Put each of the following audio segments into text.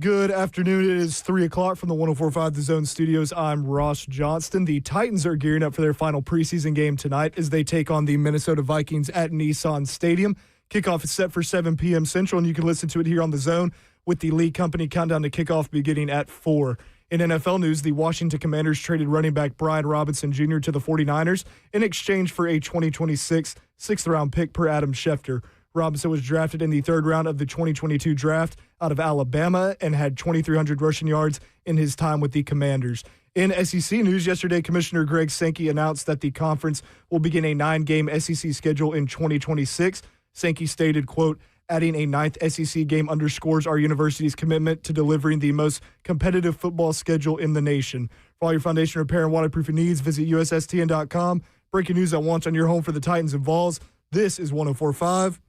Good afternoon. It is 3 o'clock from the 104.5 The Zone studios. I'm Ross Johnston. The Titans are gearing up for their final preseason game tonight as they take on the Minnesota Vikings at Nissan Stadium. Kickoff is set for 7 p.m. Central, and you can listen to it here on The Zone with the league company countdown to kickoff beginning at 4. In NFL news, the Washington Commanders traded running back Brian Robinson Jr. to the 49ers in exchange for a 2026 sixth-round pick per Adam Schefter. Robinson was drafted in the third round of the 2022 draft out of Alabama and had 2,300 rushing yards in his time with the Commanders. In SEC news, yesterday, Commissioner Greg Sankey announced that the conference will begin a 9-game SEC schedule in 2026. Sankey stated, quote, adding a 9th SEC game underscores our university's commitment to delivering the most competitive football schedule in the nation. For all your foundation repair and waterproofing needs, visit USSTN.com. Breaking news at once on your home for the Titans and Vols. This is 104.5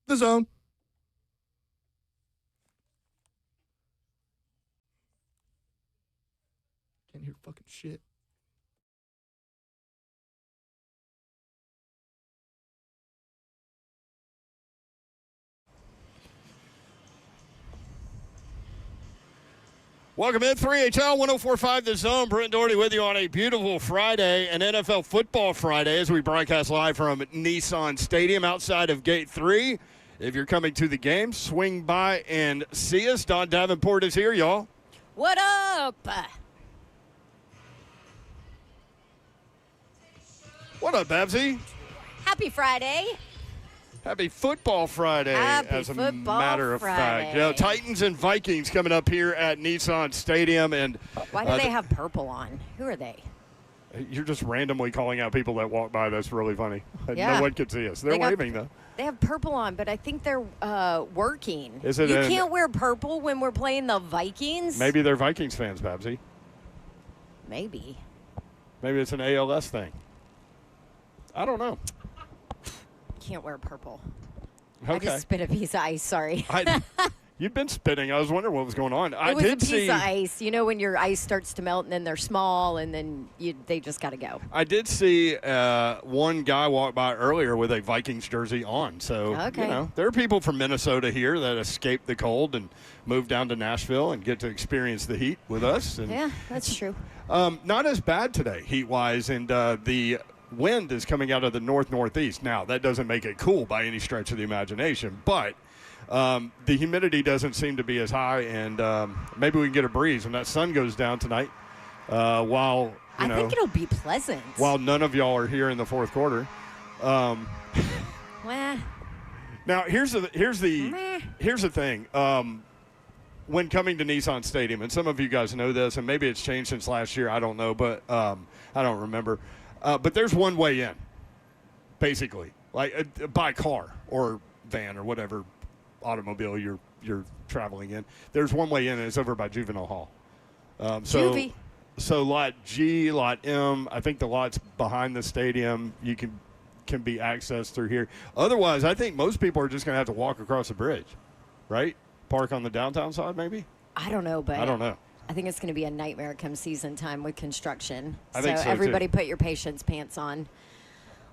The Zone. Can't hear fucking shit. Welcome in, 3HL 104.5 The Zone. Brent Doherty with you on a beautiful Friday, an NFL football Friday, as we broadcast live from Nissan Stadium outside of Gate 3. If you're coming to the game, swing by and see us. Don Davenport is here, y'all. What up? What up, Babsy? Happy Friday. Happy Football Friday, as a matter of fact. You know, Titans and Vikings coming up here at Nissan Stadium. And why do they have purple on? Who are they? You're just randomly calling out people that walk by. That's really funny. Yeah. No one can see us. They're waving, though. They have purple on, but I think they're working. You can't wear purple when we're playing the Vikings? Maybe they're Vikings fans, Babsy. Maybe. Maybe it's an ALS thing. I don't know. Can't wear purple. Okay. I just spit a piece of ice, sorry. You've been spitting. I was wondering what was going on. It was a piece of ice. You know when your ice starts to melt and then they're small and then they just got to go. I did see one guy walk by earlier with a Vikings jersey on. So, okay. You know, there are people from Minnesota here that escaped the cold and moved down to Nashville and get to experience the heat with us. And, yeah, that's true. Not as bad today, heat-wise, and the wind is coming out of the north-northeast. Now, that doesn't make it cool by any stretch of the imagination, but the humidity doesn't seem to be as high, and maybe we can get a breeze when that sun goes down tonight. I think it'll be pleasant. While none of y'all are here in the fourth quarter. Now, here's the thing. When coming to Nissan Stadium, and some of you guys know this, and maybe it's changed since last year, I don't know, but I don't remember. But there's one way in, basically, like by car or van or whatever automobile you're traveling in. There's one way in, and it's over by Juvenile Hall. Juvie. So lot G, lot M, I think the lots behind the stadium, you can be accessed through here. Otherwise, I think most people are just going to have to walk across the bridge, right? Park on the downtown side, maybe? I don't know, but I don't know. I think it's going to be a nightmare come season time with construction. I think so, everybody too. Put your patience pants on.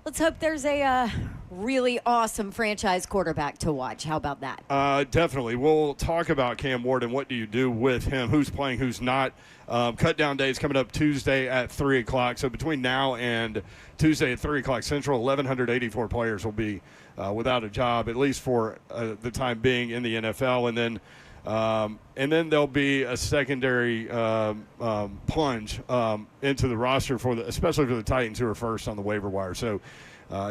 Let's hope there's a really awesome franchise quarterback to watch. How about that? Definitely. We'll talk about Cam Ward and what do you do with him, who's playing, who's not. Cut down day is coming up Tuesday at 3 o'clock. So between now and Tuesday at 3 o'clock Central, 1,184 players will be without a job, at least for the time being in the NFL. And then there'll be a secondary plunge into the roster especially for the Titans, who are first on the waiver wire. So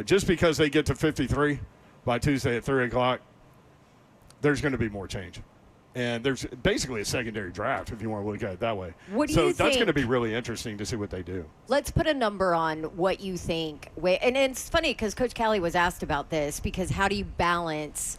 just because they get to 53 by Tuesday at 3 o'clock, there's going to be more change. And there's basically a secondary draft, if you want to look at it that way. What do you think? So that's going to be really interesting to see what they do. Let's put a number on what you think. And it's funny because Coach Callie was asked about this, because how do you balance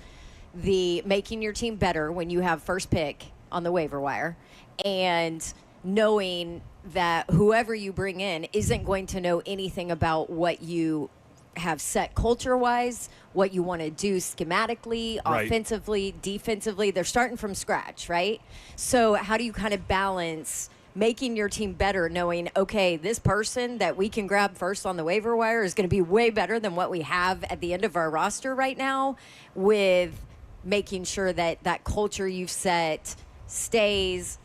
the making your team better when you have first pick on the waiver wire and knowing that whoever you bring in isn't going to know anything about what you have set culture-wise, what you want to do schematically, right, offensively, defensively. They're starting from scratch, right? So how do you kind of balance making your team better, knowing, okay, this person that we can grab first on the waiver wire is going to be way better than what we have at the end of our roster right now, with making sure that that culture you've set stays,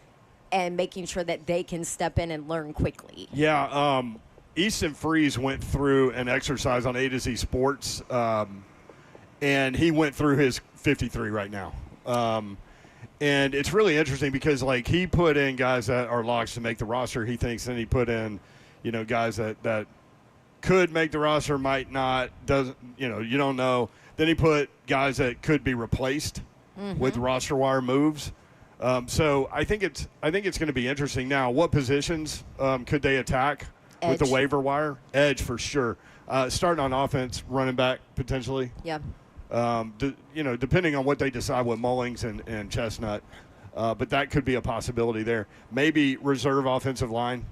and making sure that they can step in and learn quickly. Yeah, Easton Freeze went through an exercise on A to Z Sports, and he went through his 53 right now. And it's really interesting because, like, he put in guys that are locks to make the roster, he thinks, and he put in, guys that could make the roster, might not, doesn't, you don't know. Then he put guys that could be replaced with roster wire moves. So I think it's going to be interesting. Now, what positions could they attack with the waiver wire? Edge for sure. Starting on offense, running back potentially. Yeah. Depending on what they decide with Mullings and Chestnut, but that could be a possibility there. Maybe reserve offensive line.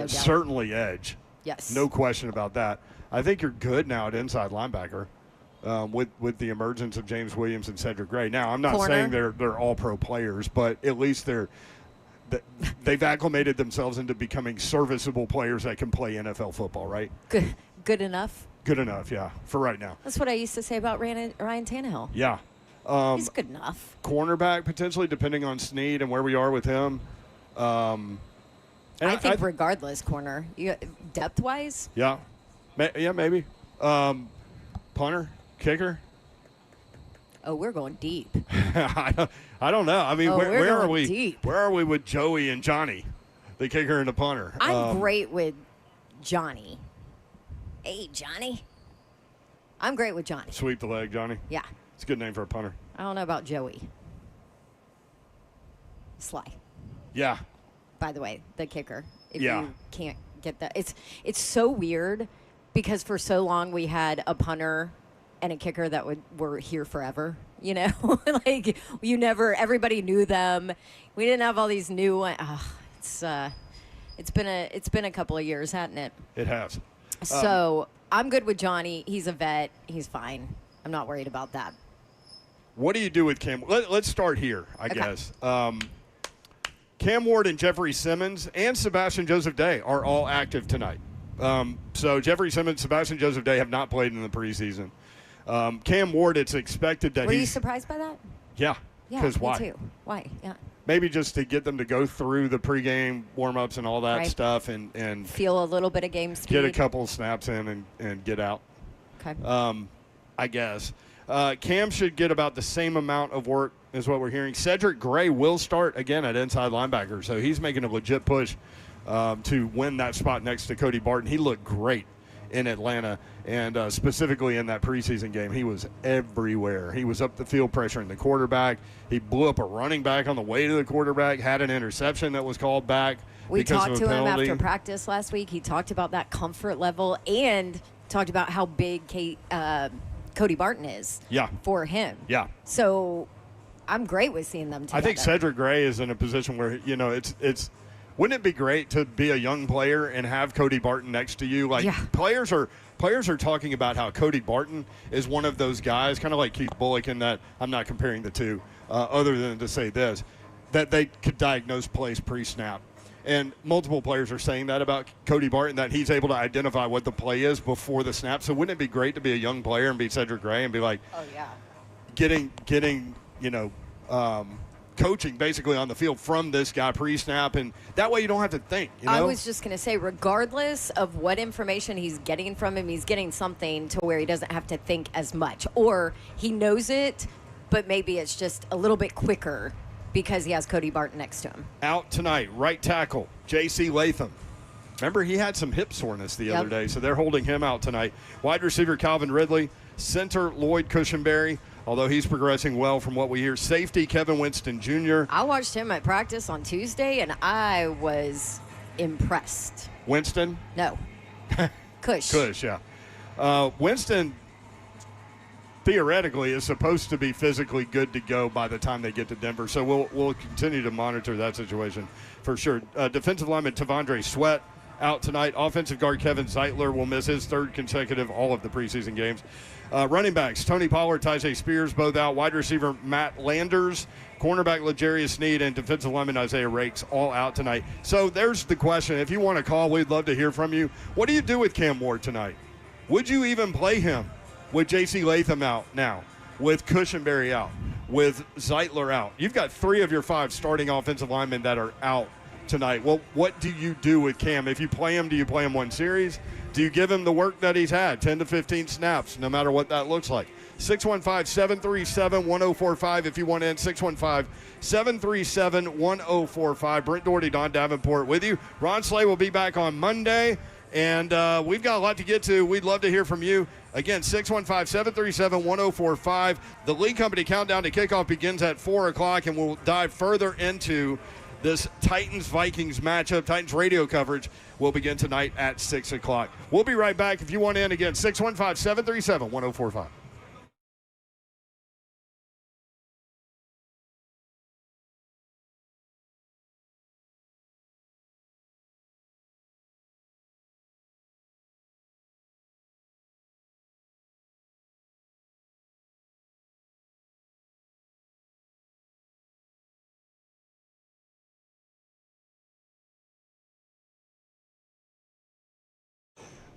Certainly edge. Yes. No question about that. I think you're good now at inside linebacker. With the emergence of James Williams and Cedric Gray. Now, I'm not saying they're all pro players, but at least they've acclimated themselves into becoming serviceable players that can play NFL football, right? Good enough. Good enough, yeah, for right now. That's what I used to say about Ryan Tannehill. Yeah. He's good enough. Cornerback, potentially, depending on Snead and where we are with him. I think regardless, corner. Depth-wise? Yeah. Maybe. Punter? Kicker? Oh, we're going deep. I don't know. I mean, where are we? Deep. Where are we with Joey and Johnny, the kicker and the punter? I'm great with Johnny. Hey, Johnny. I'm great with Johnny. Sweep the leg, Johnny. Yeah. It's a good name for a punter. I don't know about Joey. Sly. Yeah. By the way, the kicker. If Yeah. you can't get that, it's so weird because for so long we had a punter and a kicker that were here forever, like everybody knew them. We didn't have all these new. It's been a couple of years, hasn't it? It has. So I'm good with Johnny. He's a vet. He's fine. I'm not worried about that. What do you do with Cam? Let's start here, I guess. Cam Ward and Jeffrey Simmons and Sebastian Joseph Day are all active tonight. So Jeffrey Simmons, Sebastian Joseph Day have not played in the preseason. Cam Ward, it's expected that Were you surprised by that? Yeah. Yeah, Because me why? too. Why? Yeah. Maybe just to get them to go through the pregame warm-ups and all that Right. stuff and Feel a little bit of game speed. get a couple of snaps in and get out. Okay. I guess. Cam should get about the same amount of work is what we're hearing. Cedric Gray will start again at inside linebacker, so he's making a legit push to win that spot next to Cody Barton. He looked great in Atlanta, and specifically in that preseason game. He was everywhere. He was up the field pressuring the quarterback. He blew up a running back on the way to the quarterback, had an interception that was called back. We because talked of a to him penalty. after practice last week. He talked about that comfort level and talked about how big Cody Barton is for him. Yeah. So I'm great with seeing them together. I think Cedric Gray is in a position where, it's wouldn't it be great to be a young player and have Cody Barton next to you? Like players are talking about how Cody Barton is one of those guys, kind of like Keith Bullock, in that I'm not comparing the two, other than to say this, that they could diagnose plays pre-snap. And multiple players are saying that about Cody Barton, that he's able to identify what the play is before the snap. So wouldn't it be great to be a young player and be Cedric Gray and be like, getting coaching basically on the field from this guy pre-snap, and that way you don't have to think. I was just going to say, regardless of what information he's getting from him, he's getting something to where he doesn't have to think as much, or he knows it, but maybe it's just a little bit quicker because he has Cody Barton next to him. Out tonight, right tackle, J.C. Latham. Remember, he had some hip soreness the other day, so they're holding him out tonight. Wide receiver, Calvin Ridley. Center, Lloyd Cushenberry, although he's progressing well from what we hear. Safety, Kevin Winston Jr. I watched him at practice on Tuesday, and I was impressed. Winston? No. Cush. Cush, yeah. Winston, theoretically, is supposed to be physically good to go by the time they get to Denver, so we'll continue to monitor that situation for sure. Defensive lineman Tavondre Sweat out tonight. Offensive guard Kevin Zeitler will miss his third consecutive all of the preseason games. Running backs, Tony Pollard, Tyjae Spears, both out. Wide receiver, Matt Landers. Cornerback, L'Jarius Sneed, and defensive lineman Isaiah Rakes, all out tonight. So there's the question. If you want to call, we'd love to hear from you. What do you do with Cam Ward tonight? Would you even play him with J.C. Latham out now, with Cushenberry out? with Zeitler out. You've got 3 of your 5 starting offensive linemen that are out tonight. Well, what do you do with Cam? If you play him, do you play him one series? Do you give him the work that he's had, 10 to 15 snaps, no matter what that looks like? 615-737-1045 if you want in. 615-737-1045. Brent Doherty, Don Davenport with you. Ron Slay will be back on Monday, and we've got a lot to get to. We'd love to hear from you. Again, 615-737-1045. The League Company countdown to kickoff begins at 4 o'clock, and we'll dive further into this Titans-Vikings matchup. Titans radio coverage will begin tonight at 6 o'clock. We'll be right back. If you want in, again, 615-737-1045.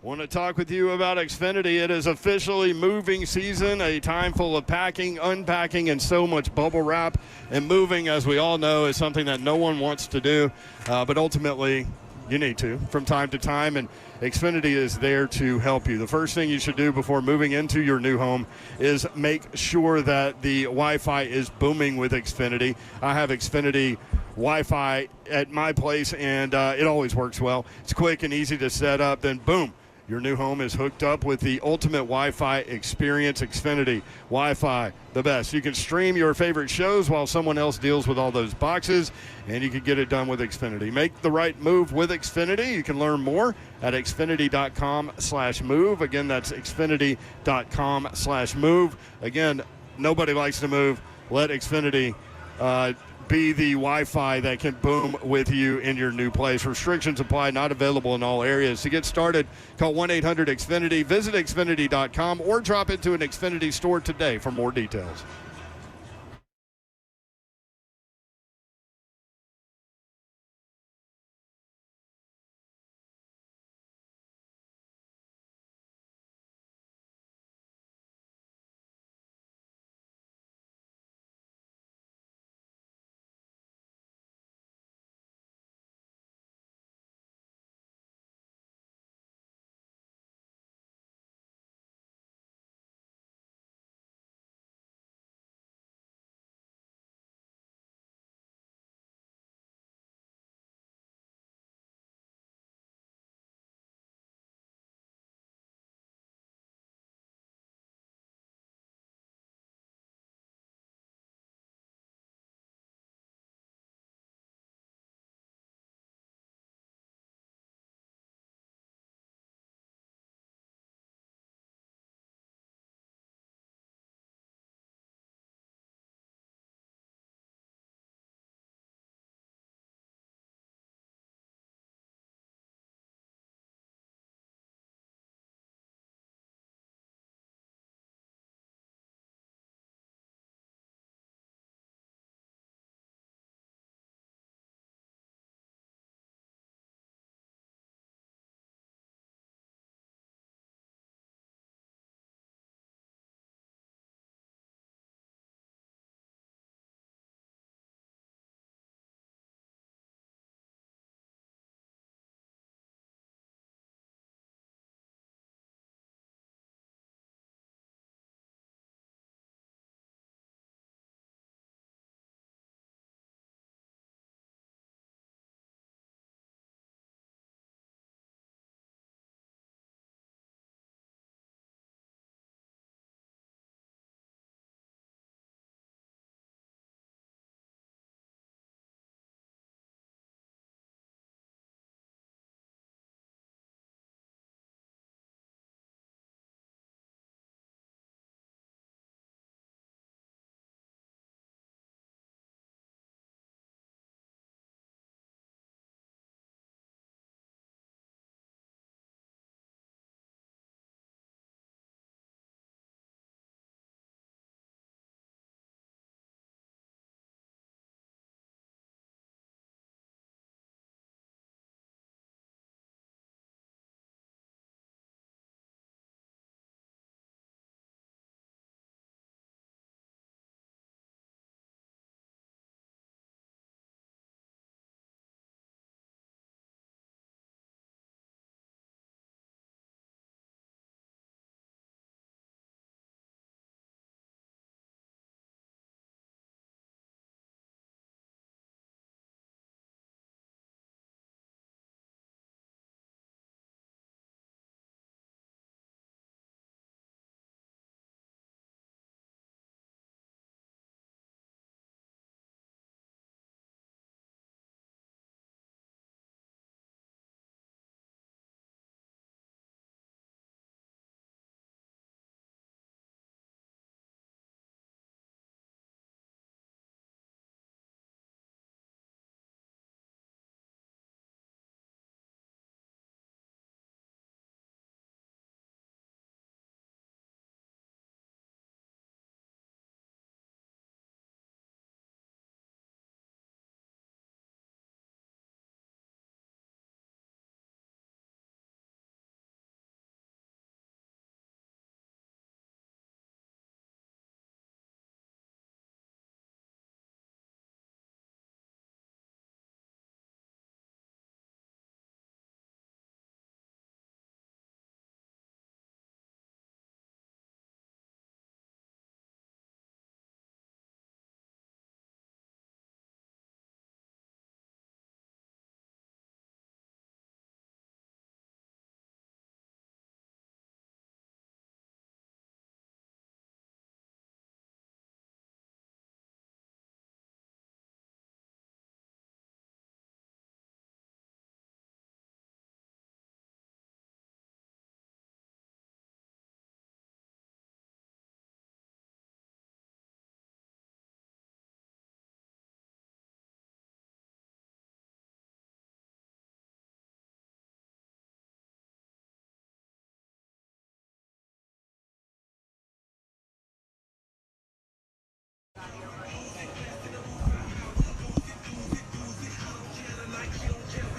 Want to talk with you about Xfinity. It is officially moving season, a time full of packing, unpacking, and so much bubble wrap. And moving, as we all know, is something that no one wants to do, but ultimately you need to from time to time, and Xfinity is there to help you. The first thing you should do before moving into your new home is make sure that the Wi-Fi is booming with Xfinity. I have Xfinity Wi-Fi at my place, and it always works well. It's quick and easy to set up, then boom. Your new home is hooked up with the ultimate Wi-Fi experience. Xfinity Wi-Fi, the best. You can stream your favorite shows while someone else deals with all those boxes, and you can get it done with Xfinity. Make the right move with Xfinity. You can learn more at xfinity.com/move. Again, that's xfinity.com/move. Again, nobody likes to move. Let Xfinity be the Wi-Fi that can boom with you in your new place. Restrictions apply, not available in all areas. To get started, call 1-800-XFINITY, visit xfinity.com, or drop into an Xfinity store today for more details.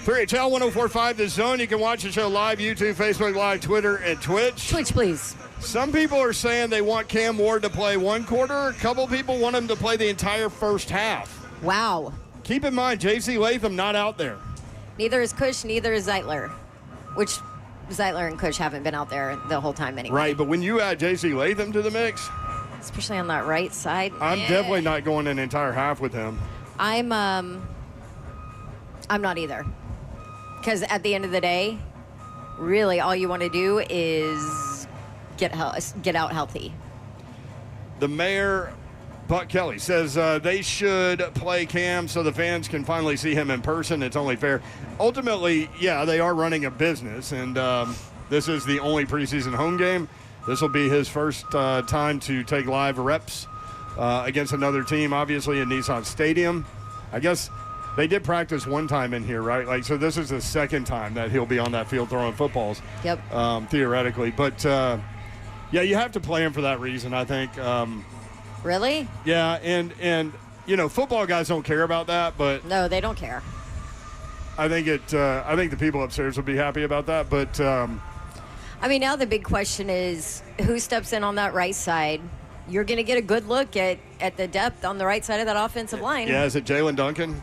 3HL 1045 The Zone. You can watch the show live, YouTube, Facebook Live, Twitter, and Twitch. Twitch, please. Some people are saying they want Cam Ward to play one quarter. A couple people want him to play the entire first half. Wow. Keep in mind, J.C. Latham not out there. Neither is Cush, neither is Zeitler, which Zeitler and Cush haven't been out there the whole time anyway. Right, but when you add J.C. Latham to the mix, especially on that right side, I'm definitely not going an entire half with him. I'm not either. Because at the end of the day, really all you want to do is get out healthy. The mayor, Buck Kelly, says they should play Cam so the fans can finally see him in person. It's only fair. Ultimately, yeah, they are running a business, and this is the only preseason home game. This will be his first time to take live reps against another team, obviously in Nissan Stadium. I guess they did practice one time in here, right? Like, so this is the second time that he'll be on that field throwing footballs. Yep. Theoretically, but yeah, you have to play him for that reason, I think. Really? Yeah, and you know, football guys don't care about that, but no, they don't care. I think the people upstairs will be happy about that, but I mean, now the big question is who steps in on that right side. You're going to get a good look at the depth on the right side of that offensive line. Yeah, is it Jalen Duncan,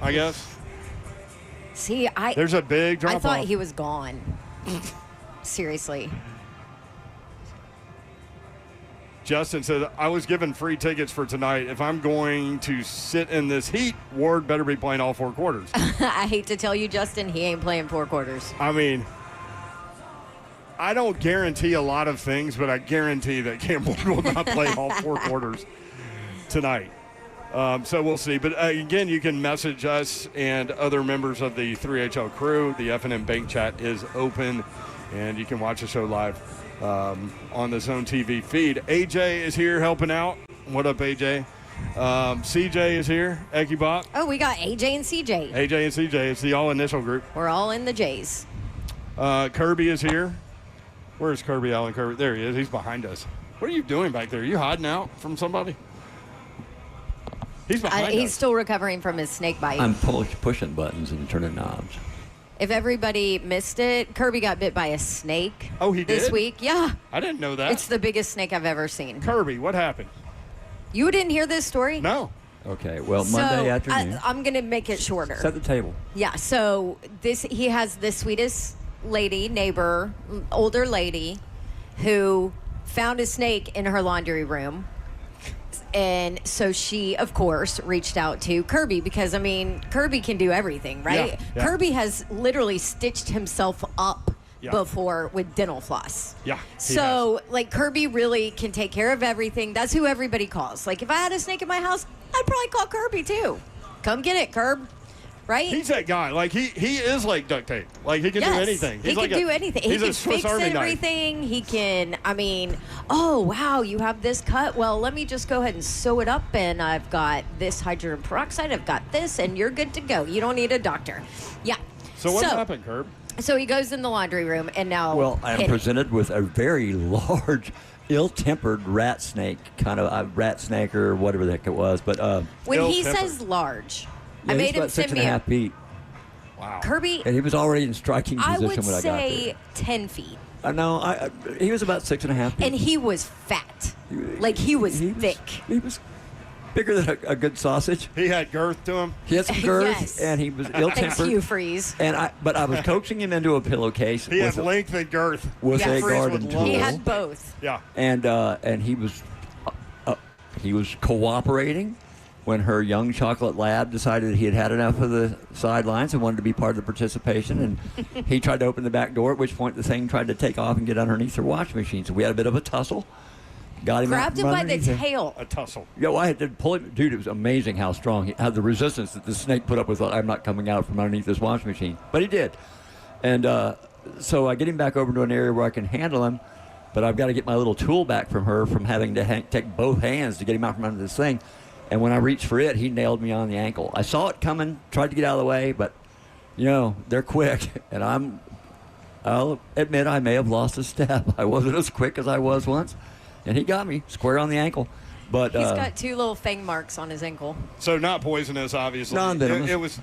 I guess? See, there's a big drop-off. I thought he was gone. Seriously. Justin said, I was given free tickets for tonight. If I'm going to sit in this heat, Ward better be playing all 4 quarters. I hate to tell you, Justin, he ain't playing 4 quarters. I mean, I don't guarantee a lot of things, but I guarantee that Cam Ward will not play all 4 quarters tonight. So we'll see. But again, you can message us and other members of the 3HL crew. The F&M Bank Chat is open, and you can watch the show live on the Zone TV feed. AJ is here helping out. What up, AJ? CJ is here. Ekibop. Oh, we got AJ and CJ. AJ and CJ. It's the all-initial group. We're all in the J's. Kirby is here. Where's Kirby, Allen Kirby? There he is. He's behind us. What are you doing back there? Are you hiding out from somebody? He's behind us. He's still recovering from his snake bite. I'm pushing buttons and turning knobs. If everybody missed it, Kirby got bit by a snake. Oh, he did? This week. Yeah. I didn't know that. It's the biggest snake I've ever seen. Kirby, what happened? You didn't hear this story? No. Okay, well, Monday afternoon. I'm going to make it shorter. Set the table. Yeah, so he has the sweetest lady, neighbor, older lady, who found a snake in her laundry room. And so she, of course, reached out to Kirby because, I mean, Kirby can do everything, right? Yeah. Kirby has literally stitched himself up before with dental floss. Yeah. So, like, Kirby really can take care of everything. That's who everybody calls. Like, if I had a snake in my house, I'd probably call Kirby, too. Come get it, Kirb. Right? He's that guy. Like, he is like duct tape. Like, he can do anything. He can do anything. He can fix everything. He can, I mean, oh, wow, you have this cut. Well, let me just go ahead and sew it up, and I've got this hydrogen peroxide. I've got this, and you're good to go. You don't need a doctor. Yeah. So what happened, Kirb? So he goes in the laundry room, and now. Well, I am presented with a very large, ill-tempered rat snake, kind of a rat snake or whatever the heck it was. But when he says large. Yeah, I made him send me 6.5 feet. Wow. Kirby. And he was already in striking position when I got there. I would say 10 feet. No, he was about 6.5 feet. And he was fat. He was thick. He was bigger than a good sausage. He had girth to him. He had some girth, Yes. and he was ill-tempered. Thanks, Hugh Freeze. But I was coaching him into a pillowcase. He had length and girth. With a Freeze garden would tool. love He it. had both. Yeah. And he was cooperating when her young chocolate lab decided he had had enough of the sidelines and wanted to be part of the participation. And he tried to open the back door, at which point the thing tried to take off and get underneath her washing machine. So we had a bit of a tussle. Got him Grabbed him by the underneath tail. A tussle. Yeah, well, I had to pull him. Dude, it was amazing how strong, how the resistance that the snake put up with. I'm not coming out from underneath this washing machine. But he did. And so I get him back over to an area where I can handle him. But I've got to get my little tool back from her from having to take both hands to get him out from under this thing. And when I reached for it, he nailed me on the ankle. I saw it coming, tried to get out of the way, but, you know, they're quick. And I'll admit I may have lost a step. I wasn't as quick as I was once. And he got me square on the ankle. But He's got 2 little fang marks on his ankle. So not poisonous, obviously. Non-venomous. It was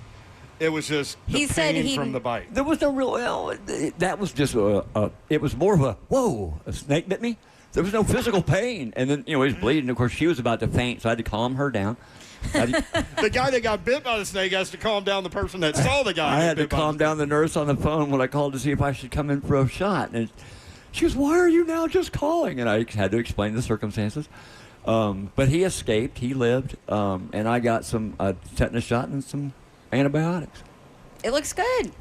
It was just the pain from the bite. There was no real. Well, that was just it was more of a whoa. A snake bit me. There was no physical pain, and then he was bleeding. Of course, she was about to faint, so I had to calm her down. The guy that got bit by the snake has to calm down the person that saw the guy. I had to calm down the nurse on the phone when I called to see if I should come in for a shot, and she goes, "Why are you now just calling?" And I had to explain the circumstances. But he escaped. He lived, and I got some tetanus shot and some antibiotics. It looks good.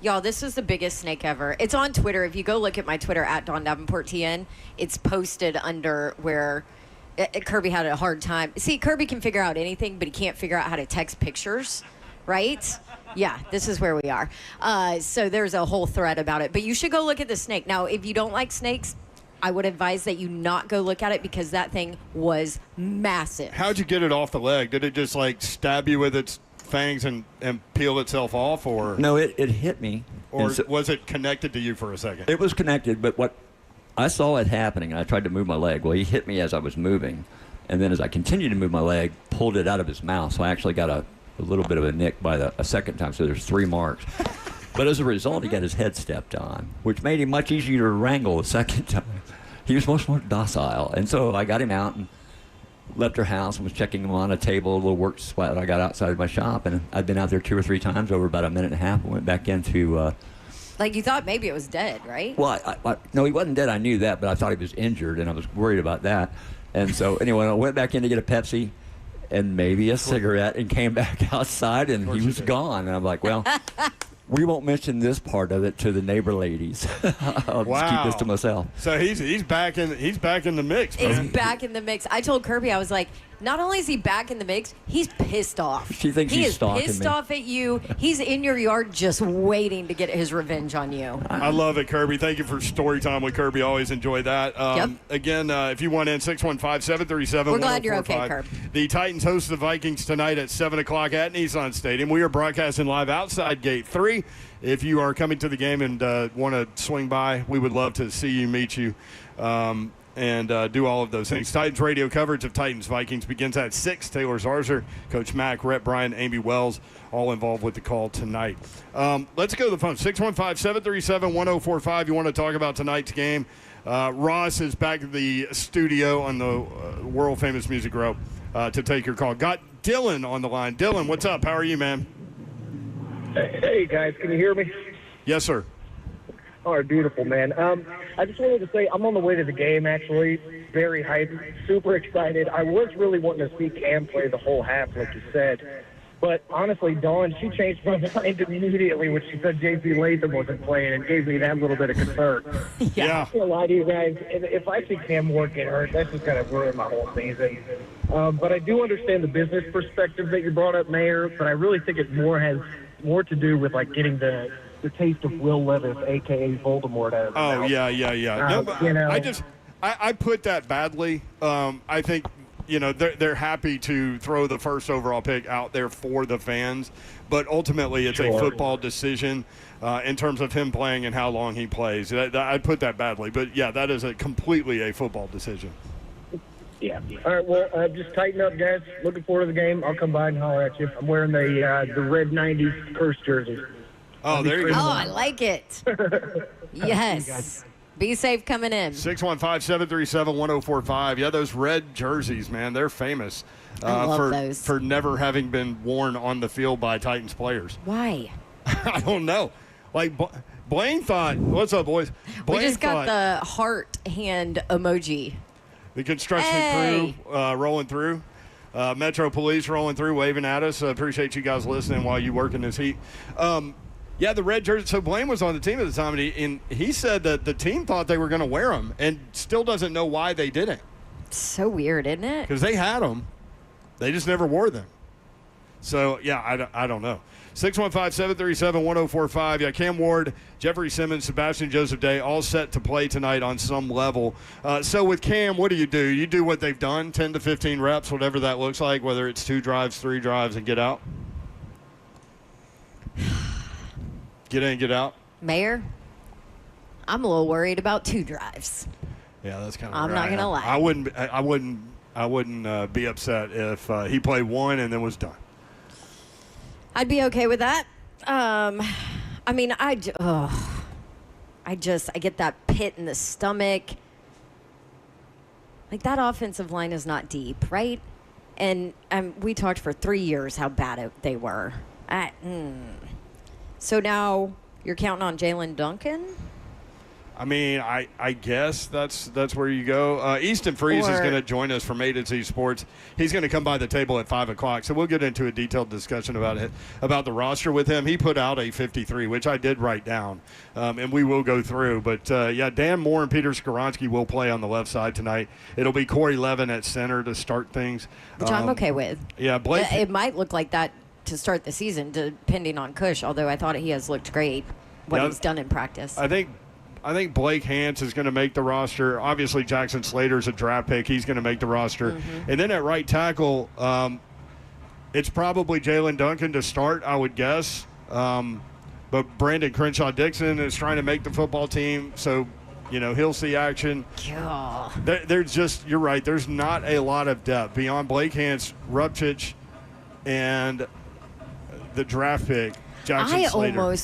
Y'all, this is the biggest snake ever. It's on Twitter. If you go look at my Twitter, at Dawn Davenport TN, it's posted under where Kirby had a hard time. See, Kirby can figure out anything, but he can't figure out how to text pictures, right? Yeah, this is where we are. So there's a whole thread about it. But you should go look at the snake. Now, if you don't like snakes, I would advise that you not go look at it because that thing was massive. How'd you get it off the leg? Did it just, like, stab you with its fangs and peel itself off, or no? It hit me, or was it connected to you for a second? It was connected, but what I saw it happening, and I tried to move my leg. Well, he hit me as I was moving, and then as I continued to move my leg, pulled it out of his mouth. So I actually got a little bit of a nick by a second time. So there's 3 marks. But as a result, he got his head stepped on, which made him much easier to wrangle the second time. He was much more docile, and so I got him out and left her house and was checking him on a table, a little work spot I got outside my shop, and I'd been out there 2 or 3 times over about a minute and a half and went back into... like you thought maybe it was dead, right? Well, no, he wasn't dead. I knew that, but I thought he was injured, and I was worried about that. And so, anyway, I went back in to get a Pepsi and maybe a cigarette and came back outside, and he was gone. And I'm like, well... We won't mention this part of it to the neighbor ladies. I'll just keep this to myself. So he's back in the mix. He's Man. back in the mix. I told Kirby, I was like, not only is he back in the mix, he's pissed off. She thinks he's stalking me. He is pissed off at you. He's in your yard just waiting to get his revenge on you. I love it, Kirby. Thank you for story time with Kirby. Always enjoy that. Again, if you want in, 615-737-1045. We're glad you're okay, Kirby. The Titans host the Vikings tonight at 7 o'clock at Nissan Stadium. We are broadcasting live outside Gate 3. If you are coming to the game and want to swing by, we would love to see you, meet you, and do all of those things. Titans radio coverage of Titans Vikings begins at 6. Taylor Zarzer, Coach Mack, Rhett Bryan, Amy Wells, all involved with the call tonight. Let's go to the phone. 615-737-1045. You want to talk about tonight's game. Ross is back at the studio on the world-famous Music Row to take your call. Got Dylan on the line. Dylan, what's up? How are you, man? Hey, guys. Can you hear me? Yes, sir. All right, beautiful, man. I just wanted to say I'm on the way to the game, actually. Very hyped, super excited. I was really wanting to see Cam play the whole half, like you said. But honestly, Dawn, she changed my mind immediately when she said J.P. Latham wasn't playing and gave me that little bit of concern. Yeah. I'm not going to lie to you guys. If I see Cam Ward get hurt, that's just going to ruin my whole season. But I do understand the business perspective that you brought up, Mayor, but I really think it has more to do with, like, getting the taste of Will Levis, a.k.a. Voldemort, out of Oh, mouth. yeah. You know, I put that badly. I think, they're happy to throw the first overall pick out there for the fans, but ultimately it's a football decision in terms of him playing and how long he plays. I put that badly, but, yeah, that is completely a football decision. Yeah. All right, well, just tighten up, guys. Looking forward to the game. I'll come by and holler at you. I'm wearing the red 90s curse jersey. Oh, there you go. Oh, I like it. Yes. Be safe coming in. 615-737-1045. Yeah, those red jerseys, man, they're famous I love those. for never having been worn on the field by Titans players. Why? I don't know. Like, Blaine thought, what's up, boys? Blaine We just got the heart hand emoji. The construction crew rolling through. Metro Police rolling through, waving at us. Appreciate you guys listening while you work in this heat. Yeah, the red jersey. So Blaine was on the team at the time, and he said that the team thought they were going to wear them and still doesn't know why they didn't. So weird, isn't it? Because they had them. They just never wore them. So, yeah, I don't know. 615-737-1045. Yeah, Cam Ward, Jeffrey Simmons, Sebastian Joseph Day, all set to play tonight on some level. So with Cam, what do? You do what they've done, 10 to 15 reps, whatever that looks like, whether it's 2 drives, 3 drives, and get out? Get in, get out? Mayor, I'm a little worried about 2 drives. Yeah, that's kind of I'm not going to lie. I wouldn't be upset if he played 1 and then was done. I'd be okay with that. I mean, I get that pit in the stomach. Like, that offensive line is not deep, right? And we talked for 3 years how bad they were. So now you're counting on Jalen Duncan? I mean, I guess that's where you go. Easton Freeze is going to join us from A to Z Sports. He's going to come by the table at 5 o'clock, so we'll get into a detailed discussion about the roster with him. He put out a 53, which I did write down, and we will go through. But, Dan Moore and Peter Skoronski will play on the left side tonight. It'll be Corey Levin at center to start things. Which I'm okay with. Yeah, Blake. It might look like that to start the season, depending on Cush, although I thought he has looked great what he's done in practice. I think Blake Hance is going to make the roster. Obviously, Jackson Slater's a draft pick. He's going to make the roster. Mm-hmm. And then at right tackle, it's probably Jalen Duncan to start, I would guess. But Brandon Crenshaw-Dixon is trying to make the football team, so, he'll see action. There's just, you're right, there's not a lot of depth. Beyond Blake Hance, Rupchich, and the draft pick, Jackson Slater.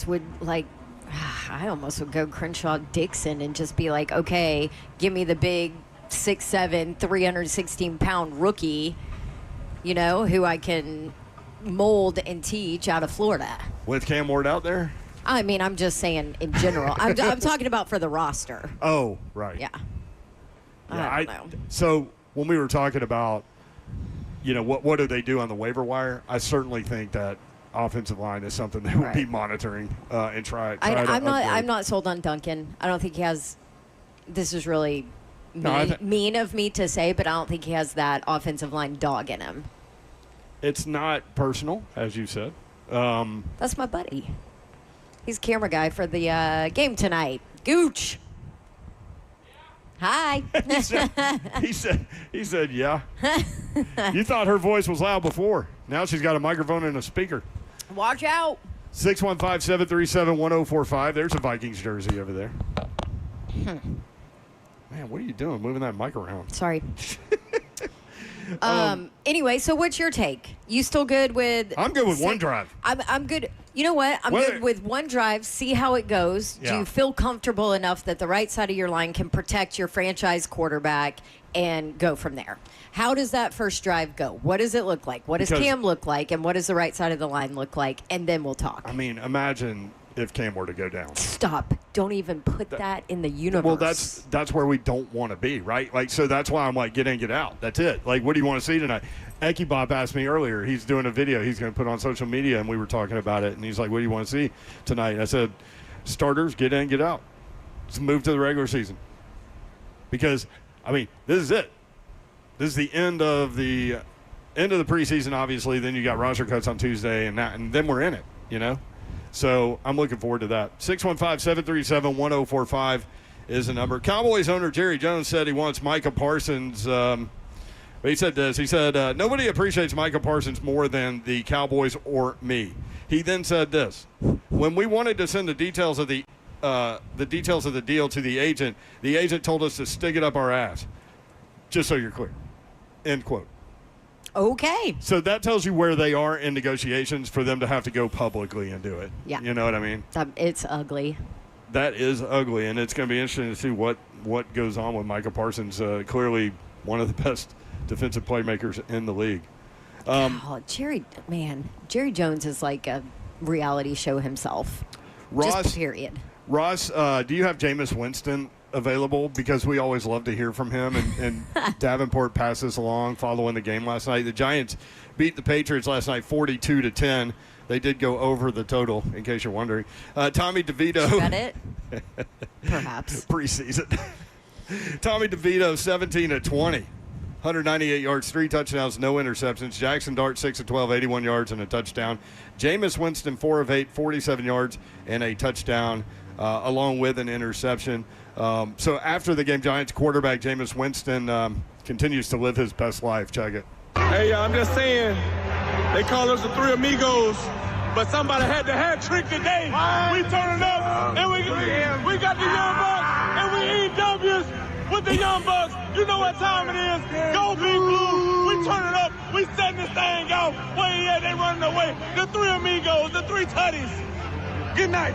I almost would go Crenshaw-Dixon and just be like, okay, give me the big 6'7", 316-pound rookie, who I can mold and teach out of Florida. With Cam Ward out there? I mean, I'm just saying in general. I'm talking about for the roster. Oh, right. Yeah. I don't know. So when we were talking about, what do they do on the waiver wire, I certainly think that offensive line is something they would be monitoring and try to I'm not sold on Duncan. I don't think he has. This is really mean of me to say, but I don't think he has that offensive line dog in him. It's not personal, as you said. That's my buddy. He's camera guy for the game tonight. Gooch. Hi. he said, yeah. You thought her voice was loud before. Now she's got a microphone and a speaker. Watch out. 615-737-1045. There's a Vikings jersey over there. Man, what are you doing moving that mic around? Sorry. Anyway, so what's your take? You still good with... I'm good with one drive. I'm good. You know what? I'm good with one drive. See how it goes. Yeah. Do you feel comfortable enough that the right side of your line can protect your franchise quarterback and go from there? How does that first drive go? What does it look like? What does Cam look like? And what does the right side of the line look like? And then we'll talk. I mean, imagine if Cam were to go down. Stop. Don't even put that in the universe. Well, that's where we don't want to be, right? Like, so that's why I'm like, get in, get out. That's it. Like, what do you want to see tonight? Eki Bob asked me earlier. He's doing a video he's going to put on social media, and we were talking about it. And he's like, what do you want to see tonight? And I said, starters, get in, get out. Let's move to the regular season. Because, I mean, this is it. This is the end of the preseason, obviously. Then you got roster cuts on Tuesday, and then we're in it, So I'm looking forward to that. 615-737-1045 is the number. Cowboys owner Jerry Jones said he wants Micah Parsons. He said this. He said, nobody appreciates Micah Parsons more than the Cowboys or me. He then said this. When we wanted to send the details of the deal to the agent told us to stick it up our ass. Just so you're clear. End quote. Okay. So that tells you where they are in negotiations for them to have to go publicly and do it. Yeah. You know what I mean? It's ugly. That is ugly, and it's going to be interesting to see what goes on with Micah Parsons. Clearly one of the best defensive playmakers in the league. Jerry Jones is like a reality show himself. Just period. Ross, do you have Jameis Winston available? Because we always love to hear from him, and Davenport passed this along following the game last night. The Giants beat the Patriots last night 42-10. They did go over the total, in case you're wondering. Tommy DeVito. Is that it? Perhaps. Preseason. Tommy DeVito, 17-20. 198 yards, 3 touchdowns, no interceptions. Jackson Dart, 6-12, 81 yards and a touchdown. Jameis Winston, 4 of 8, 47 yards and a touchdown, along with an interception. So after the game, Giants quarterback Jameis Winston continues to live his best life. Check it. Hey, I'm just saying, they call us the Three Amigos, but somebody had the hat trick today. We turning up, and we got the young bucks, and we eat W's. with the Young Bucks. You know what time it is. Go Big Blue. We turn it up. We setting this thing out. Where he at? They running away. The three amigos, the three tutties. Good night.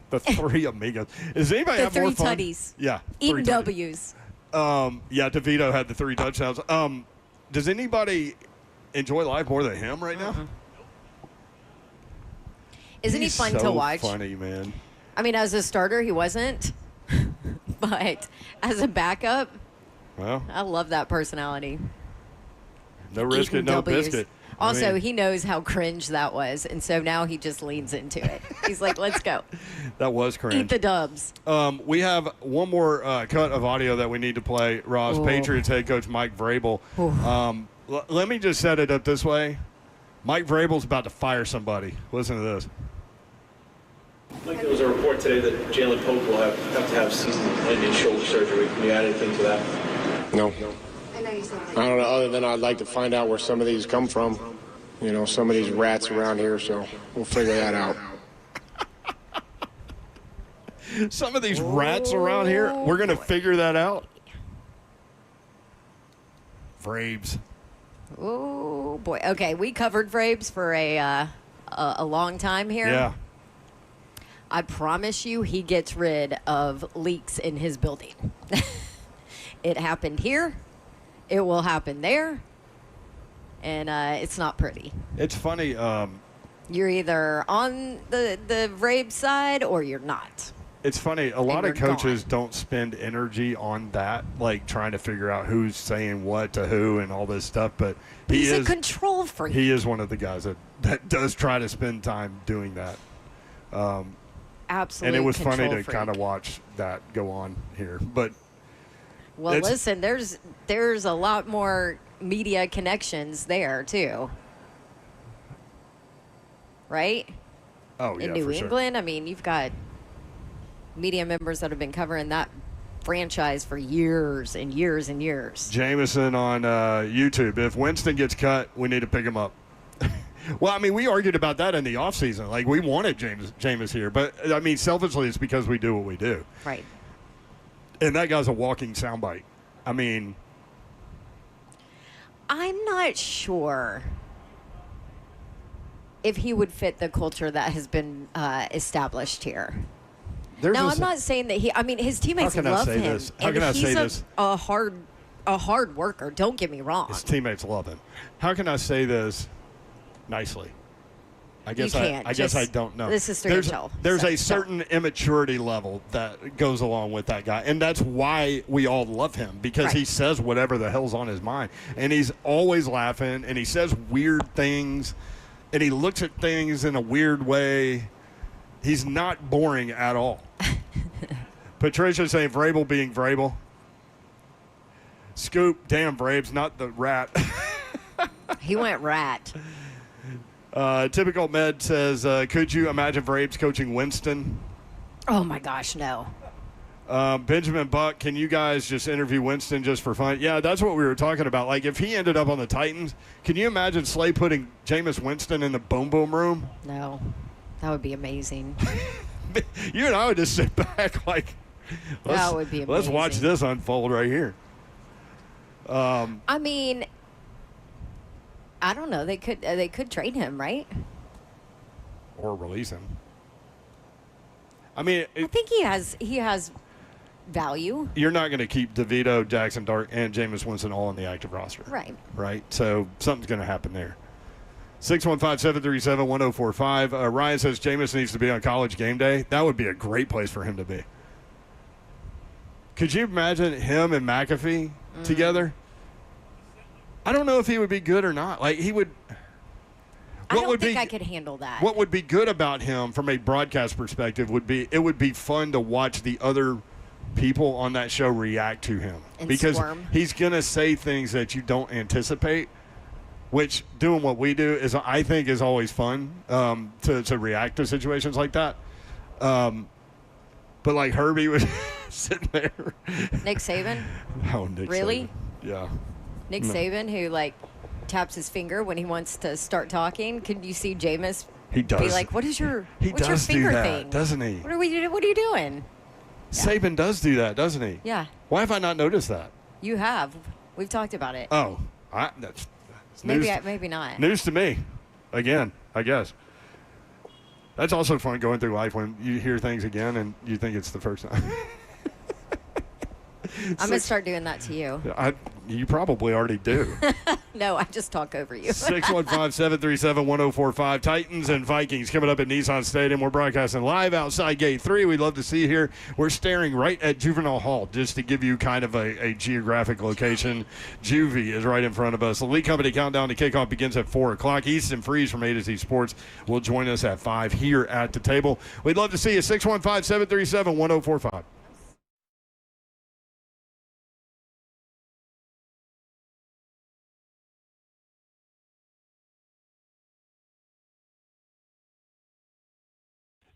The three amigos. Does anybody The have more three fun? tutties. Yeah. Eating three tutties. W's. Yeah, DeVito had the 3 touchdowns. Does anybody enjoy life more than him right now? Isn't He's he fun so to watch? Funny, man. I mean, as a starter, he wasn't. But as a backup, Well, I love that personality. no risk it, Eating no W's. biscuit. Also, he knows how cringe that was, and so now he just leans into it. He's like, let's go. That was cringe. Eat the dubs. We have one more cut of audio that we need to play, Ross. Ooh. Patriots head coach Mike Vrabel. Let me just set it up this way. Mike Vrabel's about to fire somebody. Listen to this. Like there was a report today that Jalen Pope will have to have season-ending shoulder surgery. Can you add anything to that? No. I don't know, other than I'd like to find out where some of these come from. You know, some of these rats around here, so we'll figure that out. Some of these rats around here, we're going to figure that out. Vrabes. Oh, boy. Okay, we covered Vrabes for a long time here. Yeah. I promise you he gets rid of leaks in his building. It happened here. It will happen there. And it's not pretty. It's funny. You're either on the Vrabes side or you're not. It's funny. A lot of you're coaches gone. don't spend energy on that, like trying to figure out who's saying what to who and all this stuff. But He's a control freak. He is one of the guys that does try to spend time doing that. Absolutely. And it was funny control to freak. kind of watch that go on here. But Well, listen, there's a lot more media connections there too, right? oh yeah, In New for England, I mean, you've got media members that have been covering that franchise for years and years and years. sure. Jameson on YouTube. If Winston gets cut, we need to pick him up. Well, I mean, we argued about that in the offseason. Like, we wanted Jameis here. But, I mean, selfishly, it's because we do what we do. Right. And that guy's a walking soundbite. I mean, I'm not sure if he would fit the culture that has been established here. Now, I'm not saying that he. I mean, his teammates How can I love say him, this? How and can I he's say this? a hard worker. Don't get me wrong. his teammates love him. How can I say this nicely? I guess can't. I guess I don't know. This is 3HL. There's So, a certain immaturity level that goes along with that guy, and that's why we all love him, because Right. he says whatever the hell's on his mind, and he's always laughing, and he says weird things, and he looks at things in a weird way. He's not boring at all. Patricia saying Vrabel being Vrabel. Scoop, damn Vrabes, not the rat. He went rat. Typical Med says, could you imagine Vrabes coaching Winston? Oh my gosh, no. Benjamin Buck, can you guys just interview Winston just for fun? Yeah, that's what we were talking about. Like, if he ended up on the Titans, can you imagine Slay putting Jameis Winston in the boom boom room? No. That would be amazing. You and I would just sit back like, That would be let's watch amazing. this unfold right here. I mean, I don't know. They could trade him, right? Or release him. I mean, I think he has value. you're not going to keep DeVito, Jackson Dart, and Jameis Winston all on the active roster. Right. Right? So something's going to happen there. 615-737-1045. Ryan says Jameis needs to be on College Game Day. That would be a great place for him to be. Could you imagine him and McAfee together? I don't know if he would be good or not. Like, he would. I don't think I could handle that. What would be good about him from a broadcast perspective would be, it would be fun to watch the other people on that show react to him. And because squirm. he's going to say things that you don't anticipate, which doing what we do is, I think, is always fun to react to situations like that. But like Herbie was sitting there. Nick Saban? Oh, Nick Really? Saban. Yeah. Nick Saban, who like taps his finger when he wants to start talking. Can you see Jameis He does. be like, "What is your He what's your does do finger that, thing? doesn't he? What are you doing?" Saban does do that, doesn't he? Yeah, Why have I not noticed that? you have. We've talked about it. Oh, that's news, Maybe not. news to me. Again, I guess. That's also fun going through life when you hear things again and you think it's the first time. I'm going to start doing that to you. You probably already do. No, I just talk over you. 615-737-1045. Titans and Vikings coming up at Nissan Stadium. We're broadcasting live outside Gate 3. We'd love to see you here. We're staring right at Juvenile Hall just to give you kind of a geographic location. Juvie is right in front of us. The Lee Company countdown to kickoff begins at 4 o'clock. Easton Freeze from A to Z Sports will join us at 5 here at the table. We'd love to see you. 615-737-1045.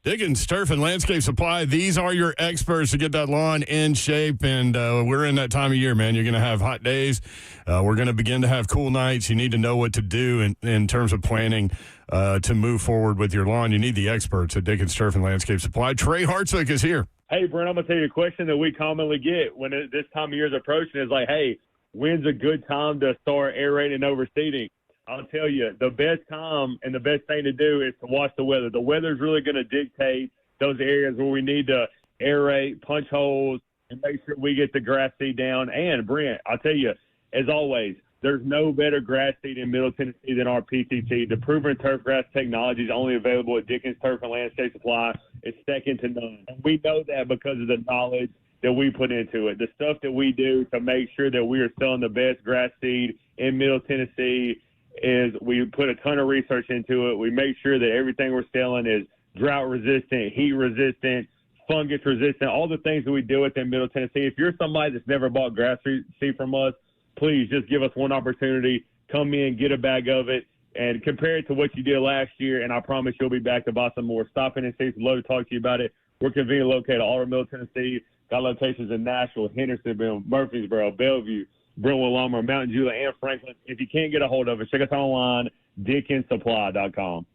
Dickens Turf and Landscape Supply. These are your experts to get that lawn in shape, and we're in that time of year, man. You're going to have hot days. We're going to begin to have cool nights. You need to know what to do in terms of planning to move forward with your lawn. You need the experts at Dickens Turf and Landscape Supply. Trey Hartsook is here. Hey, Brent, I'm going to tell you a question that we commonly get when this time of year is approaching is like, hey, when's a good time to start aerating and overseeding? I'll tell you, the best time and the best thing to do is to watch the weather. The weather's really going to dictate those areas where we need to aerate, punch holes, and make sure we get the grass seed down. And, Brent, I'll tell you, as always, there's no better grass seed in Middle Tennessee than our PTT. The proven turf grass technology is only available at Dickens Turf and Landscape Supply. It's second to none. And we know that because of the knowledge that we put into it. The stuff that we do to make sure that we are selling the best grass seed in Middle Tennessee is we put a ton of research into it. We make sure that everything we're selling is drought resistant, heat resistant, fungus resistant, all the things that we do within Middle Tennessee. If you're somebody that's never bought grass seed from us, please just give us one opportunity. Come in, get a bag of it, and compare it to what you did last year, and I promise you'll be back to buy some more. Stop in and see. We'd love to talk to you about it. We're conveniently located all over Middle Tennessee. Got locations in Nashville, Hendersonville, Murfreesboro, Bellevue, Brentwood, Lumber, Mountain Juliet, and Franklin. If you can't get a hold of us, check us out online, DickensSupply.com.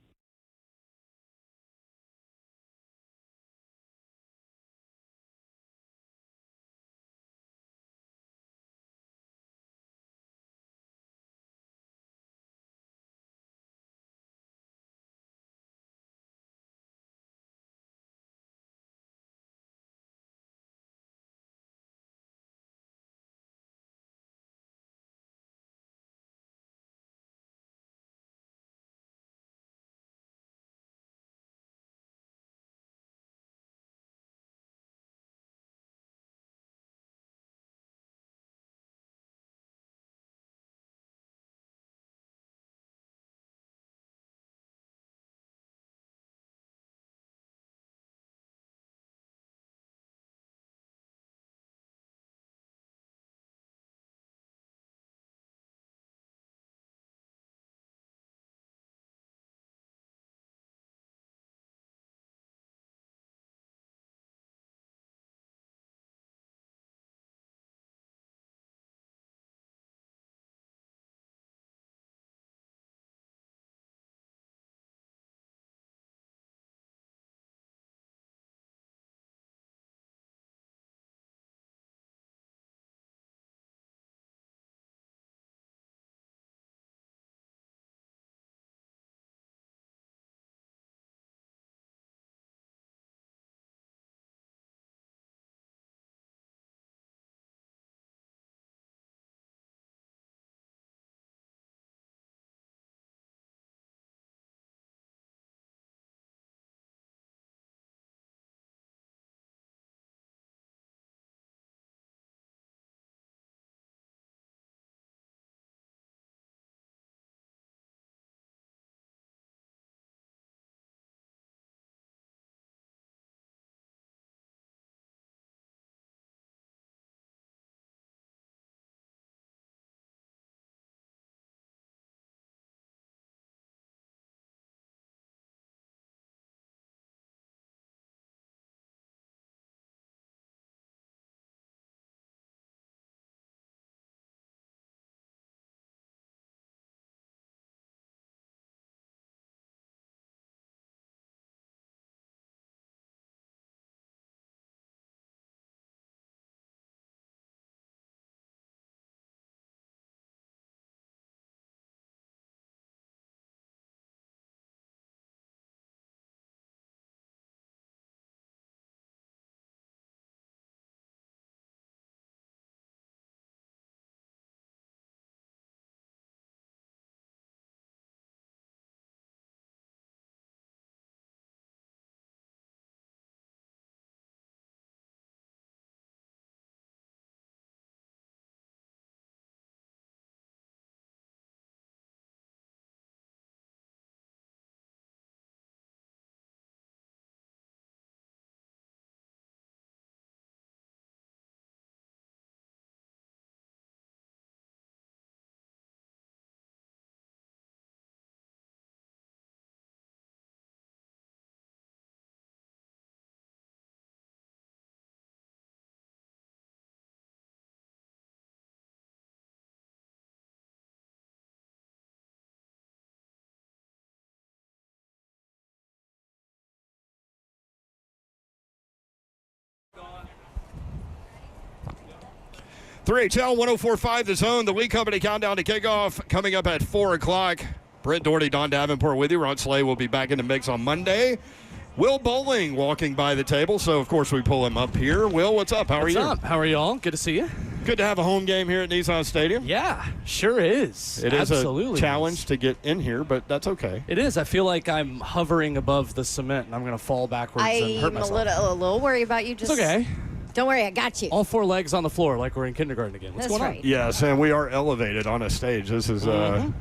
3HL 104.5 The Zone, the Lee Company countdown to kickoff coming up at 4 o'clock. Brent Doherty, Don Davenport with you. Ron Slay will be back in the mix on Monday. Will Bowling walking by the table, so of course we pull him up here. Will, what's up? How are you? What's up? How are y'all? Good to see you. Good to have a home game here at Nissan Stadium. Yeah, sure is. It is Absolutely a challenge to get in here, but that's okay. It is. I feel like I'm hovering above the cement, and I'm going to fall backwards and hurt I'm myself. a little worried about you. It's okay. Don't worry, I got you. All 4 legs on the floor like we're in kindergarten again. What's That's going right. Yes, and we are elevated on a stage. This is a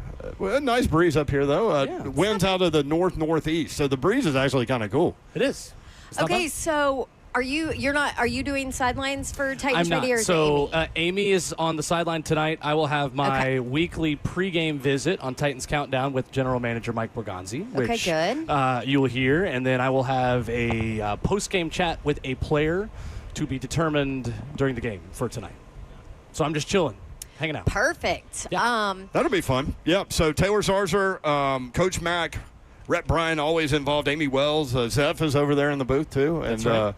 nice breeze up here, though. Winds out of the northeast, so the breeze is actually kind of cool. It is. It's not Okay, bad. so are you doing sidelines for Titans I'm not. Radio? Or is it So Amy? Amy is on the sideline tonight. I will have my weekly pregame visit on Titans Countdown with General Manager Mike Borgonzi, Okay, which good. you will hear, and then I will have a postgame chat with a player to be determined during the game for tonight. So I'm just chilling, hanging out. Perfect. Yeah. That'll be fun. Yep. So Taylor Zarzer, Coach Mack, Rhett Bryan always involved. Amy Wells, Zeph is over there in the booth too, and That's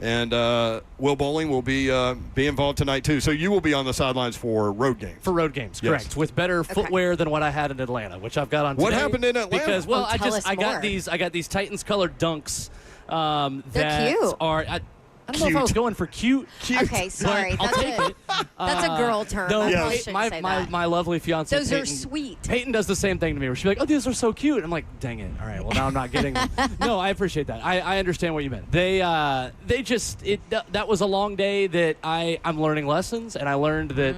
right. Will Bowling will be involved tonight too. So you will be on the sidelines for road games. For road games, Yes. correct. With better footwear than what I had in Atlanta, which I've got on What today. happened in Atlanta? Because I tell us more. got these Titans colored dunks that They're cute. are I don't know if I was going for cute. Okay, sorry. I'll take it. That's a girl term. No, I Yes. probably shouldn't say that. my lovely fiance. Those are Peyton, sweet. Peyton does the same thing to me where she'll be like, "Oh, these are so cute." I'm like, "Dang it! All right, well now I'm not getting them." No, I appreciate that. I understand what you meant. They just that was a long day that I'm learning lessons, and I learned that.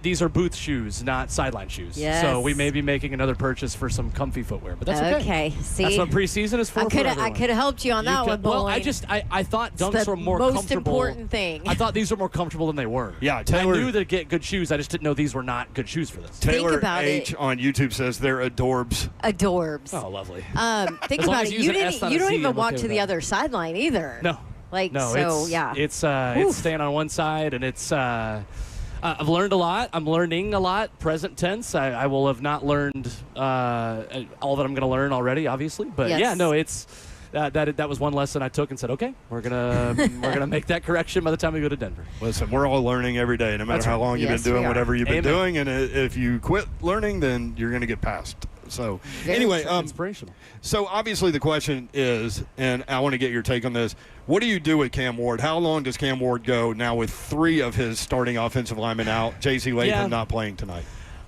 These are booth shoes, not sideline shoes. Yes. So we may be making another purchase for some comfy footwear, but that's okay. Okay, see? That's what preseason is for. I could have helped you on that one, Well, Bowling. I thought dunks the were more most comfortable. important thing. I thought these were more comfortable than they were. Yeah, I Taylor- knew to get good shoes. I just didn't know these were not good shoes for this. Taylor about H it. on YouTube says they're adorbs. Adorbs. Oh, lovely. Think As long about as it. you use an S, not You a don't Z, even I'm walk okay to with the that. other sideline either. No. No, It's Oof. staying on one side, and it's. I've learned a lot. I'm learning a lot. Present tense. I will have not learned all that I'm going to learn already, obviously. But Yes. yeah, no, it's that was one lesson I took and said, okay, we're gonna make that correction by the time we go to Denver. Listen, we're all learning every day, no matter That's how right. long you've Yes, been doing we are. whatever you've been Amen. doing, and if you quit learning, then you're going to get past. So anyway, Inspirational. so obviously the question is, and I want to get your take on this, what do you do with Cam Ward? How long does Cam Ward go now with 3 of his starting offensive linemen out, J.C. Latham not playing tonight?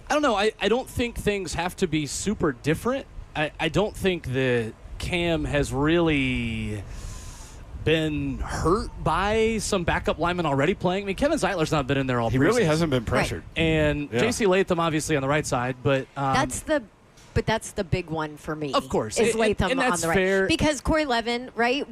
I don't know. I don't think things have to be super different. I don't think that Cam has really been hurt by some backup linemen already playing. I mean, Kevin Zeitler's not been in there all He preseason. really hasn't been pressured. And Yeah. J.C. Latham obviously on the right side, but that's the big one for me. Of course. Is And Latham on that's the right. fair. Because Corey Levin, right?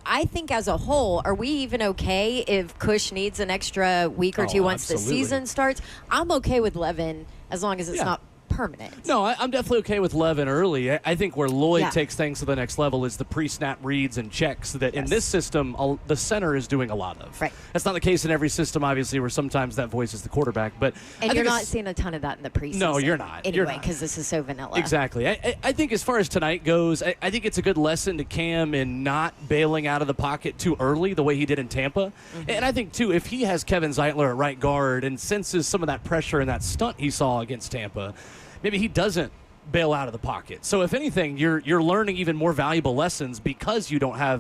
I think as a whole, are we even okay if Cush needs an extra week or Oh, two once absolutely. the season starts? I'm okay with Levin as long as it's Yeah. not permanent. No, I'm definitely okay with Levin early. I think where Lloyd Yeah. takes things to the next level is the pre-snap reads and checks that in this system, the center is doing a lot of. Right. That's not the case in every system, obviously, where sometimes that voice is the quarterback. But And I you're think not it's- seeing a ton of that in the preseason. No, you're not. You're Anyway, not. because this is so vanilla. Exactly. I think as far as tonight goes, I think it's a good lesson to Cam in not bailing out of the pocket too early the way he did in Tampa. And I think, too, if he has Kevin Zeitler at right guard and senses some of that pressure and that stunt he saw against Tampa, maybe he doesn't bail out of the pocket. So if anything, you're learning even more valuable lessons because you don't have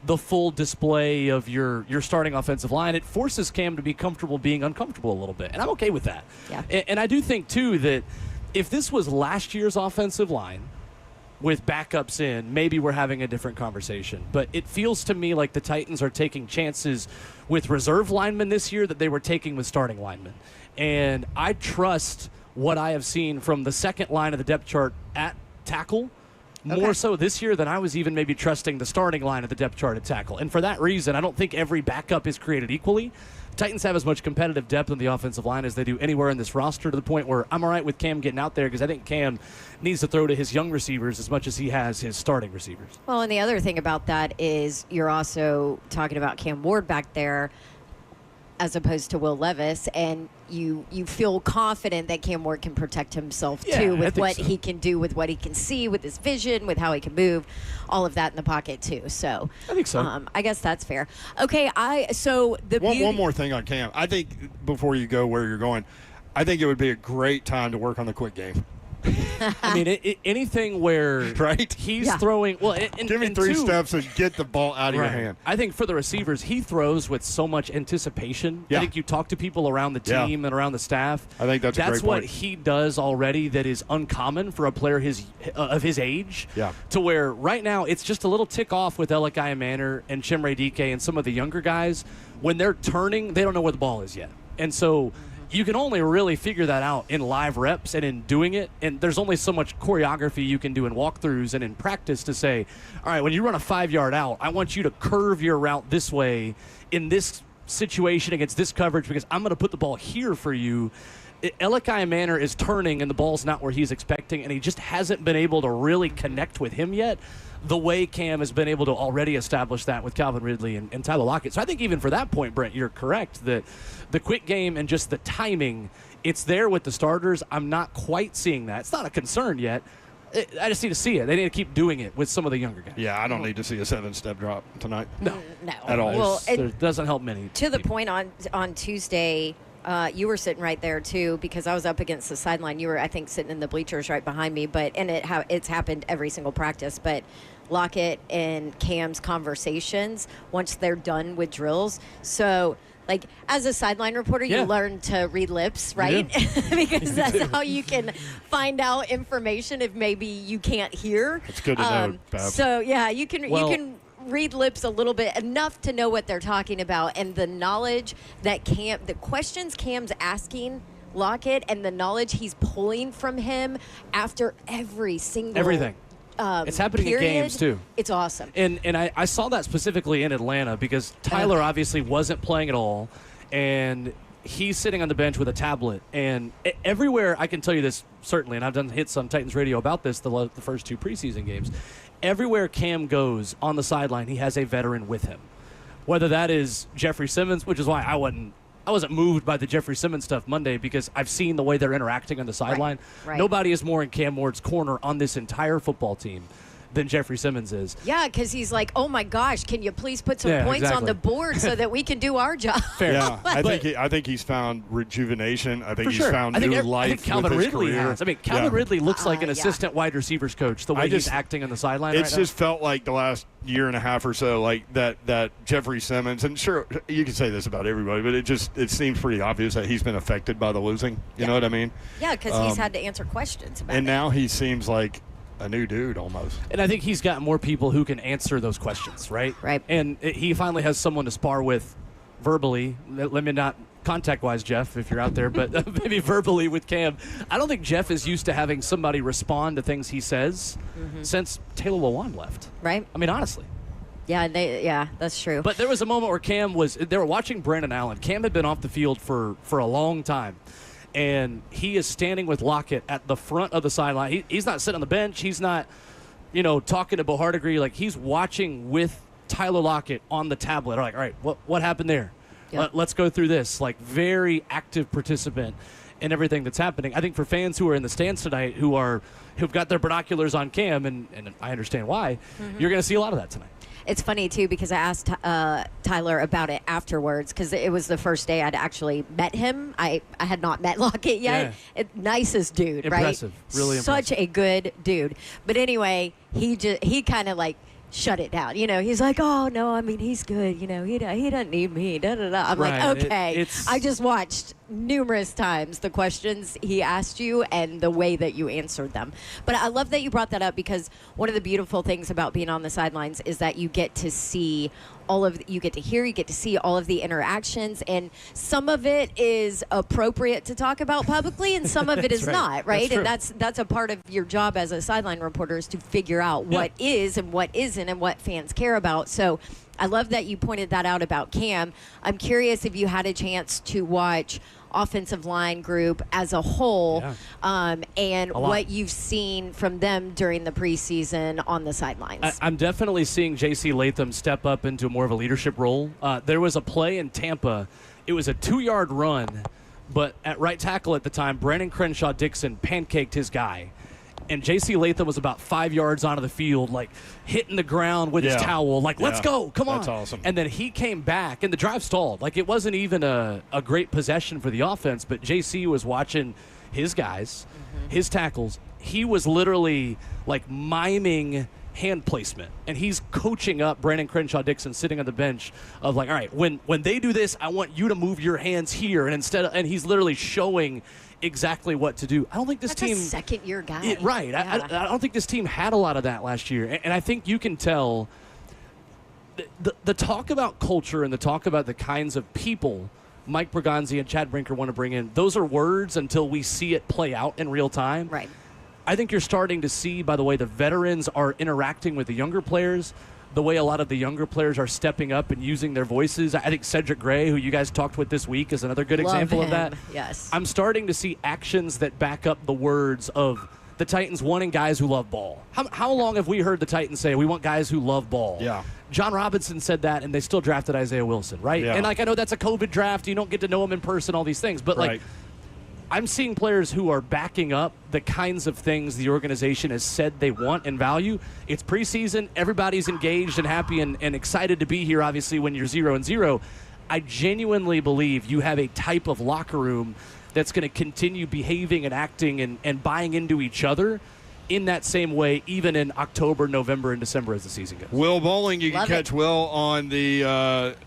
the full display of your starting offensive line. It forces Cam to be comfortable being uncomfortable a little bit, and I'm okay with that. Yeah. And I do think, too, that if this was last year's offensive line with backups in, maybe we're having a different conversation. But it feels to me like the Titans are taking chances with reserve linemen this year that they were taking with starting linemen. And I trust what I have seen from the second line of the depth chart at tackle more so this year than I was even maybe trusting the starting line of the depth chart at tackle. And for that reason, I don't think every backup is created equally. Titans have as much competitive depth on the offensive line as they do anywhere in this roster, to the point where I'm all right with Cam getting out there because I think Cam needs to throw to his young receivers as much as he has his starting receivers. Well, and the other thing about that is you're also talking about Cam Ward back there. as opposed to Will Levis, and you feel confident that Cam Ward can protect himself too with what he can do, with what he can see, with his vision, with how he can move, all of that in the pocket too. So I think so. I guess that's fair. Okay, one more thing on Cam. I think before you go where you're going, I think it would be a great time to work on the quick game. I mean, anything where he's throwing. Well, give me 3 steps and get the ball out of your hand. I think for the receivers, he throws with so much anticipation. I think you talk to people around the team and around the staff. I think that's a great what point. he does already that is uncommon for a player of his age. Yeah. To where right now it's just a little tick off with Elikai Manor and Chimere Dike and some of the younger guys. When they're turning, they don't know where the ball is yet, and so. You can only really figure that out in live reps and in doing it. And there's only so much choreography you can do in walkthroughs and in practice to say, all right, when you run a 5-yard out, I want you to curve your route this way in this situation against this coverage because I'm going to put the ball here for you. Elikai Manor is turning and the ball's not where he's expecting, and he just hasn't been able to really connect with him yet the way Cam has been able to already establish that with Calvin Ridley and Tyler Lockett. So I think even for that point, Brent, you're correct that the quick game and just the timing, it's there with the starters. I'm not quite seeing that. It's not a concern yet. I just need to see it. They need to keep doing it with some of the younger guys. Yeah, I don't need to see a 7-step drop tonight. No. At all. Well, it doesn't help many. To the point on Tuesday, you were sitting right there too because I was up against the sideline. You were, I think, sitting in the bleachers right behind me. It's happened every single practice. But Lockett and Cam's conversations once they're done with drills. So, like, as a sideline reporter, you learn to read lips, right? Because that's how you can find out information if maybe you can't hear. It's good to know, Bab. So, yeah, you can read lips a little bit, enough to know what they're talking about, and the knowledge that the questions Cam's asking Lockett and the knowledge he's pulling from him after everything. It's happening in games too. It's awesome. And I saw that specifically in Atlanta because Tyler obviously wasn't playing at all, and he's sitting on the bench with a tablet. And everywhere, I can tell you this certainly, and I've done hits on Titans Radio about this the first 2 preseason games. Everywhere Cam goes on the sideline, he has a veteran with him. Whether that is Jeffrey Simmons, which is why I wasn't moved by the Jeffrey Simmons stuff Monday because I've seen the way they're interacting on the sideline. Right. Nobody is more in Cam Ward's corner on this entire football team than Jeffrey Simmons is. Yeah, because he's like, oh my gosh, can you please put some points on the board so that we can do our job? Fair. Yeah, I think he's found rejuvenation. I think he's found new life. I think Calvin Ridley career. has. I mean, Calvin Ridley looks like an assistant wide receivers coach the way he's acting on the sideline. It's just felt like the last year and a half or so, like that Jeffrey Simmons, and sure you can say this about everybody, but it seems pretty obvious that he's been affected by the losing. You know what I mean? Yeah, because he's had to answer questions about it. And now he seems like a new dude almost. And I think he's got more people who can answer those questions, right? Right. And he finally has someone to spar with verbally. Let me not contact-wise, Jeff, if you're out there, but maybe verbally with Cam. I don't think Jeff is used to having somebody respond to things he says since Taylor Lewan left. Right. I mean, honestly. Yeah, that's true. But there was a moment where they were watching Brandon Allen. Cam had been off the field for a long time. And he is standing with Lockett at the front of the sideline. He's not sitting on the bench. He's not, talking to Bohardigree. Like, he's watching with Tyler Lockett on the tablet. Like, all right, what happened there? Yep. Let's go through this. Like, very active participant in everything that's happening. I think for fans who are in the stands tonight who've got their binoculars on Cam, and I understand why, you're going to see a lot of that tonight. It's funny, too, because I asked Tyler about it afterwards because it was the first day I'd actually met him. I had not met Lockett yet. Yeah. Nicest dude, impressive. Right? Really impressive. Such a good dude. But anyway, he kind of like shut it down. He's like, oh, no, I mean, he's good. He doesn't need me. Da-da-da. I'm like, okay. I just watched numerous times the questions he asked you and the way that you answered them. But I love that you brought that up because one of the beautiful things about being on the sidelines is that you get to see you get to see all of the interactions, and some of it is appropriate to talk about publicly and some of it is not, right? And that's a part of your job as a sideline reporter is to figure out what is and what isn't and what fans care about. So I love that you pointed that out about Cam. I'm curious if you had a chance to watch offensive line group as a whole and what you've seen from them during the preseason on the sidelines. I'm definitely seeing J.C. Latham step up into more of a leadership role. There was a play in Tampa It was a 2-yard run, but at right tackle at the time, Brandon Crenshaw Dixon pancaked his guy. And J.C. Latham was about 5 yards onto the field, like hitting the ground with his towel, like, let's go, come on. That's awesome. And then he came back, and the drive stalled. Like, it wasn't even a great possession for the offense, but J.C. was watching his guys, his tackles. He was literally, like, miming hand placement, and he's coaching up Brandon Crenshaw Dixon sitting on the bench of like, all right, when they do this, I want you to move your hands here, and he's literally showing exactly what to do. I don't think this That's team a second-year guy. right. Yeah. I don't think this team had a lot of that last year, and I think you can tell the talk about culture and the talk about the kinds of people Mike Berganzi and Chad Brinker want to bring in. Those are words until we see it play out in real time. Right. I think you're starting to see, by the way the veterans are interacting with the younger players, the way a lot of the younger players are stepping up and using their voices. I think Cedric Gray, who you guys talked with this week, is another good example of that. Yes. I'm starting to see actions that back up the words of the Titans wanting guys who love ball. How long have we heard the Titans say, we want guys who love ball? Yeah. John Robinson said that, and they still drafted Isaiah Wilson, right? Yeah. And, like, I know that's a COVID draft. You don't get to know him in person, all these things. But, like, I'm seeing players who are backing up the kinds of things the organization has said they want and value. It's preseason. Everybody's engaged and happy and excited to be here, obviously, when you're 0-0. I genuinely believe you have a type of locker room that's going to continue behaving and acting and buying into each other in that same way, even in October, November, and December as the season goes. Will Bowling, you can Love catch it. Will on the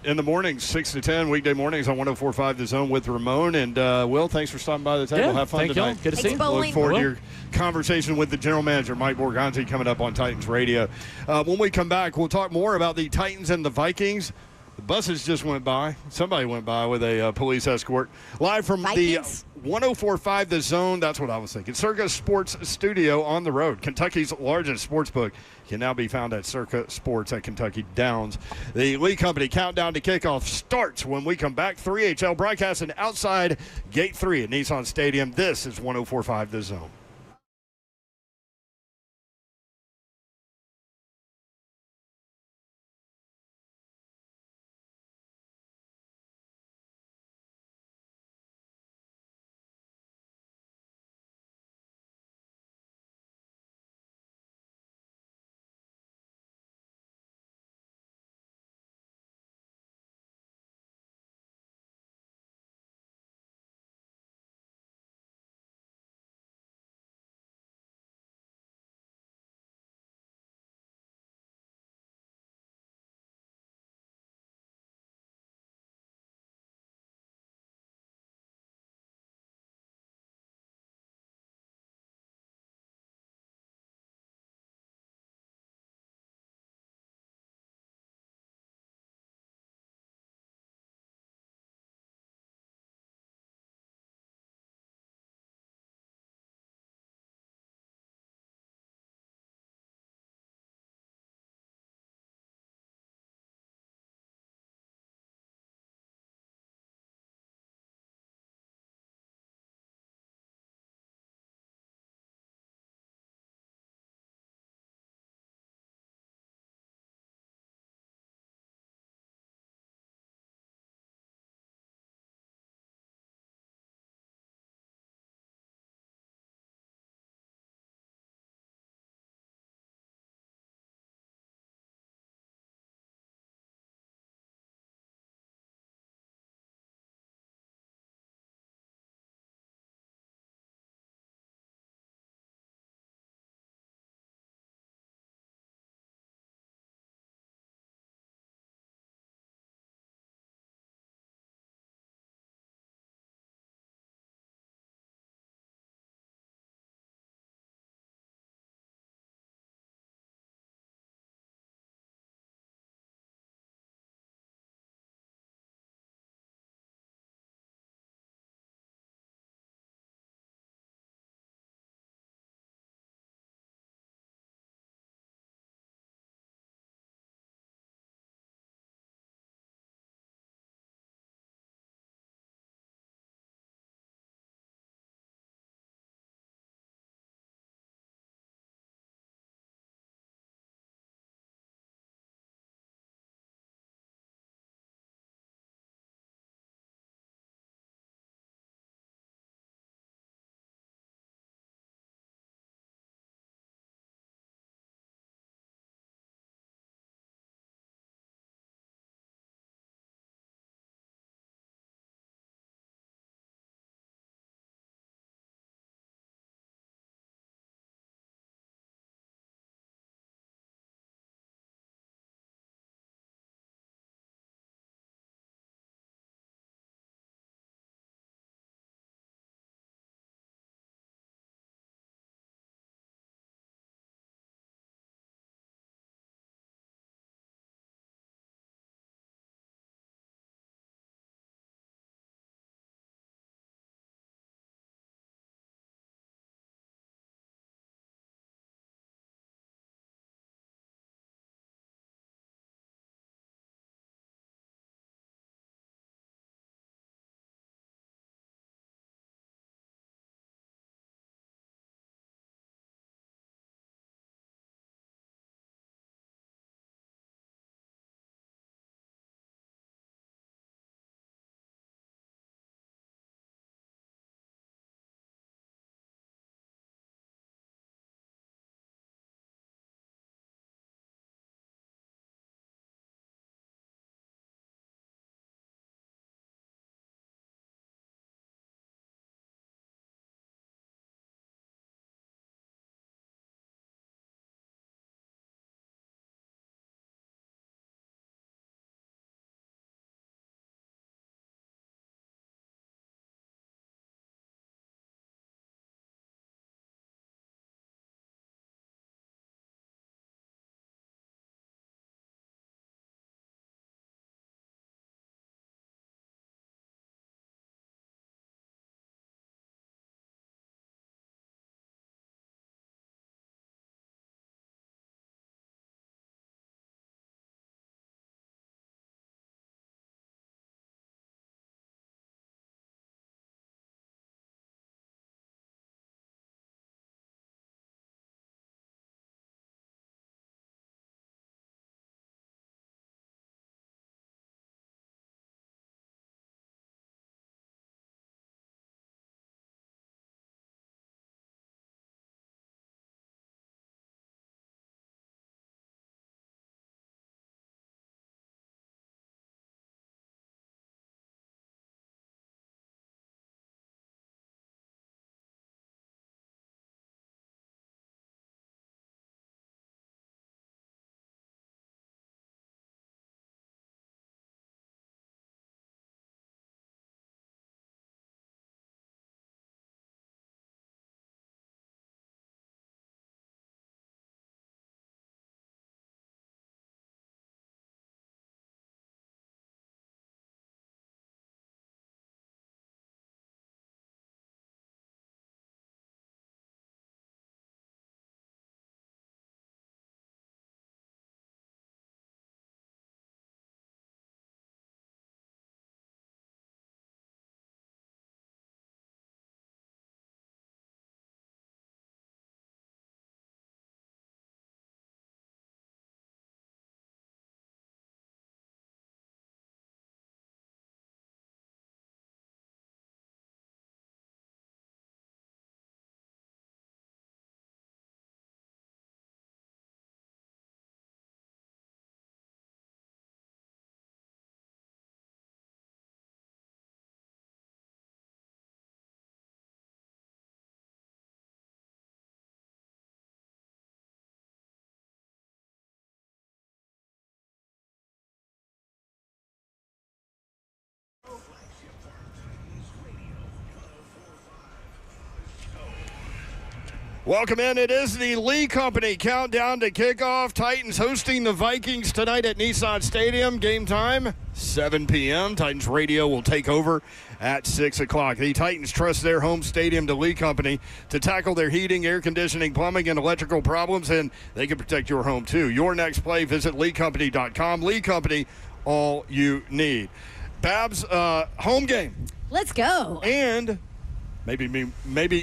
in the mornings, 6 to 10, weekday mornings on 104.5 The Zone with Ramon. And Will, thanks for stopping by the table. Yeah, Have fun thank tonight. y'all. Good to see Thanks, you. Bowling. Look forward Will. to your conversation with the general manager, Mike Borgonzi, coming up on Titans Radio. When we come back, we'll talk more about the Titans and the Vikings. The buses just went by. Somebody went by with a police escort. Live from Vikings? the 104.5 The Zone. That's what I was thinking. Circa Sports Studio on the road. Kentucky's largest sports book can now be found at Circa Sports at Kentucky Downs. The Lee Company countdown to kickoff starts when we come back. 3HL broadcasting outside Gate 3 at Nissan Stadium. This is 104.5 The Zone. Welcome in. It is the Lee Company countdown to kickoff. Titans hosting the Vikings tonight at Nissan Stadium. Game time, 7 p.m. Titans radio will take over at 6 o'clock. The Titans trust their home stadium to Lee Company to tackle their heating, air conditioning, plumbing, and electrical problems, and they can protect your home too. Your next play, visit leecompany.com. Lee Company, all you need. Babs, home game. Let's go. And maybe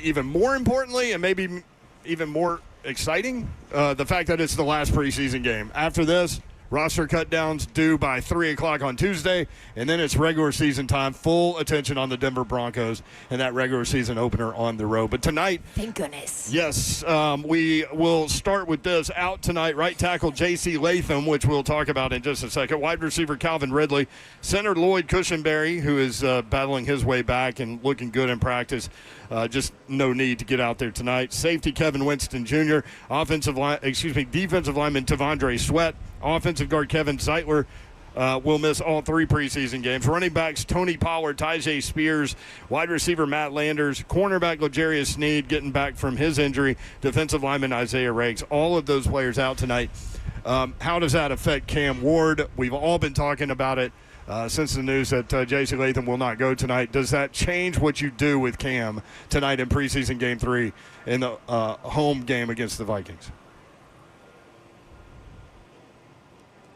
even more importantly, and maybe even more exciting, the fact that it's the last preseason game. After this, roster cutdowns due by 3 o'clock on Tuesday, and then it's regular season time. Full attention on the Denver Broncos and that regular season opener on the road. But tonight, thank goodness. Yes, we will start with this. Out tonight, right tackle J.C. Latham, which we'll talk about in just a second. Wide receiver Calvin Ridley. Center Lloyd Cushenberry, who is battling his way back and looking good in practice. Just no need to get out there tonight. Safety Kevin Winston Jr. Defensive lineman Tavondre Sweat. Offensive guard Kevin Zeitler will miss all 3 preseason games. Running backs Tony Pollard, Tyjae Spears, wide receiver Matt Landers, cornerback L'Jarius Sneed getting back from his injury, defensive lineman Isaiah Riggs. All of those players out tonight. How does that affect Cam Ward? We've all been talking about it since the news that J.C. Latham will not go tonight. Does that change what you do with Cam tonight in preseason game 3 in the home game against the Vikings?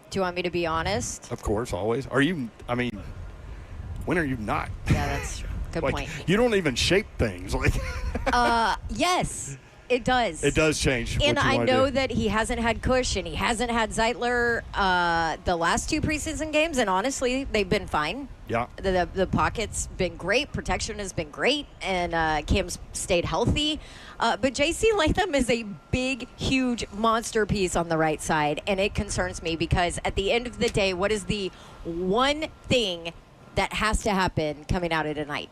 Do you want me to be honest? Of course, always. When are you not? Yeah, that's true. Good point. You don't even shape things. Yes, it does. It does change. And what you I wanna know do. that he hasn't had Cush and he hasn't had Zeitler the last 2 preseason games, and honestly, they've been fine. Yeah. The pocket's been great. Protection has been great, and Cam's stayed healthy. But J.C. Latham is a big, huge monster piece on the right side, and it concerns me because at the end of the day, what is the one thing that has to happen coming out of tonight?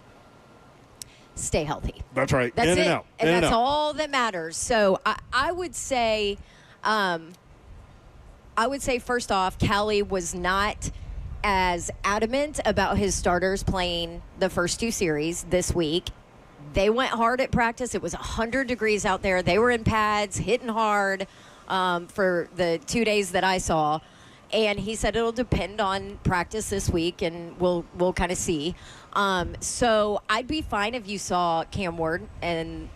Stay healthy. That's right. That's in it. And out. And in that's and out. all that matters. So I would say, first off, Callie was not as adamant about his starters playing the first 2 series this week. They went hard at practice. It was 100 degrees out there. They were in pads, hitting hard for the 2 days that I saw. And he said it'll depend on practice this week, and we'll kind of see. So I'd be fine if you saw Cam Ward and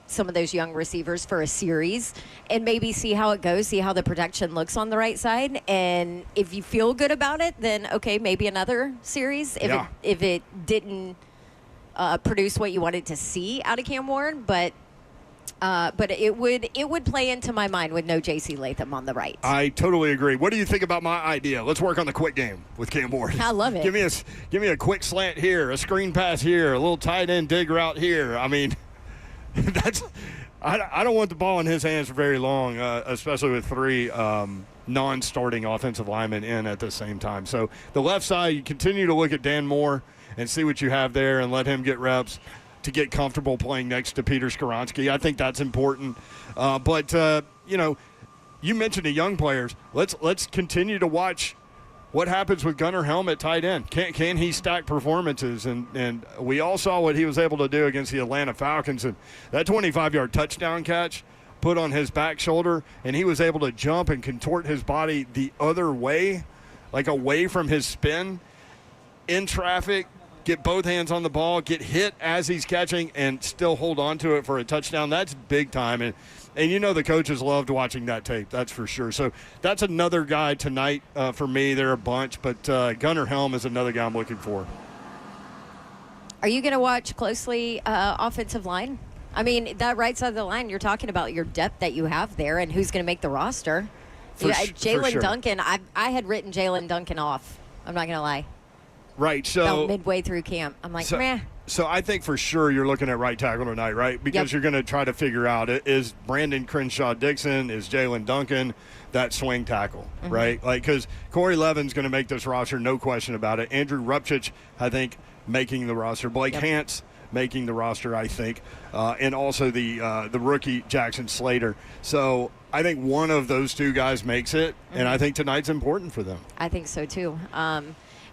some of those young receivers for a series and maybe see how it goes, see how the protection looks on the right side. And if you feel good about it, then, okay, maybe another series if it didn't produce what you wanted to see out of Cam Ward. But it would play into my mind with no J.C. Latham on the right. I totally agree. What do you think about my idea? Let's work on the quick game with Cam Ward. I love it. Give me a quick slant here, a screen pass here, a little tight end dig route here. I mean, I don't want the ball in his hands for very long, especially with 3 non-starting offensive linemen in at the same time. So the left side, you continue to look at Dan Moore and see what you have there and let him get reps to get comfortable playing next to Peter Skoronski. I think that's important. But you mentioned the young players. Let's continue to watch what happens with Gunnar Helm at tight end. Can he stack performances? And we all saw what he was able to do against the Atlanta Falcons. And that 25-yard touchdown catch put on his back shoulder, and he was able to jump and contort his body the other way, like away from his spin in traffic, get both hands on the ball, get hit as he's catching, and still hold on to it for a touchdown. That's big time. And the coaches loved watching that tape, that's for sure. So that's another guy tonight for me. They're a bunch, but Gunnar Helm is another guy I'm looking for. Are you going to watch closely offensive line? I mean, that right side of the line, you're talking about your depth that you have there and who's going to make the roster. Jalen sure. Duncan, I had written Jalen Duncan off. I'm not going to lie. Right. So about midway through camp, I'm like, meh. So I think for sure you're looking at right tackle tonight, right? Because you're going to try to figure out, is Brandon Crenshaw-Dixon, is Jalen Duncan that swing tackle, right? Because Corey Levin's going to make this roster, no question about it. Andrew Rupchich, I think, making the roster. Blake Hance making the roster, I think. And also the rookie Jackson Slater. So I think one of those 2 guys makes it, and I think tonight's important for them. I think so, too.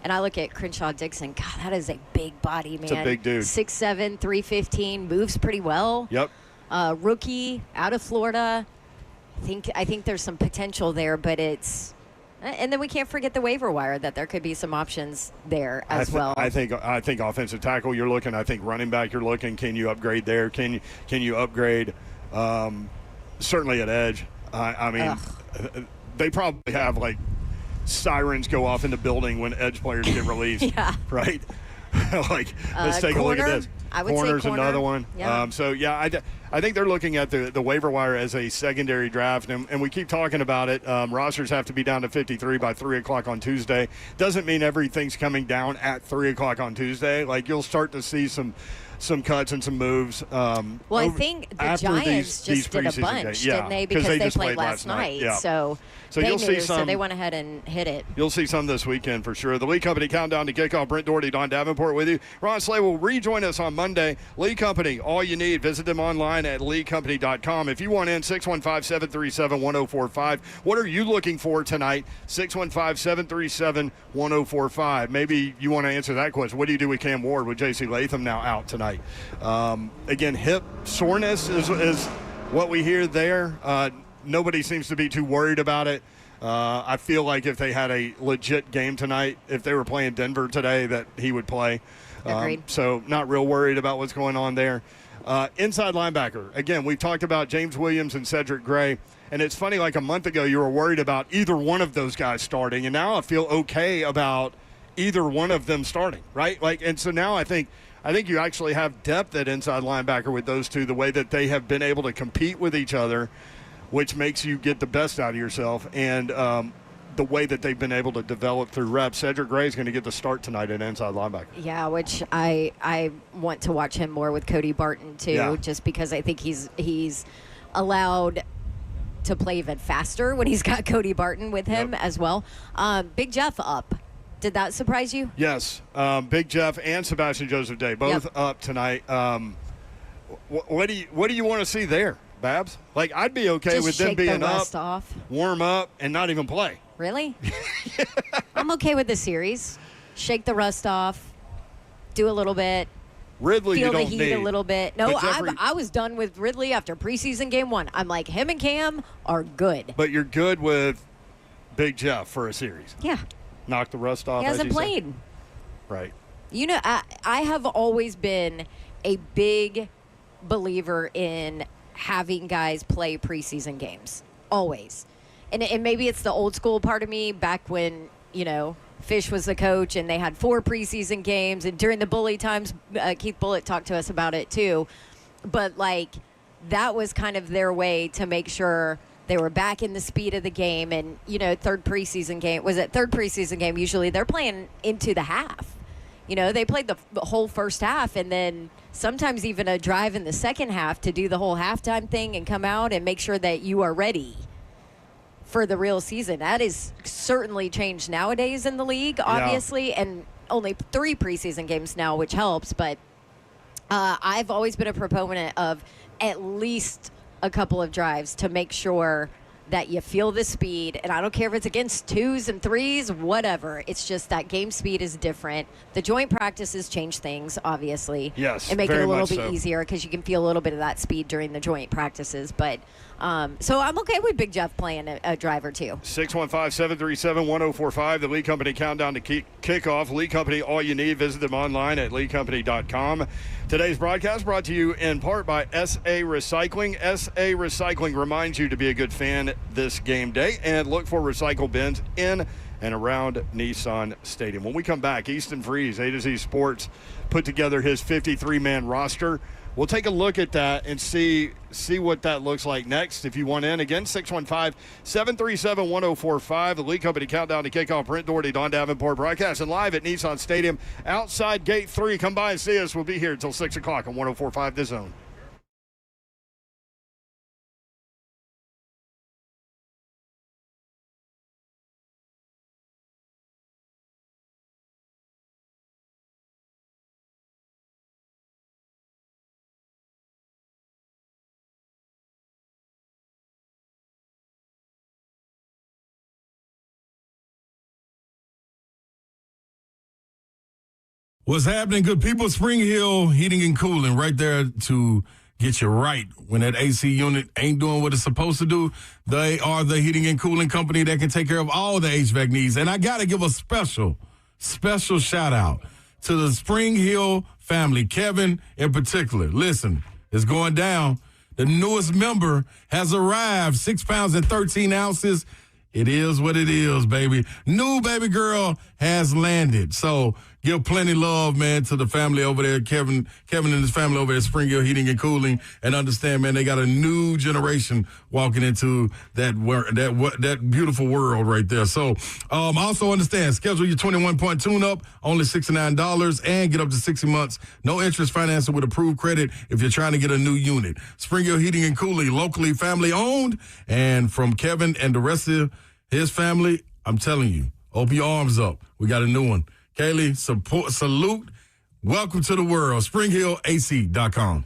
And I look at Crenshaw-Dixon. God, that is a big body, man. It's a big dude. 6'7", 315, moves pretty well. Yep. rookie out of Florida. I think there's some potential there, but it's. And then we can't forget the waiver wire, that there could be some options there as well. I think offensive tackle you're looking. I think running back you're looking. Can you upgrade there? Can you upgrade? Certainly at edge. I mean, they probably have like sirens go off in the building when edge players get released. Yeah. Right. Like, let's take a look at this. I would Corner's say corner. another one. Yeah. I think they're looking at the waiver wire as a secondary draft, and we keep talking about it. Rosters have to be down to 53 by 3 o'clock on Tuesday. Doesn't mean everything's coming down at 3 o'clock on Tuesday. Like, you'll start to see some cuts and some moves. I think the Giants just did a bunch, didn't they? Because they played last night. Yeah. So you'll see some. So they went ahead and hit it. You'll see some this weekend for sure. The Lee Company Countdown to Kickoff. Brent Doherty, Don Davenport with you. Ron Slay will rejoin us on Monday. Lee Company, all you need. Visit them online at leecompany.com. If you want in, 615-737-1045. What are you looking for tonight? 615-737-1045. Maybe you want to answer that question. What do you do with Cam Ward with J.C. Latham now out tonight? Again, hip soreness is what we hear there. Nobody seems to be too worried about it. I feel like if they had a legit game tonight, if they were playing Denver today, that he would play. Agreed. So not real worried about what's going on there. Inside linebacker. Again, we've talked about James Williams and Cedric Gray. And it's funny, like a month ago, you were worried about either one of those guys starting. And now I feel okay about either one of them starting, right? Like, and so now I think you actually have depth at inside linebacker with those two, the way that they have been able to compete with each other, which makes you get the best out of yourself. And the way that they've been able to develop through reps. Cedric Gray is going to get the start tonight at inside linebacker. Yeah, which I want to watch him more with Cody Barton too, just because I think he's allowed to play even faster when he's got Cody Barton with him as well. Big Jeff up. Did that surprise you? Yes. Big Jeff and Sebastian Joseph Day both up tonight. What do you want to see there, Babs? Like, I'd be okay with them being up, warm up, and not even play. Really? I'm okay with the series. Shake the rust off, do a little bit. Ridley, feel you don't the heat need a little bit. No, Jeffrey, I was done with Ridley after preseason game 1. I'm like, him and Cam are good. But you're good with Big Jeff for a series. Yeah. Knock the rust off. He hasn't played. Say. Right. You know, I have always been a big believer in having guys play preseason games. Always. And maybe it's the old school part of me back when, you know, Fish was the coach and they had 4 preseason games. And during the bully times, Keith Bullitt talked to us about it too. But, like, that was kind of their way to make sure they were back in the speed of the game. And, you know, third preseason game, usually they're playing into the half. You know, they played the whole first half and then sometimes even a drive in the second half to do the whole halftime thing and come out and make sure that you are ready for the real season. That is certainly changed nowadays in the league, obviously, and only 3 preseason games now, which helps. But I've always been a proponent of at least a couple of drives to make sure that you feel the speed. And I don't care if it's against 2s and 3s, whatever. It's just that game speed is different. The joint practices change things, obviously. Yes, and make it a little bit so. easier because you can feel a little bit of that speed during the joint practices. But so I'm okay with Big Jeff playing a drive or 2. 615-737-1045, the Lee Company Countdown to Kickoff. Lee Company, all you need. Visit them online at leecompany.com. Today's broadcast brought to you in part by SA Recycling. SA Recycling reminds you to be a good fan this game day and look for recycle bins in and around Nissan Stadium. When we come back, Easton Freeze, A to Z Sports, put together his 53-man roster. We'll take a look at that and see what that looks like next. If you want in, again, 615-737-1045. The Lee Company Countdown to Kickoff. Brent Doherty, Don Davenport, broadcasting live at Nissan Stadium outside Gate 3. Come by and see us. We'll be here until 6 o'clock on 104.5 The Zone. What's happening, good people? Spring Hill Heating and Cooling right there to get you right when that AC unit ain't doing what it's supposed to do. They are the heating and cooling company that can take care of all the HVAC needs. And I got to give a special shout out to the Spring Hill family, Kevin in particular. Listen, it's going down. The newest member has arrived, 6 pounds and 13 ounces. It is what it is, baby. New baby girl has landed. So give plenty love, man, to the family over there, Kevin and his family over at Spring Hill Heating and Cooling, and understand, man, they got a new generation walking into that beautiful world right there. So also understand, schedule your 21-point tune-up, only $69, and get up to 60 months. No interest financing with approved credit if you're trying to get a new unit. Spring Hill Heating and Cooling, locally family-owned, and from Kevin and the rest of his family, I'm telling you, open your arms up. We got a new one. Kaylee, salute. Welcome to the world. SpringHillAC.com.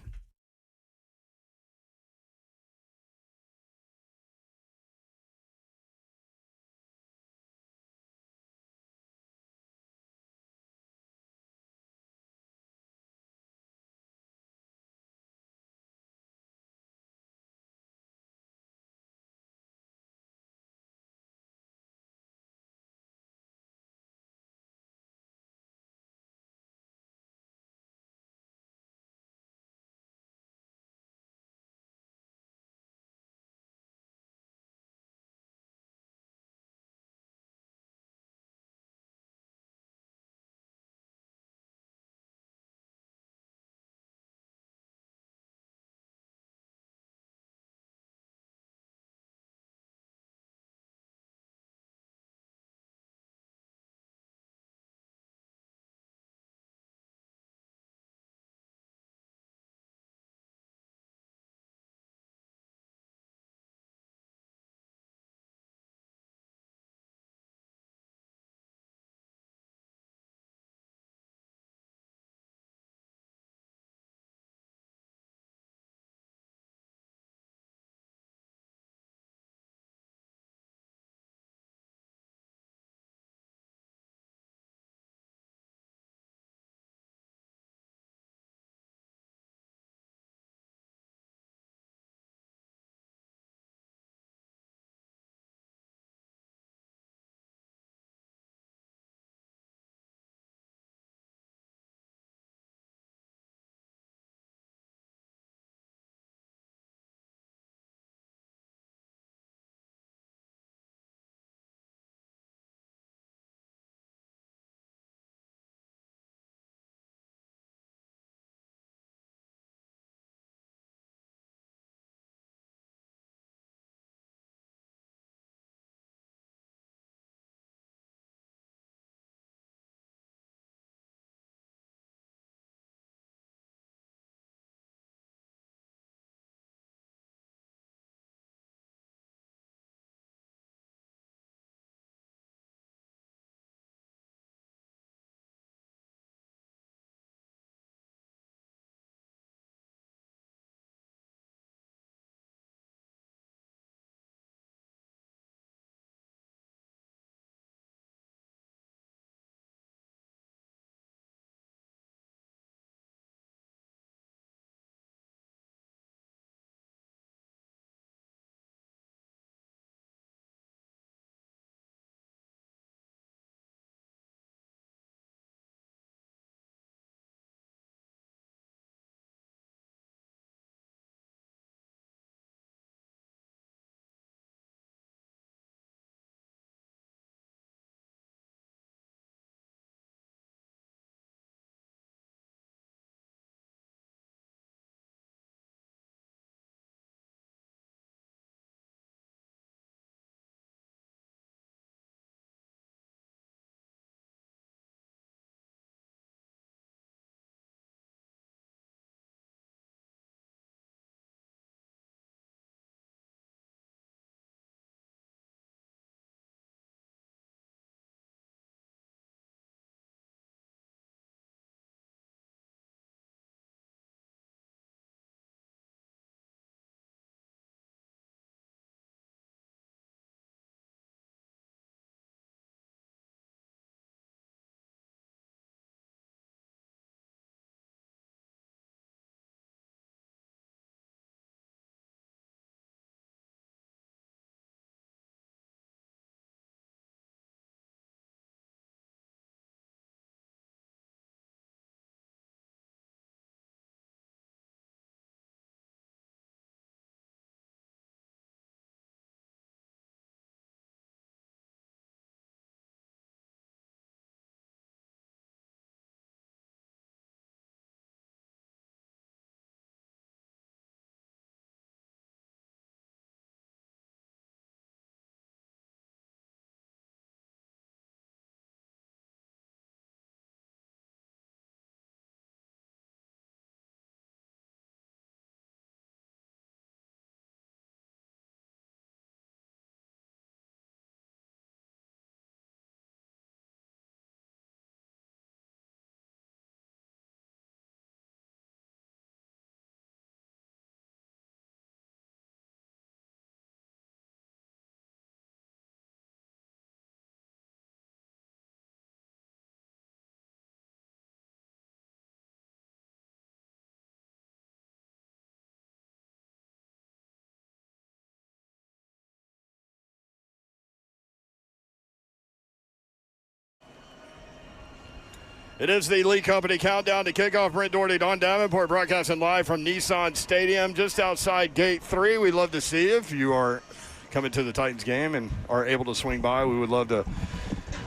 It is the Lee Company Countdown to Kickoff. Brent Doherty, Don Davenport, broadcasting live from Nissan Stadium, just outside Gate 3. We'd love to see you if you are coming to the Titans game and are able to swing by. We would love to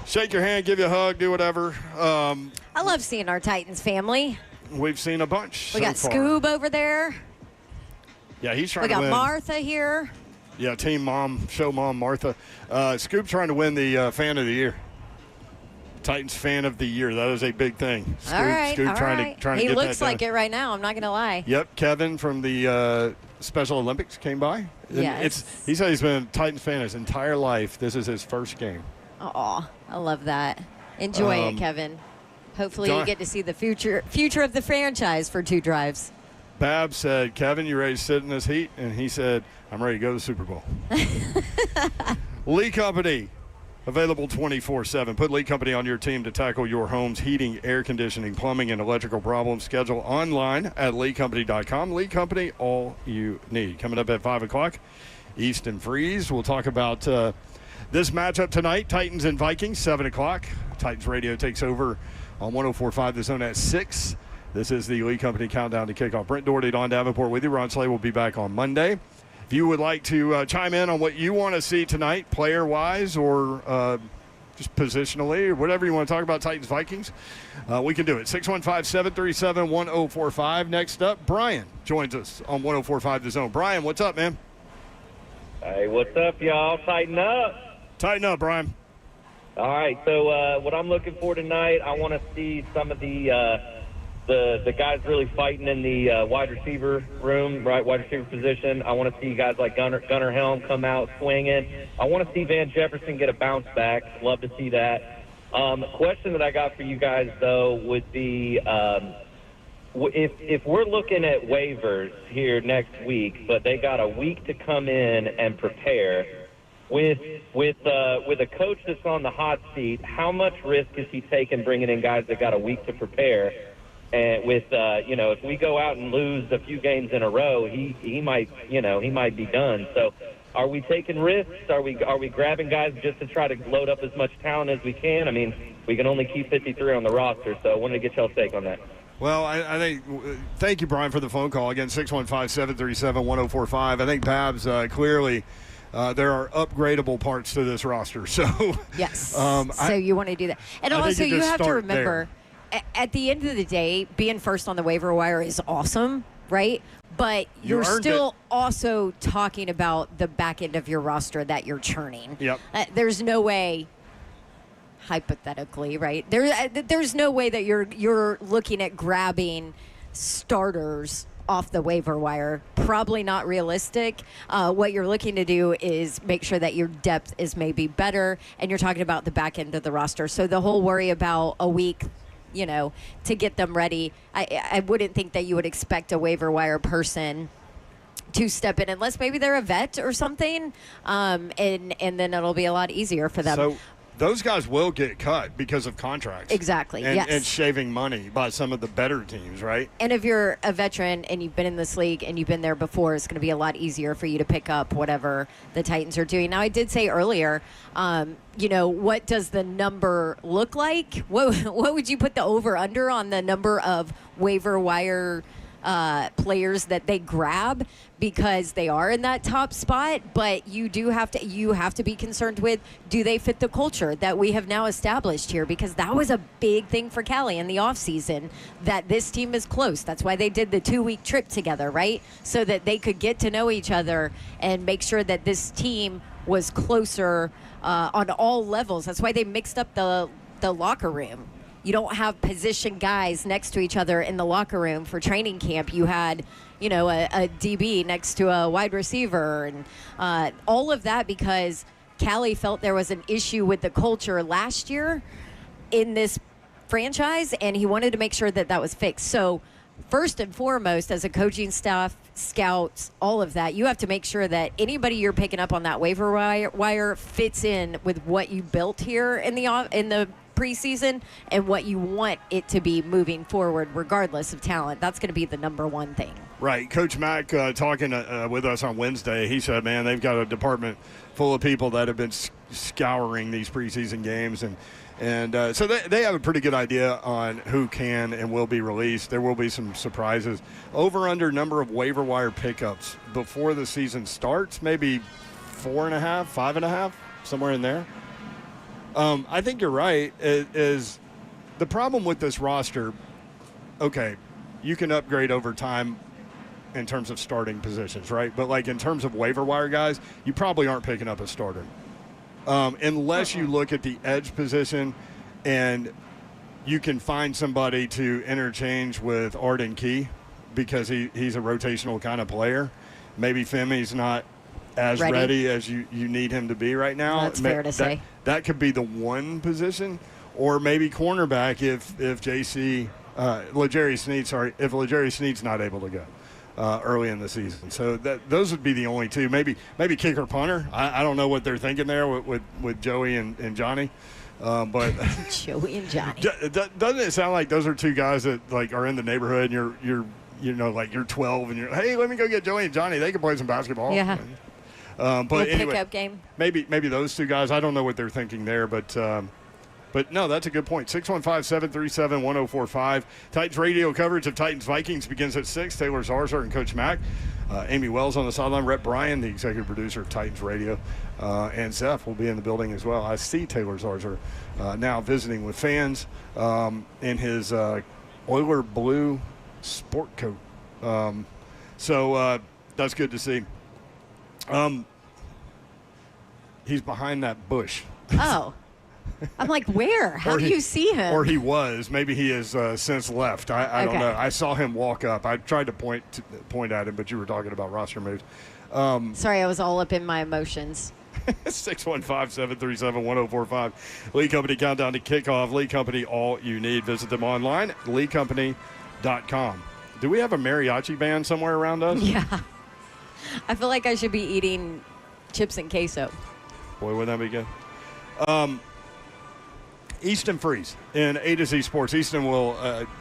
shake your hand, give you a hug, do whatever. I love seeing our Titans family. We've seen a bunch. We got so far. Scoob over there. Yeah, he's trying We to win. got Martha here. Yeah, team mom, show mom Martha. Scoop trying to win the fan of the year. Titans fan of the year. That is a big thing. Scoop, All right, Scoop all trying right. to He get looks that like done. it right now. I'm not going to lie. Yep, Kevin from the Special Olympics came by. Yes. He said he's been a Titans fan his entire life. This is his first game. Aw, I love that. Enjoy it, Kevin. Hopefully you get to see the future of the franchise for 2 drives. Bab said, Kevin, you ready to sit in this heat? And he said, I'm ready to go to the Super Bowl. Lee Company, available 24/7. Put Lee Company on your team to tackle your home's heating, air conditioning, plumbing, and electrical problems. Schedule online at leecompany.com. Lee Company, all you need. Coming up at 5 o'clock, East and Freeze. We'll talk about this matchup tonight, Titans and Vikings, 7 o'clock. Titans Radio takes over on 104.5 The Zone at 6. This is the Lee Company Countdown to Kickoff. Brent Doherty, Don Davenport with you. Ron Slay will be back on Monday. If you would like to chime in on what you want to see tonight, player-wise or just positionally or whatever you want to talk about, Titans, Vikings, we can do it. 615-737-1045. Next up, Brian joins us on 104.5 The Zone. Brian, what's up, man? Hey, what's up, y'all? Tighten up. Tighten up, Brian. All right, so what I'm looking for tonight, I want to see some of the guys really fighting in the wide receiver room, right, wide receiver position. I want to see guys like Gunnar Helm come out swinging. I want to see Van Jefferson get a bounce back. Love to see that. Question that I got for you guys, though, would be if we're looking at waivers here next week, but they got a week to come in and prepare, with a coach that's on the hot seat, how much risk is he taking bringing in guys that got a week to prepare? And with if we go out and lose a few games in a row, he might be done. So, are we taking risks? Are we grabbing guys just to try to load up as much talent as we can? I mean, we can only keep 53 on the roster. So, I wanted to get y'all's take on that. Well, I think thank you, Brian, for the phone call. Again, 615-737-1045. I think Babs clearly there are upgradable parts to this roster. So yes, so you want to do that, and also you have to remember. At the end of the day, being first on the waiver wire is awesome, right? But you're still also talking about the back end of your roster that you're churning. Yep. There's no way, hypothetically, right? There's no way that you're looking at grabbing starters off the waiver wire. Probably not realistic. What you're looking to do is make sure that your depth is maybe better, and you're talking about the back end of the roster. So the whole worry about a week to get them ready, I wouldn't think that you would expect a waiver wire person to step in unless maybe they're a vet or something, and then it'll be a lot easier for them. So those guys will get cut because of contracts. Exactly, and, yes. And shaving money by some of the better teams, right? And if you're a veteran and you've been in this league and you've been there before, it's going to be a lot easier for you to pick up whatever the Titans are doing. Now, I did say earlier, what does the number look like? What would you put the over-under on the number of waiver wire players that they grab, because they are in that top spot, but you have to be concerned with, do they fit the culture that we have now established here? Because that was a big thing for Cali in the offseason, that this team is close. That's why they did the 2-week trip together, right? So that they could get to know each other and make sure that this team was closer on all levels. That's why they mixed up the locker room. You don't have position guys next to each other in the locker room for training camp. You had, a DB next to a wide receiver, and all of that because Cali felt there was an issue with the culture last year in this franchise, and he wanted to make sure that was fixed. So first and foremost, as a coaching staff, scouts, all of that, you have to make sure that anybody you're picking up on that waiver wire fits in with what you built here in the preseason and what you want it to be moving forward, regardless of talent. That's going to be the number one thing. Right. Coach Mack talking with us on Wednesday, he said, man, they've got a department full of people that have been scouring these preseason games, and And so they have a pretty good idea on who can and will be released. There will be some surprises. Over under number of waiver wire pickups before the season starts, maybe 4.5, 5.5, somewhere in there. I think you're right. Is the problem with this roster, okay, you can upgrade over time in terms of starting positions, right? But, like, in terms of waiver wire guys, you probably aren't picking up a starter. Unless you look at the edge position and you can find somebody to interchange with Arden Key because he's a rotational kind of player. Maybe Femi's not as ready as you need him to be right now. That's fair to say. That could be the one position. Or maybe cornerback if L'Jarius Sneed's not able to go early in the season. So those would be the only two. Maybe kicker punter. I don't know what they're thinking there with Joey and Johnny. But Joey and Johnny. Doesn't it sound like those are two guys that like are in the neighborhood and you're 12 and you're, hey, let me go get Joey and Johnny. They can play some basketball. Yeah. But anyway, pickup game. Maybe those two guys. I don't know what they're thinking there, but no, that's a good point. 615-737-1045. Titans radio coverage of Titans Vikings begins at 6. Taylor Zarzour and Coach Mack. Amy Wells on the sideline. Rhett Bryan, the executive producer of Titans Radio. And Zeph will be in the building as well. I see Taylor Zarzour now visiting with fans in his Oiler blue sport coat. So that's good to see. He's behind that bush. Oh. I'm like, where? How do you see him? Or he was. Maybe he has since left. I don't know. I saw him walk up. I tried to point at him, but you were talking about roster moves. Sorry, I was all up in my emotions. 615-737-1045. Lee Company countdown to kickoff. Lee Company, all you need. Visit them online, leecompany.com. Do we have a mariachi band somewhere around us? Yeah. I feel like I should be eating chips and queso. Boy, wouldn't that be good? Easton Freeze in A to Z Sports. Easton will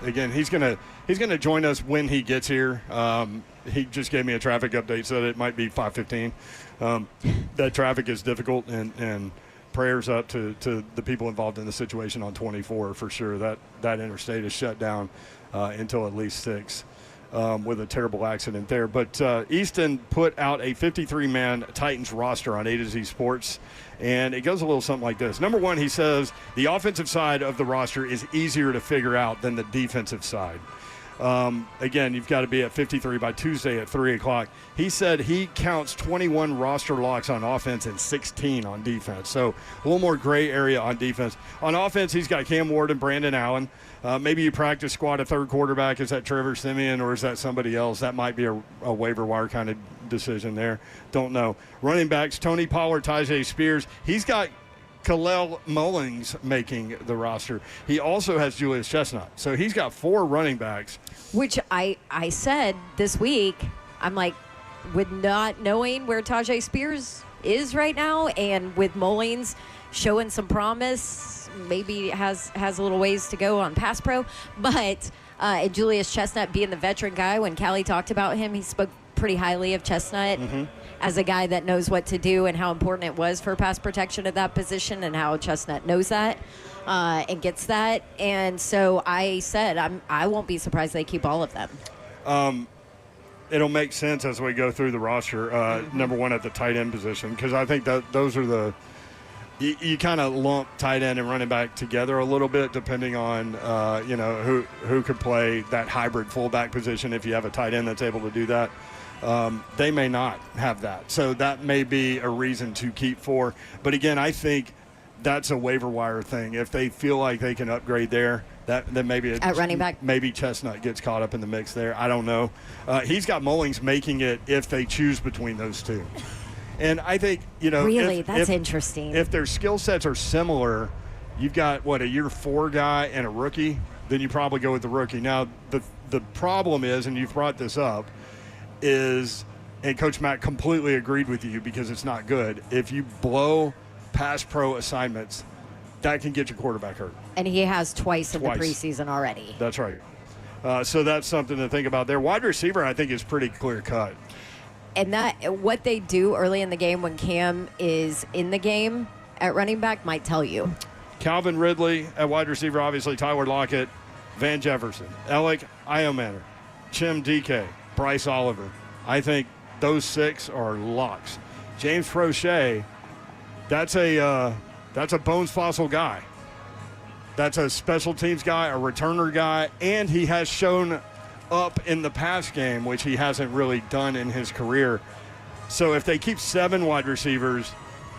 again. He's gonna join us when he gets here. He just gave me a traffic update, so it might be 5:15. That traffic is difficult, and prayers up to the people involved in the situation on 24 for sure. That interstate is shut down until at least 6. With a terrible accident there. But Easton put out a 53-man Titans roster on A to Z Sports, and it goes a little something like this. Number one, he says the offensive side of the roster is easier to figure out than the defensive side. Again, you've got to be at 53 by Tuesday at 3 o'clock. He said he counts 21 roster locks on offense and 16 on defense. So a little more gray area on defense. On offense, he's got Cam Ward and Brandon Allen. Maybe you practice squad a third quarterback. Is that Trevor Siemian or is that somebody else? That might be a waiver wire kind of decision there. Don't know. Running backs, Tony Pollard, Tyjae Spears. He's got Kalel Mullings making the roster. He also has Julius Chestnut. So he's got 4 running backs. Which I said this week, I'm like, with not knowing where Tyjae Spears is right now and with Mullings showing some promise, maybe has a little ways to go on pass pro. But Julius Chestnut being the veteran guy, when Callie talked about him, he spoke pretty highly of Chestnut. Mm-hmm. As a guy that knows what to do and how important it was for pass protection at that position and how Chestnut knows that and gets that. And so I said I won't be surprised they keep all of them. It'll make sense as we go through the roster, number one at the tight end position, because I think that those are you kind of lump tight end and running back together a little bit depending on who could play that hybrid fullback position if you have a tight end that's able to do that. They may not have that. So that may be a reason to keep 4. But, again, I think that's a waiver wire thing. If they feel like they can upgrade there, then maybe at running back, maybe Chestnut gets caught up in the mix there. I don't know. He's got Mullings making it if they choose between those two. And I think, really, that's interesting. If their skill sets are similar, you've got, a year 4 guy and a rookie, then you probably go with the rookie. Now, the problem is, and you've brought this up, and Coach Matt completely agreed with you because it's not good. If you blow pass pro assignments, that can get your quarterback hurt. And he has twice in the preseason already. That's right. So that's something to think about there. Wide receiver, I think, is pretty clear cut. And that what they do early in the game when Cam is in the game at running back might tell you. Calvin Ridley at wide receiver, obviously Tyler Lockett, Van Jefferson, Alec Iomanner, Chim DK, Bryce Oliver. I think those 6 are locks. James Prochet, that's a Bones Fossil guy. That's a special teams guy, a returner guy, and he has shown up in the pass game, which he hasn't really done in his career. So if they keep 7 wide receivers,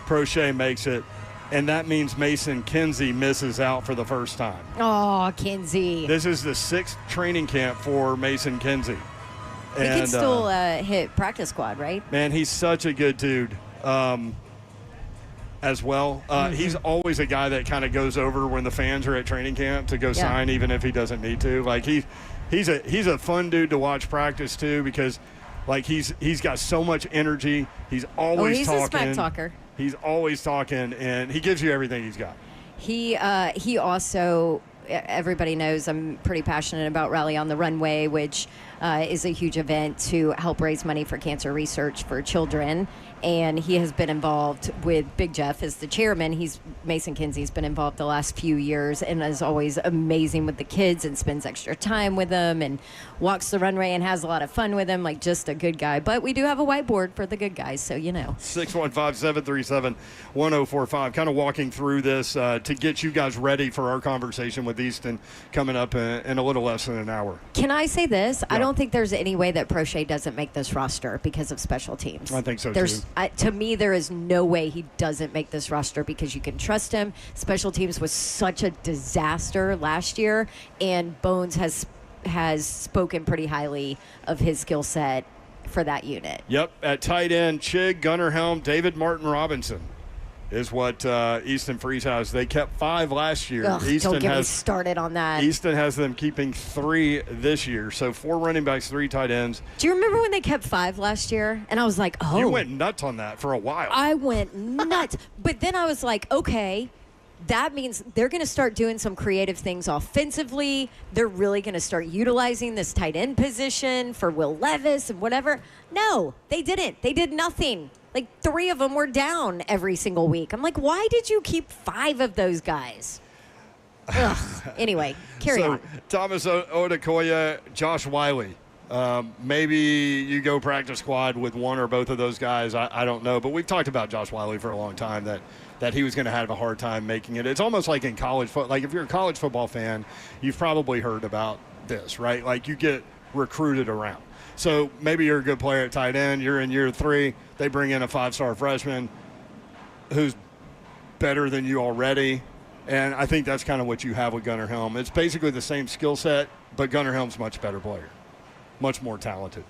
Prochet makes it, and that means Mason Kinsey misses out for the first time. Oh, Kinsey. This is the 6th training camp for Mason Kinsey. He can still hit practice squad, right? Man, he's such a good dude as well. He's always a guy that kind of goes over when the fans are at training camp to go sign, even if he doesn't need to. Like he's a fun dude to watch practice too, because like he's got so much energy. He's always he's talking. a smack talker. He's always talking, and he gives you everything he's got. He also, everybody knows I'm pretty passionate about Rally on the Runway, which is a huge event to help raise money for cancer research for children. And he has been involved with Big Jeff as the chairman. Mason Kinsey's been involved the last few years and is always amazing with the kids and spends extra time with them and walks the runway and has a lot of fun with them, like just a good guy. But we do have a whiteboard for the good guys, so you know. 615-737-1045. Kind of walking through this to get you guys ready for our conversation with Easton coming up in a little less than an hour. Can I say this? Yeah. I don't think there's any way that Prochet doesn't make this roster because of special teams. I think so, too. To me, there is no way he doesn't make this roster because you can trust him. Special teams was such a disaster last year, and Bones has spoken pretty highly of his skill set for that unit. Yep, at tight end, Chig, Gunnar Helm, David Martin Robinson is what Easton Freeze has. They kept 5 last year. Ugh, don't get me started on that. Easton has them keeping 3 this year. So 4 running backs, 3 tight ends. Do you remember when they kept 5 last year? And I was like, oh. You went nuts on that for a while. I went nuts. But then I was like, okay, that means they're going to start doing some creative things offensively. They're really going to start utilizing this tight end position for Will Levis and whatever. No, they didn't. They did nothing. Like 3 of them were down every single week. I'm like, why did you keep 5 of those guys? Ugh. Anyway, carry on. Thomas Odukoya, Josh Wiley. Maybe you go practice squad with one or both of those guys. I don't know. But we've talked about Josh Wiley for a long time, that he was going to have a hard time making it. It's almost like in college football. Like if you're a college football fan, you've probably heard about this, right? Like you get recruited around. So maybe you're a good player at tight end. You're in year 3. They bring in a 5-star freshman who's better than you already. And I think that's kind of what you have with Gunnar Helm. It's basically the same skill set, but Gunnar Helm's a much better player, much more talented,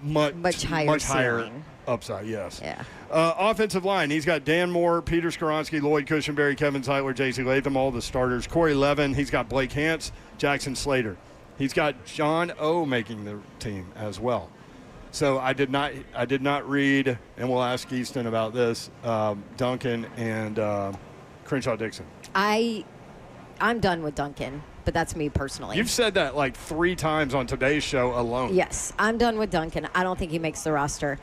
much higher upside. Yes. Yeah. Offensive line. He's got Dan Moore, Peter Skoronski, Lloyd Cushenberry, Kevin Zeitler, J.C. Latham, all the starters. Corey Levin. He's got Blake Hance, Jackson Slater. He's got John O making the team as well. So I did not read, and we'll ask Easton about this, Duncan and Crenshaw Dixon. I'm done with Duncan, but that's me personally. You've said that like 3 times on today's show alone. Yes, I'm done with Duncan. I don't think he makes the roster.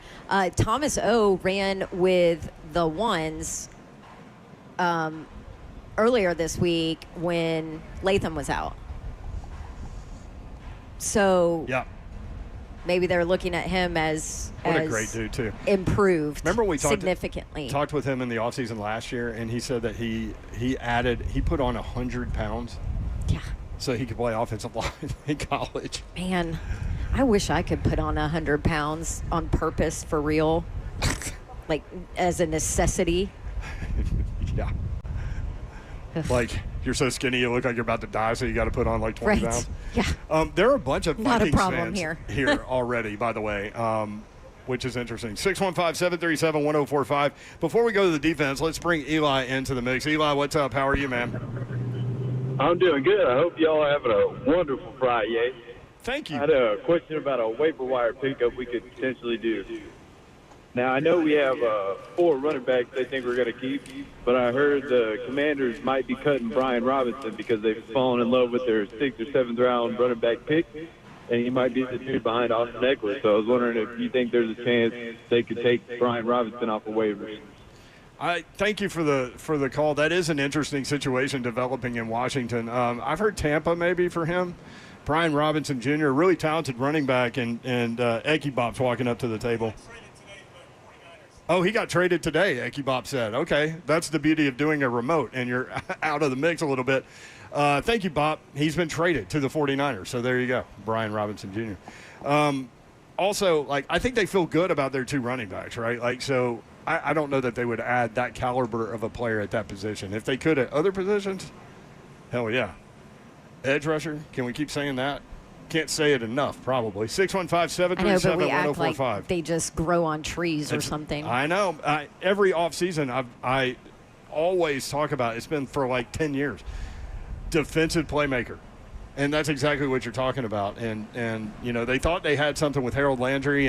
Thomas O ran with the ones earlier this week when Latham was out. So yeah, maybe they're looking at him as a great dude too. Improved. Remember we significantly. Talked with him in the offseason last year, and he said that he put on 100 pounds. Yeah. So he could play offensive line in college. Man, I wish I could put on 100 pounds on purpose for real, like as a necessity. Yeah. Like you're so skinny you look like you're about to die, so you got to put on like 20 pounds. Yeah. There are a bunch of Vikings fans here already, by the way, which is interesting. 615-737-1045. Before we go to the defense, let's bring Eli into the mix. Eli, what's up? How are you, man? I'm doing good. I hope y'all are having a wonderful Friday. Thank you. I had a question about a waiver wire pickup we could potentially do. Now, I know we have 4 running backs they think we're going to keep, but I heard the Commanders might be cutting Brian Robinson because they've fallen in love with their 6th or 7th round running back pick, and he might be the dude behind Austin Eckler. So I was wondering if you think there's a chance they could take Brian Robinson off of waivers. I thank you for the call. That is an interesting situation developing in Washington. I've heard Tampa maybe for him. Brian Robinson Jr., really talented running back, and Eki Bop's walking up to the table. Oh, he got traded today, Eki Bop said. Okay, that's the beauty of doing a remote, and you're out of the mix a little bit. Thank you, Bop. He's been traded to the 49ers, so there you go, Brian Robinson Jr. Also, like, I think they feel good about their two running backs, right? Like, so I don't know that they would add that caliber of a player at that position. If they could at other positions, hell yeah. Edge rusher, can we keep saying that? Can't say it enough, probably. 615-737-1045. Like they just grow on trees or something. I know. Every offseason, I always talk about, it's been for like 10 years, defensive playmaker. And that's exactly what you're talking about. And you know, they thought they had something with Harold Landry,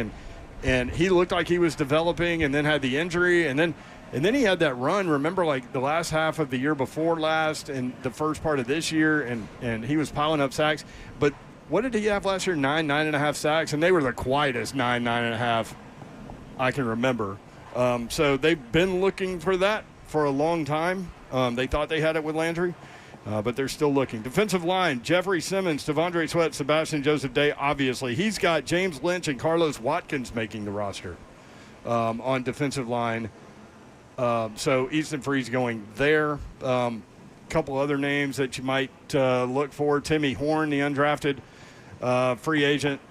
and he looked like he was developing, and then had the injury, and then he had that run. Remember, like the last half of the year before last and the first part of this year, and he was piling up sacks. But what did he have last year? 9.5 sacks, and they were the quietest 9.5 I can remember. So they've been looking for that for a long time. They thought they had it with Landry, but they're still looking. Defensive line, Jeffrey Simmons, Devondre Sweat, Sebastian Joseph Day, obviously. He's got James Lynch and Carlos Watkins making the roster on defensive line. So Easton Freeze going there. Couple other names that you might look for. Timmy Horn, the undrafted free agent,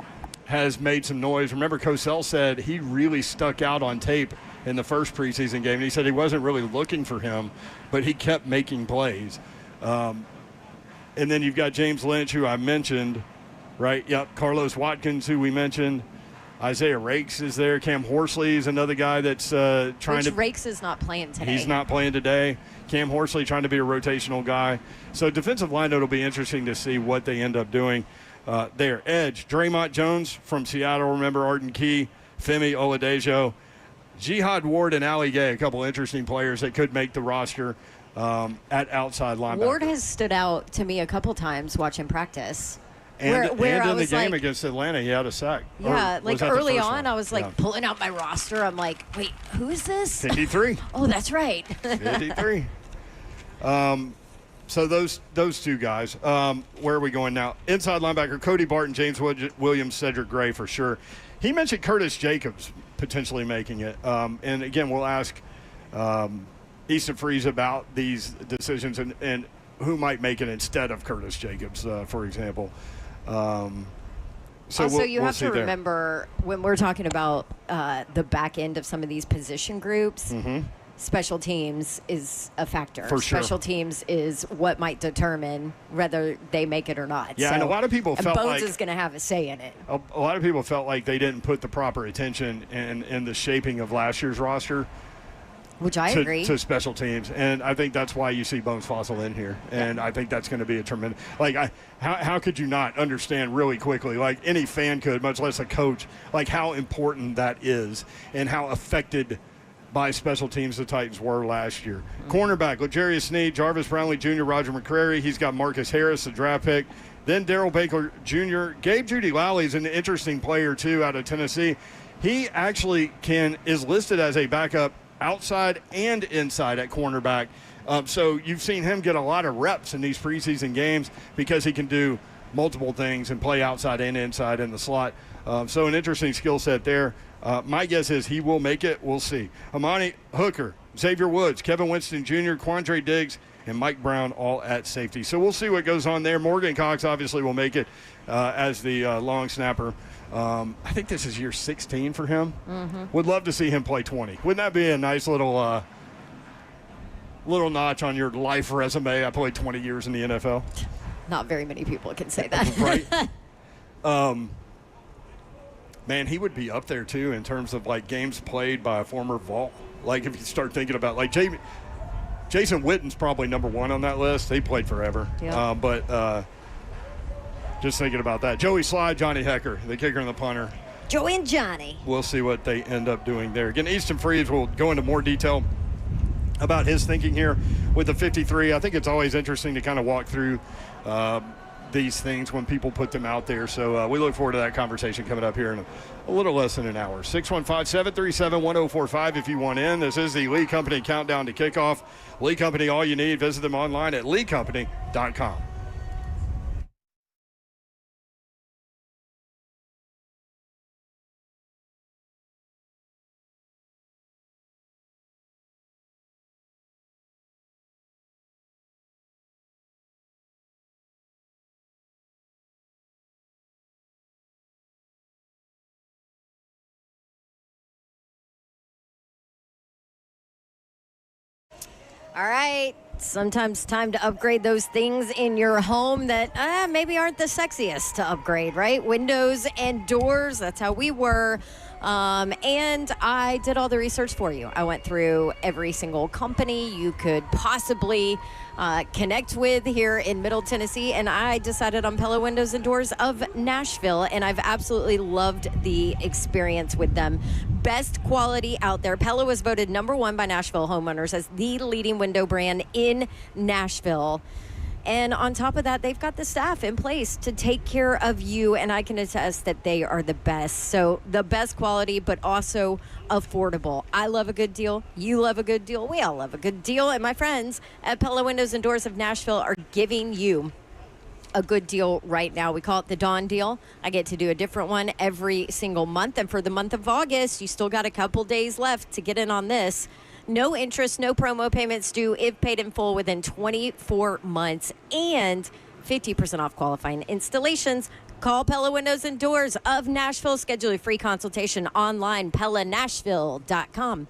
has made some noise. Remember, Cosell said he really stuck out on tape in the first preseason game. And he said he wasn't really looking for him, but he kept making plays. And then you've got James Lynch, who I mentioned, right? Yep, Carlos Watkins, who we mentioned. Isaiah Rakes is there. Cam Horsley is another guy that's trying to. Rakes is not playing today. He's not playing today. Cam Horsley trying to be a rotational guy. So defensive line, it'll be interesting to see what they end up doing there. Edge, Draymond Jones from Seattle. Remember Arden Key, Femi Oladejo, Jihad Ward, and Ali Gay, a couple interesting players that could make the roster at outside linebacker. Ward has stood out to me a couple times watching practice. And in the game against Atlanta, he had a sack. Yeah, like early on, I was like pulling out my roster. I'm like, wait, who is this? 53. Oh, that's right. 53. So those two guys. Where are we going now? Inside linebacker, Cody Barton, James Williams, Cedric Gray for sure. He mentioned Curtis Jacobs potentially making it. And again, we'll ask Easton Freeze about these decisions and who might make it instead of Curtis Jacobs, for example. So also, you have to remember when we're talking about the back end of some of these position groups, special teams is a factor. For sure. Special teams is what might determine whether they make it or not. Yeah, and a lot of people felt Bones is going to have a say in it. A lot of people felt like they didn't put the proper attention in the shaping of last year's roster. Which I agree. To special teams. And I think that's why you see Bones Fossil in here. And I think that's going to be a tremendous – like, how could you not understand really quickly, like any fan could, much less a coach, like how important that is and how affected by special teams the Titans were last year. Cornerback, L'Jarius Sneed, Jarvis Brownlee Jr., Roger McCrary. He's got Marcus Harris, the draft pick. Then Darrell Baker Jr. Gabe Judy Lally is an interesting player, too, out of Tennessee. He actually is listed as a backup outside and inside at cornerback. So you've seen him get a lot of reps in these preseason games because he can do multiple things and play outside and inside in the slot. So an interesting skill set there. My guess is he will make it. We'll see. Amani Hooker, Xavier Woods, Kevin Winston Jr., Quandre Diggs, and Mike Brown all at safety. So we'll see what goes on there. Morgan Cox obviously will make it as the long snapper. I think this is year 16 for him. Would love to see him play 20. Wouldn't that be a nice little notch on your life resume? I played 20 years in the NFL. Not very many people can say that. Right. Man, he would be up there, too, in terms of, like, games played by a former Vol. Like, if you start thinking about, like, Jason Witten's probably number one on that list. He played forever. Yeah. But just thinking about that. Joey Slide, Johnny Hecker, the kicker and the punter. Joey and Johnny. We'll see what they end up doing there. Again, Easton Freeze will go into more detail about his thinking here with the 53. I think it's always interesting to kind of walk through these things when people put them out there. So we look forward to that conversation coming up here in a little less than an hour. 615-737-1045 if you want in. This is the Lee Company Countdown to Kickoff. Lee Company, all you need. Visit them online at leecompany.com. All right. Sometimes time to upgrade those things in your home that maybe aren't the sexiest to upgrade, right? Windows and doors, that's how we were. And I did all the research for you. I went through every single company you could possibly connect with here in Middle Tennessee, and I decided on Pella Windows and Doors of Nashville, and I've absolutely loved the experience with them. Best quality out there. Pella was voted #1 by Nashville homeowners as the leading window brand in Nashville. And on top of that, they've got the staff in place to take care of you, and I can attest that they are the best. So the best quality, but also affordable. I love a good deal. You love a good deal. We all love a good deal. And my friends at Pella Windows and Doors of Nashville are giving you a good deal right now. We call it the Dawn deal. I get to do a different one every single month. And for the month of August, you still got a couple days left to get in on this. No interest, no promo payments due if paid in full within 24 months, and 50% off qualifying installations. Call Pella Windows and Doors of Nashville. Schedule a free consultation online, pellanashville.com.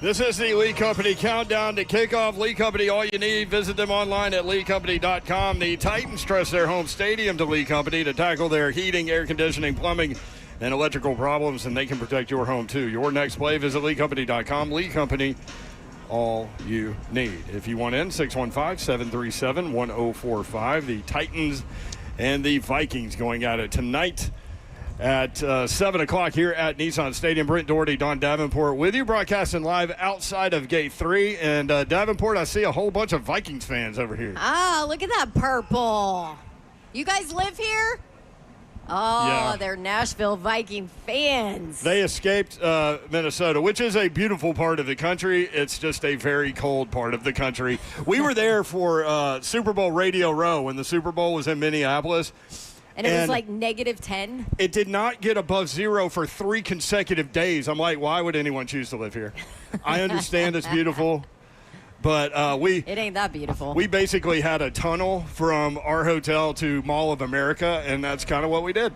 This is the Lee Company Countdown to Kickoff. Lee Company, all you need. Visit them online at leecompany.com. The Titans trust their home stadium to Lee Company to tackle their heating, air conditioning, plumbing, and electrical problems, and they can protect your home, too. Your next play, visit leecompany.com. Lee Company, all you need. If you want in, 615-737-1045. The Titans and the Vikings going at it tonight at 7 o'clock here at Nissan Stadium. Brent Doherty, Don Davenport with you, broadcasting live outside of Gate 3. And Davenport, I see a whole bunch of Vikings fans over here. Ah, look at that purple. You guys live here? Oh, yeah. They're Nashville Viking fans. They escaped Minnesota, which is a beautiful part of the country. It's just a very cold part of the country. We were there for Super Bowl Radio Row when the Super Bowl was in Minneapolis. And it was like -10? It did not get above 0 for 3 consecutive days. I'm like, why would anyone choose to live here? I understand it's beautiful, but it ain't that beautiful. We basically had a tunnel from our hotel to Mall of America, and that's kind of what we did.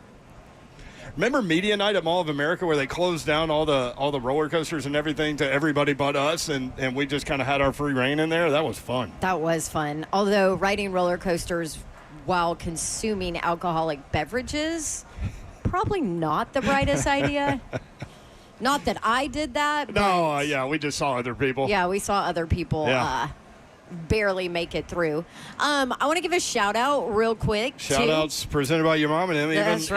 Remember Media Night at Mall of America where they closed down all the roller coasters and everything to everybody but us, and we just kind of had our free reign in there? That was fun. That was fun. Although riding roller coasters while consuming alcoholic beverages, probably not the brightest idea. Not that I did that. No, yeah, we just saw other people. Yeah, we saw other people barely make it through. I want to give a shout out real quick. Shout outs presented by your mom and him,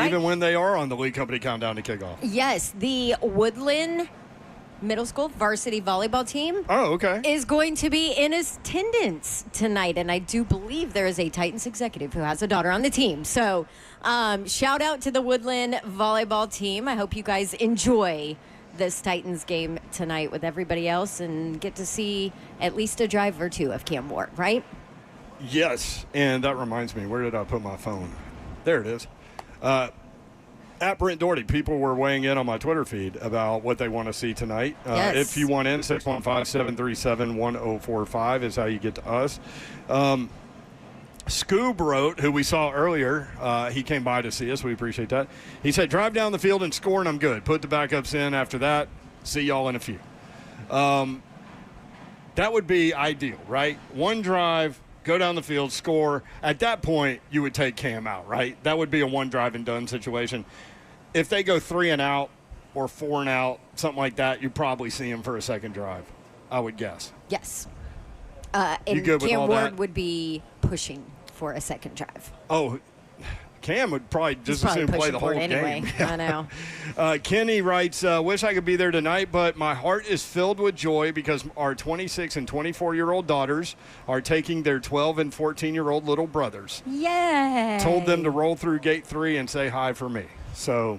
even when they are on the Lee Company Countdown to Kickoff. Yes, the Woodland Middle School varsity volleyball team is going to be in attendance tonight, and I do believe there is a Titans executive who has a daughter on the team. So shout out to the Woodland volleyball team. I hope you guys enjoy this Titans game tonight with everybody else and get to see at least a drive or two of Cam Ward, right? Yes, and that reminds me, where did I put my phone? There it is. At Brent Doherty, people were weighing in on my Twitter feed about what they want to see tonight. Yes. If you want in, 615-737-1045 is how you get to us. Scoob wrote, who we saw earlier, he came by to see us. We appreciate that. He said, drive down the field and score, and I'm good. Put the backups in after that. See y'all in a few. That would be ideal, right? One drive, go down the field, score. At that point, you would take Cam out, right? That would be a one drive and done situation. If they go 3 and out or 4 and out, something like that, you'd probably see him for a second drive, I would guess. Yes. You good with Cam all Ward that? would be pushing for a second drive. Oh, Cam would probably just as soon play the whole anyway. game. I know. Kenny writes, wish I could be there tonight, but my heart is filled with joy because our 26 and 24-year-old daughters are taking their 12 and 14-year-old little brothers. Yay! Told them to roll through Gate 3 and say hi for me. So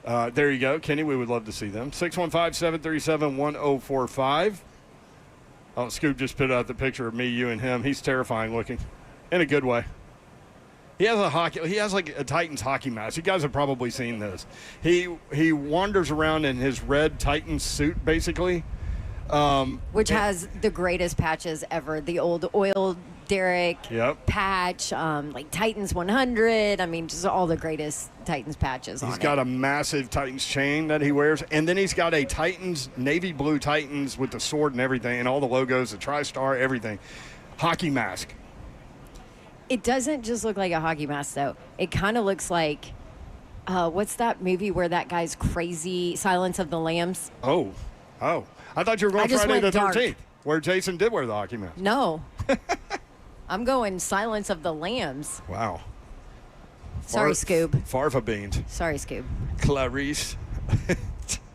there you go. Kenny, we would love to see them. 615-737-1045. Oh, Scoop just put out the picture of me, you, and him. He's terrifying looking in a good way. He has like a Titans hockey mask. You guys have probably seen this. He wanders around in his red Titans suit, basically. Which has the greatest patches ever. The old oil Derek patch, like Titans 100. I mean, just all the greatest Titans patches on it. He's got a massive Titans chain that he wears. And then he's got a Titans, navy blue Titans with the sword and everything, and all the logos, the TriStar, everything. Hockey mask. It doesn't just look like a hockey mask, though. It kind of looks like, what's that movie where that guy's crazy, Silence of the Lambs? Oh. I thought you were going Friday the 13th, where Jason did wear the hockey mask. No. I'm going Silence of the Lambs. Wow. Sorry, Scoob. Farfa beans. Sorry, Scoob. Clarice.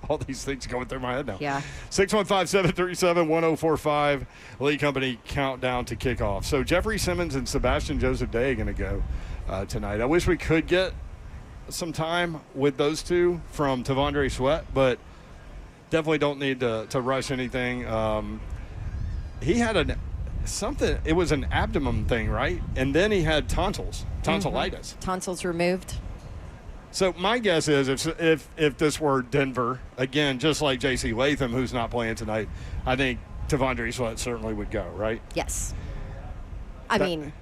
All these things going through my head now. Yeah. 615-737-1045. Lee Company Countdown to Kickoff. So Jeffrey Simmons and Sebastian Joseph Day are going to go tonight. I wish we could get some time with those two from Tavondre Sweat, but definitely don't need to rush anything. He had something. It was an abdomen thing, right? And then he had tonsillitis. Mm-hmm. Tonsils removed. So my guess is if this were Denver, again, just like J.C. Latham, who's not playing tonight, I think Tavondre Sweat certainly would go, right? Yes. I mean,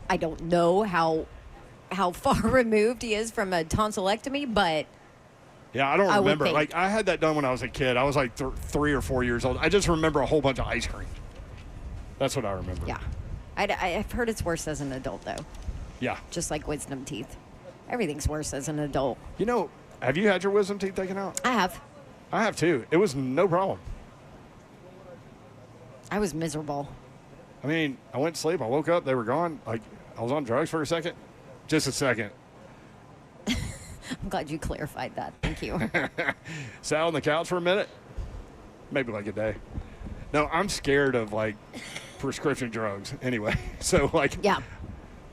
I don't know how far removed he is from a tonsillectomy, but Yeah, I don't I would remember. think. Like, I had that done when I was a kid. I was like 3 or 4 years old. I just remember a whole bunch of ice cream. That's what I remember. Yeah. I've heard it's worse as an adult, though. Yeah. Just like wisdom teeth. Everything's worse as an adult. You know, have you had your wisdom teeth taken out? I have. I have too. It was no problem. I was miserable. I mean, I went to sleep. I woke up. They were gone. Like, I was on drugs for a second. Just a second. I'm glad you clarified that. Thank you. Sat on the couch for a minute. Maybe like a day. No, I'm scared of, like, prescription drugs anyway. So, like, yeah.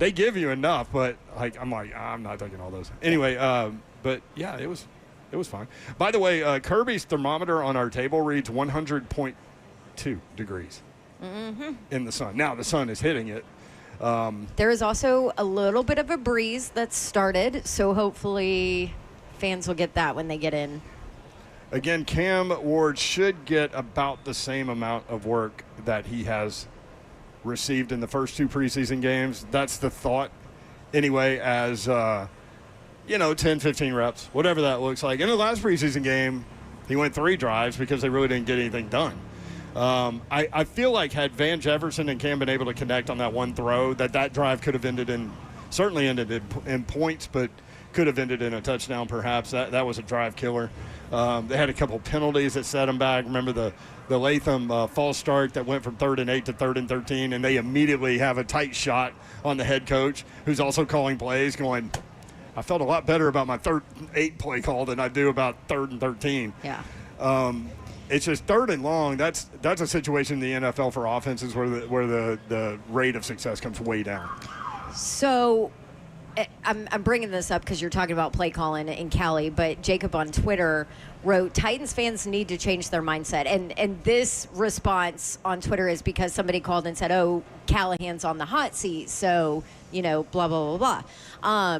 They give you enough, but, like, I'm not taking all those. Anyway, but, yeah, it was fine. By the way, Kirby's thermometer on our table reads 100.2 degrees in the sun. Now, the sun is hitting it. There is also a little bit of a breeze that's started, so hopefully fans will get that when they get in. Again, Cam Ward should get about the same amount of work that he has received in the first 2 preseason games. That's the thought anyway, as, 10, 15 reps, whatever that looks like. In the last preseason game, he went 3 drives because they really didn't get anything done. I feel like had Van Jefferson and Cam been able to connect on that one throw, that drive could have ended in points, but could have ended in a touchdown perhaps. That was a drive killer. They had a couple penalties that set them back. Remember the Latham false start that went from 3rd and 8 to 3rd and 13, and they immediately have a tight shot on the head coach, who's also calling plays, going, I felt a lot better about my 3rd and 8 play call than I do about 3rd and 13. Yeah. It's just 3rd and long. That's a situation in the NFL for offenses where the rate of success comes way down. So I'm bringing this up because you're talking about play calling in Cali, but Jacob on Twitter wrote, Titans fans need to change their mindset. And this response on Twitter is because somebody called and said, oh, Callahan's on the hot seat, so, blah, blah, blah, blah.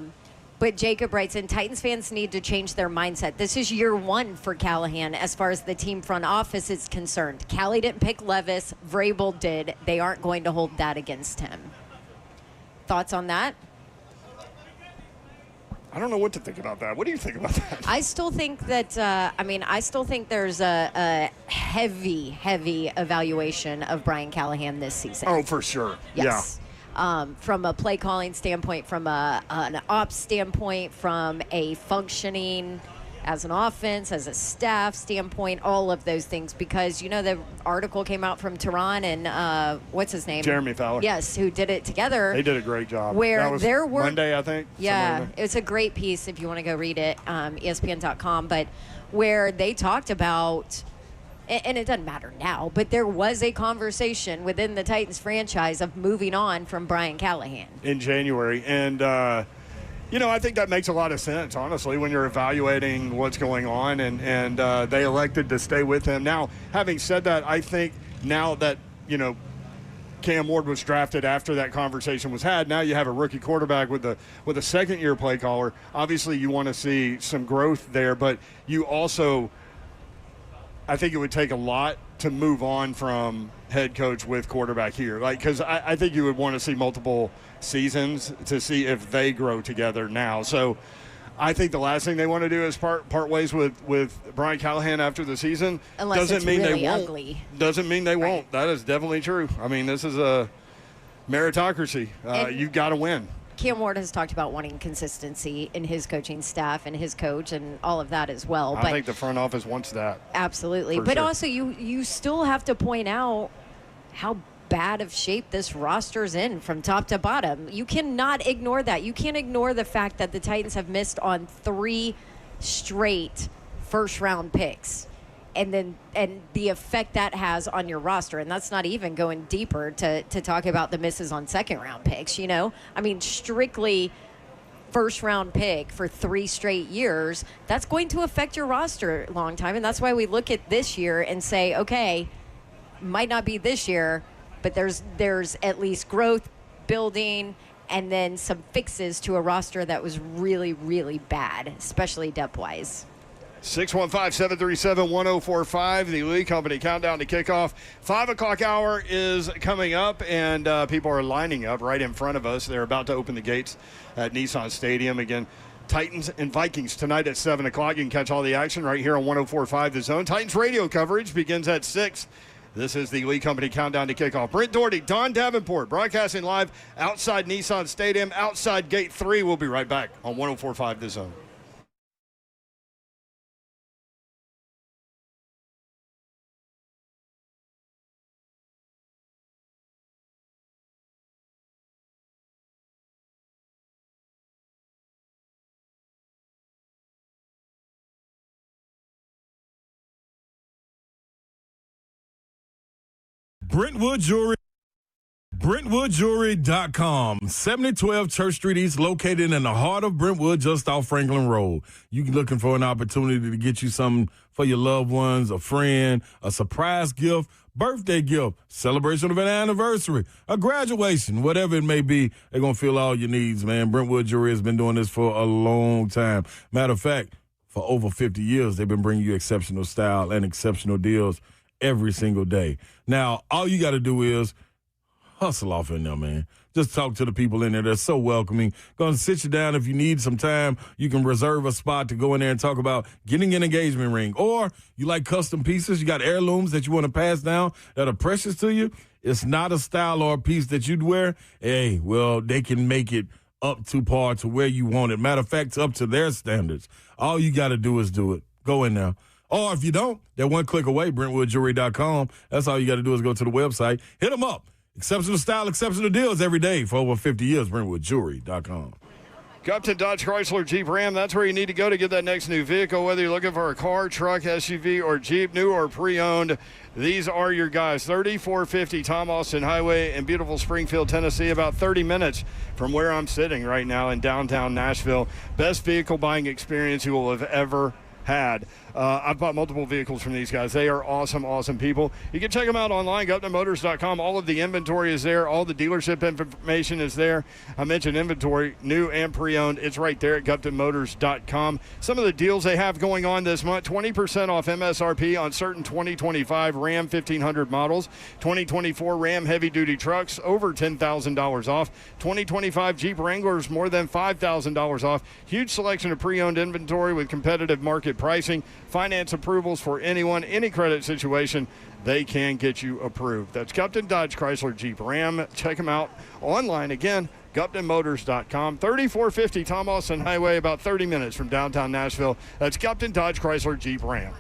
But Jacob writes in, Titans fans need to change their mindset. This is year 1 for Callahan as far as the team front office is concerned. Callie didn't pick Levis. Vrabel did. They aren't going to hold that against him. Thoughts on that? I don't know what to think about that. What do you think about that? I still think that, I still think there's a heavy evaluation of Brian Callahan this season. Oh, for sure. Yes. Yeah. From a play calling standpoint, from an ops standpoint, from a functioning as an offense, as a staff standpoint, all of those things. Because, the article came out from Tehran and what's his name? Jeremy Fowler. Yes, who did it together. They did a great job. Where that was there were Monday, I think. Yeah, it's a great piece if you want to go read it, ESPN.com. But where they talked about, and it doesn't matter now, but there was a conversation within the Titans franchise of moving on from Brian Callahan. In January. And, I think that makes a lot of sense, honestly, when you're evaluating what's going on. And they elected to stay with him. Now, having said that, I think now that, Cam Ward was drafted after that conversation was had, now you have a rookie quarterback with a second-year play caller. Obviously, you want to see some growth there, but you also – I think it would take a lot to move on from head coach with quarterback here. Because I think you would want to see multiple seasons to see if they grow together now. So I think the last thing they want to do is part ways with Brian Callahan after the season. Unless doesn't it's mean really they won't. ugly. Doesn't mean they won't. That is definitely true. I mean, this is a meritocracy. You've got to win. Cam Ward has talked about wanting consistency in his coaching staff and his coach and all of that as well. I think the front office wants that. Absolutely. But sure. Also, you still have to point out how bad of shape this roster's in from top to bottom. You cannot ignore that. You can't ignore the fact that the Titans have missed on 3 straight first-round picks. And the effect that has on your roster. And that's not even going deeper to talk about the misses on second-round picks, strictly first-round pick for 3 straight years, that's going to affect your roster a long time. And that's why we look at this year and say, okay, might not be this year, but there's at least growth, building, and then some fixes to a roster that was really, really bad, especially depth-wise. 615-737-1045, the Lee Company countdown to kickoff. 5 o'clock hour is coming up, and people are lining up right in front of us. They're about to open the gates at Nissan Stadium. Again, Titans and Vikings tonight at 7 o'clock. You can catch all the action right here on 104.5 The Zone. Titans radio coverage begins at 6. This is the Lee Company Countdown to Kickoff. Brent Doherty, Don Davenport, broadcasting live outside Nissan Stadium, outside Gate 3. We'll be right back on 104.5 The Zone. Brentwood Jewelry. BrentwoodJewelry.com. 7012 Church Street East, located in the heart of Brentwood, just off Franklin Road. You looking for an opportunity to get you something for your loved ones, a friend, a surprise gift, birthday gift, celebration of an anniversary, a graduation, whatever it may be, they're going to fill all your needs, man. Brentwood Jewelry has been doing this for a long time. Matter of fact, for over 50 years, they've been bringing you exceptional style and exceptional deals every single day. Now, all you got to do is hustle off in there, man. Just talk to the people in there. They're so welcoming. Going to sit you down. If you need some time, you can reserve a spot to go in there and talk about getting an engagement ring. Or you like custom pieces, you got heirlooms that you want to pass down that are precious to you. It's not a style or a piece that you'd wear. Hey, well, they can make it up to par to where you want it. Matter of fact, up to their standards. All you got to do is do it. Go in there. Or if you don't, they're one click away, BrentwoodJewelry.com. That's all you got to do is go to the website. Hit them up. Exceptional style, exceptional deals every day for over 50 years, BrentwoodJewelry.com. Gupton Dodge Chrysler Jeep Ram, that's where you need to go to get that next new vehicle, whether you're looking for a car, truck, SUV, or Jeep, new or pre-owned. These are your guys. 3450 Tom Austin Highway in beautiful Springfield, Tennessee, about 30 minutes from where I'm sitting right now in downtown Nashville. Best vehicle buying experience you will have ever had. I've bought multiple vehicles from these guys. They are awesome, awesome people. You can check them out online, GuttonMotors.com. All of the inventory is there. All the dealership information is there. I mentioned inventory, new and pre-owned. It's right there at GuttonMotors.com. Some of the deals they have going on this month, 20% off MSRP on certain 2025 Ram 1500 models, 2024 Ram heavy-duty trucks, over $10,000 off, 2025 Jeep Wranglers, more than $5,000 off. Huge selection of pre-owned inventory with competitive market pricing. Finance approvals for anyone, any credit situation, they can get you approved. That's Gupton Dodge Chrysler Jeep Ram. Check them out online again, GuptonMotors.com. 3450 Tom Austin Highway, about 30 minutes from downtown Nashville. That's Gupton Dodge Chrysler Jeep Ram.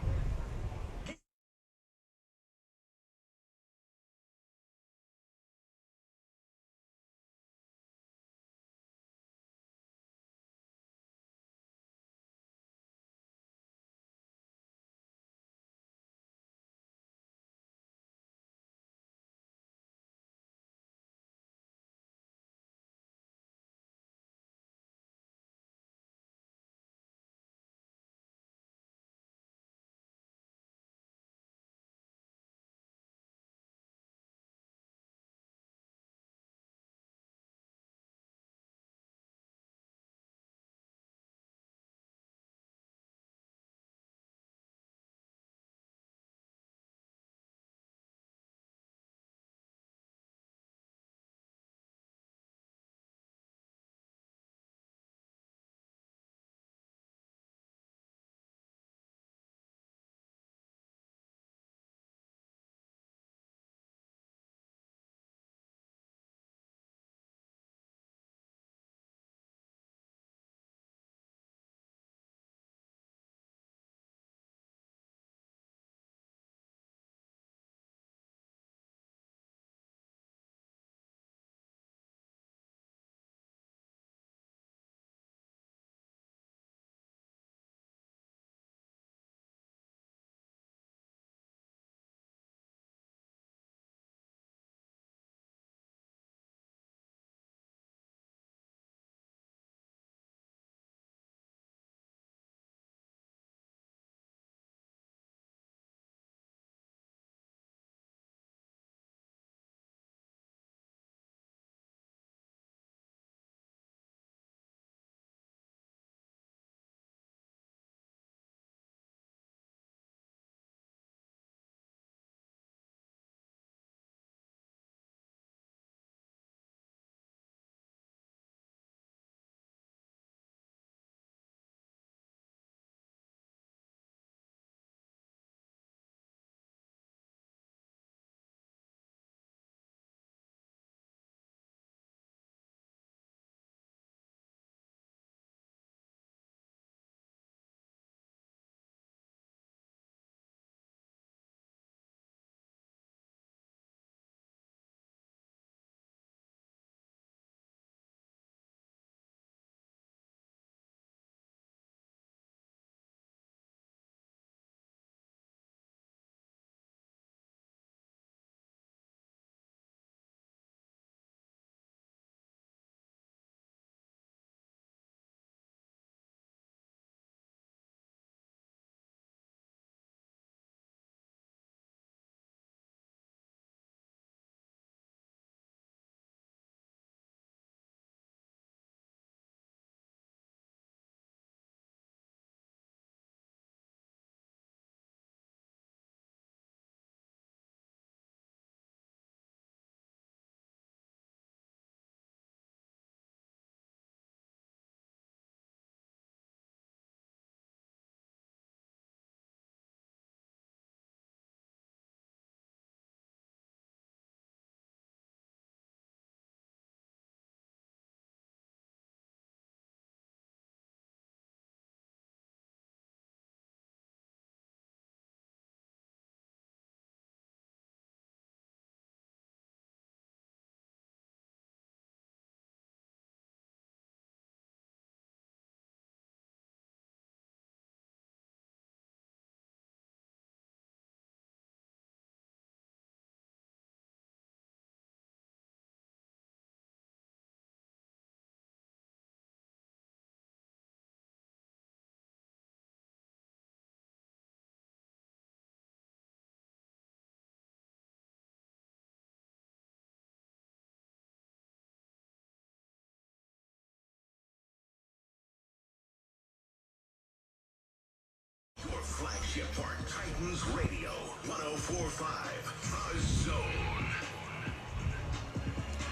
flagship part, Titans Radio, 104.5, The Zone.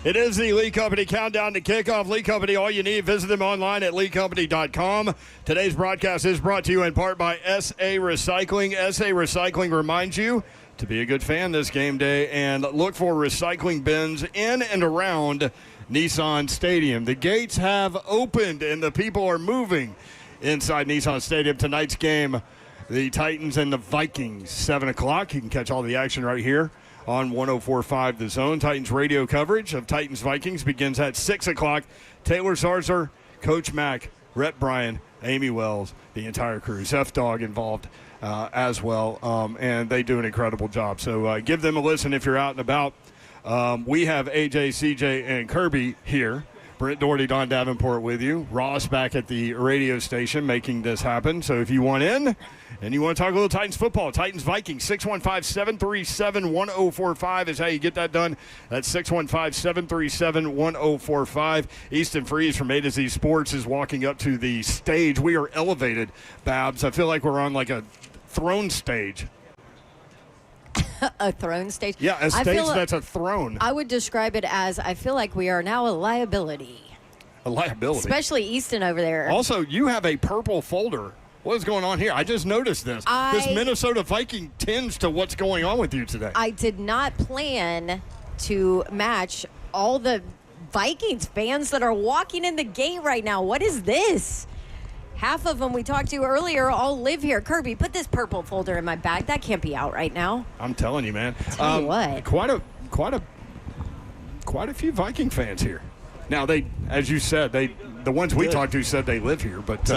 It is the Lee Company Countdown to Kickoff. Lee Company, all you need, visit them online at leecompany.com. Today's broadcast is brought to you in part by SA Recycling. SA Recycling reminds you to be a good fan this game day and look for recycling bins in and around Nissan Stadium. The gates have opened and the people are moving inside Nissan Stadium. Tonight's game, the Titans and the Vikings, 7 o'clock. You can catch all the action right here on 104.5 The Zone. Titans radio coverage of Titans Vikings begins at 6 o'clock. Taylor Zarzer, Coach Mack, Rhett Bryan, Amy Wells, the entire crew. Zeph Dog involved as well, and they do an incredible job. So give them a listen if you're out and about. We have AJ, CJ, and Kirby here. Brent Doherty, Don Davenport with you. Ross back at the radio station making this happen. So if you want in and you want to talk a little Titans football, Titans Vikings, 615-737-1045 is how you get that done. That's 615-737-1045. Easton Freeze from A to Z Sports is walking up to the stage. We are elevated, Babs. I feel like we're on like a throne stage. A throne stage? Yeah, a stage that's a throne. I would describe it as, I feel like we are now a liability. A liability? Especially Easton over there. Also, you have a purple folder. What is going on here? I just noticed this. This Minnesota Viking tends to what's going on with you today. I did not plan to match all the Vikings fans that are walking in the gate right now. What is this? Half of them we talked to earlier all live here. Kirby, put this purple folder in my bag. That can't be out right now. I'm telling you, man. Tell you what. Quite a few Viking fans here. Now they, as you said, the ones we talked to said they live here, but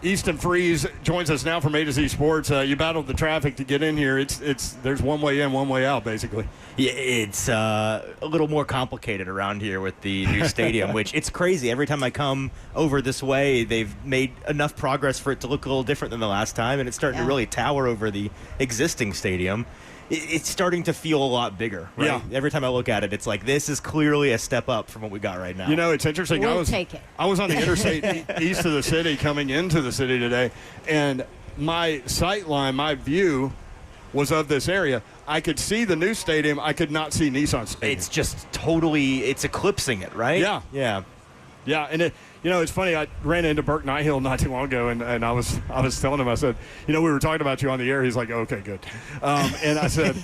Easton Freeze joins us now from A to Z Sports. You battled the traffic to get in here. There's one way in, one way out, basically. Yeah, it's a little more complicated around here with the new stadium, which it's crazy. Every time I come over this way, they've made enough progress for it to look a little different than the last time, and it's starting to really tower over the existing stadium. It's starting to feel a lot bigger, right? Yeah. Every time I look at it, it's like this is clearly a step up from what we got right now. You know, it's interesting. We'll take it. I was on the interstate east of the city coming into the city today, and my sight line, my view was of this area. I could see the new stadium. I could not see Nissan Stadium. It's just totally, it's eclipsing it, right? Yeah. Yeah. Yeah, and it's funny. I ran into Burke Nighthill not too long ago, and I was telling him, I said, we were talking about you on the air. He's like, okay, good. And I said,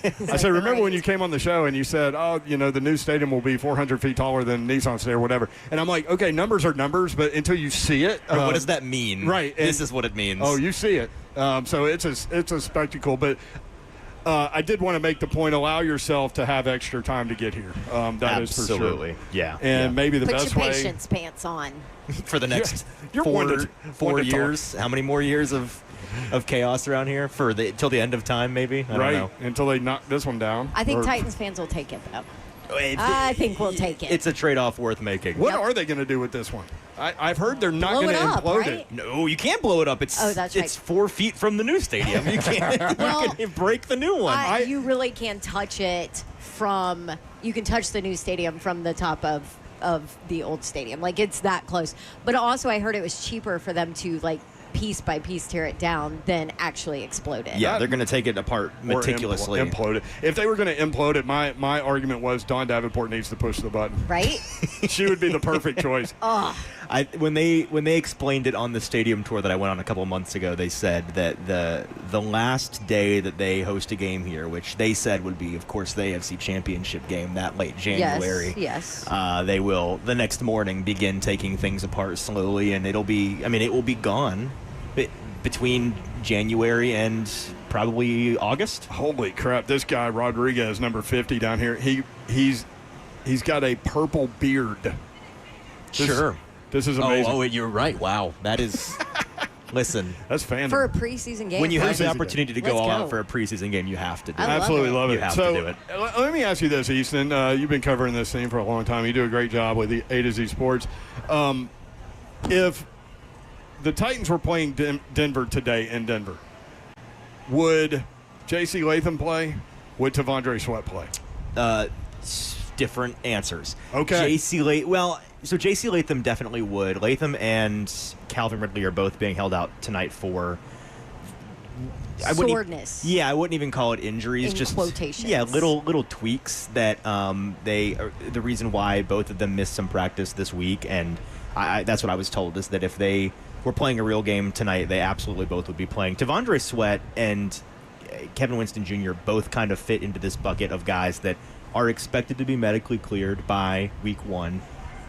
remember when you came on the show and you said, the new stadium will be 400 feet taller than Nissan Stadium or whatever. And I'm like, okay, numbers are numbers, but until you see it, what does that mean? Right. This is what it means. Oh, you see it. So it's a spectacle, but. I did want to make the point, allow yourself to have extra time to get here. That is for sure. Absolutely. Yeah. And maybe the best way. Put your patience pants on. For the next You're 4 years. How many more years of chaos around here? Till the end of time, maybe? I don't know. Until they knock this one down. I think Titans fans will take it, though. I think we'll take it. It's a trade-off worth making. What are they going to do with this one? I've heard they're not going to implode it. No, you can't blow it up. That's right. It's 4 feet from the new stadium. You can't. You can break the new one. You really can touch it from. You can touch the new stadium from the top of the old stadium. Like, it's that close. But also, I heard it was cheaper for them to piece by piece tear it down than actually explode it. Yeah, they're going to take it apart meticulously. Implode it. If they were going to implode it, my argument was Don Davenport needs to push the button. Right? She would be the perfect choice. When they explained it on the stadium tour that I went on a couple of months ago, they said that the last day that they host a game here, which they said would be, of course, the AFC Championship game that late January. Yes. They will the next morning begin taking things apart slowly, and it will be gone between January and probably August. Holy crap! This guy Rodriguez, number 50 down here, he's got a purple beard. Sure. This is amazing. Oh, you're right. Wow. That is... Listen. That's fandom. For a preseason game. When you have the opportunity to go all out for a preseason game, you have to do it. Absolutely love it. You have to do it. Let me ask you this, Easton. You've been covering this thing for a long time. You do a great job with the A to Z Sports. If the Titans were playing Denver today in Denver, would J.C. Latham play? Would Tavondre Sweat play? Different answers. Okay. J.C. Latham... Well... So J.C. Latham definitely would. Latham and Calvin Ridley are both being held out tonight for soreness. I wouldn't even call it injuries. In just quotations. Yeah, little tweaks that they are the reason why both of them missed some practice this week. And that's what I was told, is that if they were playing a real game tonight, they absolutely both would be playing. Tavondre Sweat and Kevin Winston Jr. both kind of fit into this bucket of guys that are expected to be medically cleared by week 1.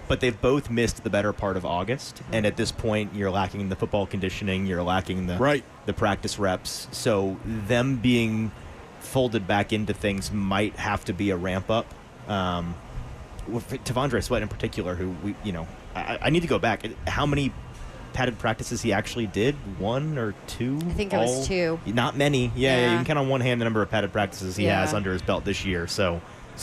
But they've both missed the better part of August, and at this point, you're lacking the football conditioning, you're lacking the practice reps. So them being folded back into things might have to be a ramp up. With Tavondre Sweat in particular, who I need to go back. How many padded practices he actually did? 1 or 2? I think it was 2. Not many. Yeah, you can count on one hand the number of padded practices he has under his belt this year.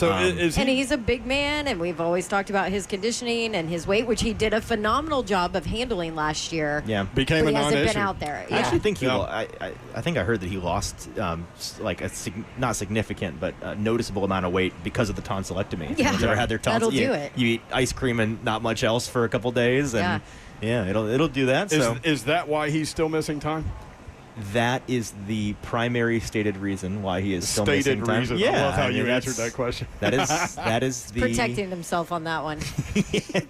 And he's a big man, and we've always talked about his conditioning and his weight, which he did a phenomenal job of handling last year. Yeah, became but a he hasn't non-issue. been out there. I actually think I think I heard that he lost not significant, but a noticeable amount of weight because of the tonsillectomy. Yeah, Ever had their that'll do it. You eat ice cream and not much else for a couple days, and it'll do that. Is that why he's still missing time? That is the primary stated reason why he is still missing time. Reason. Yeah, I love how you answered that question. That is the protecting himself on that one.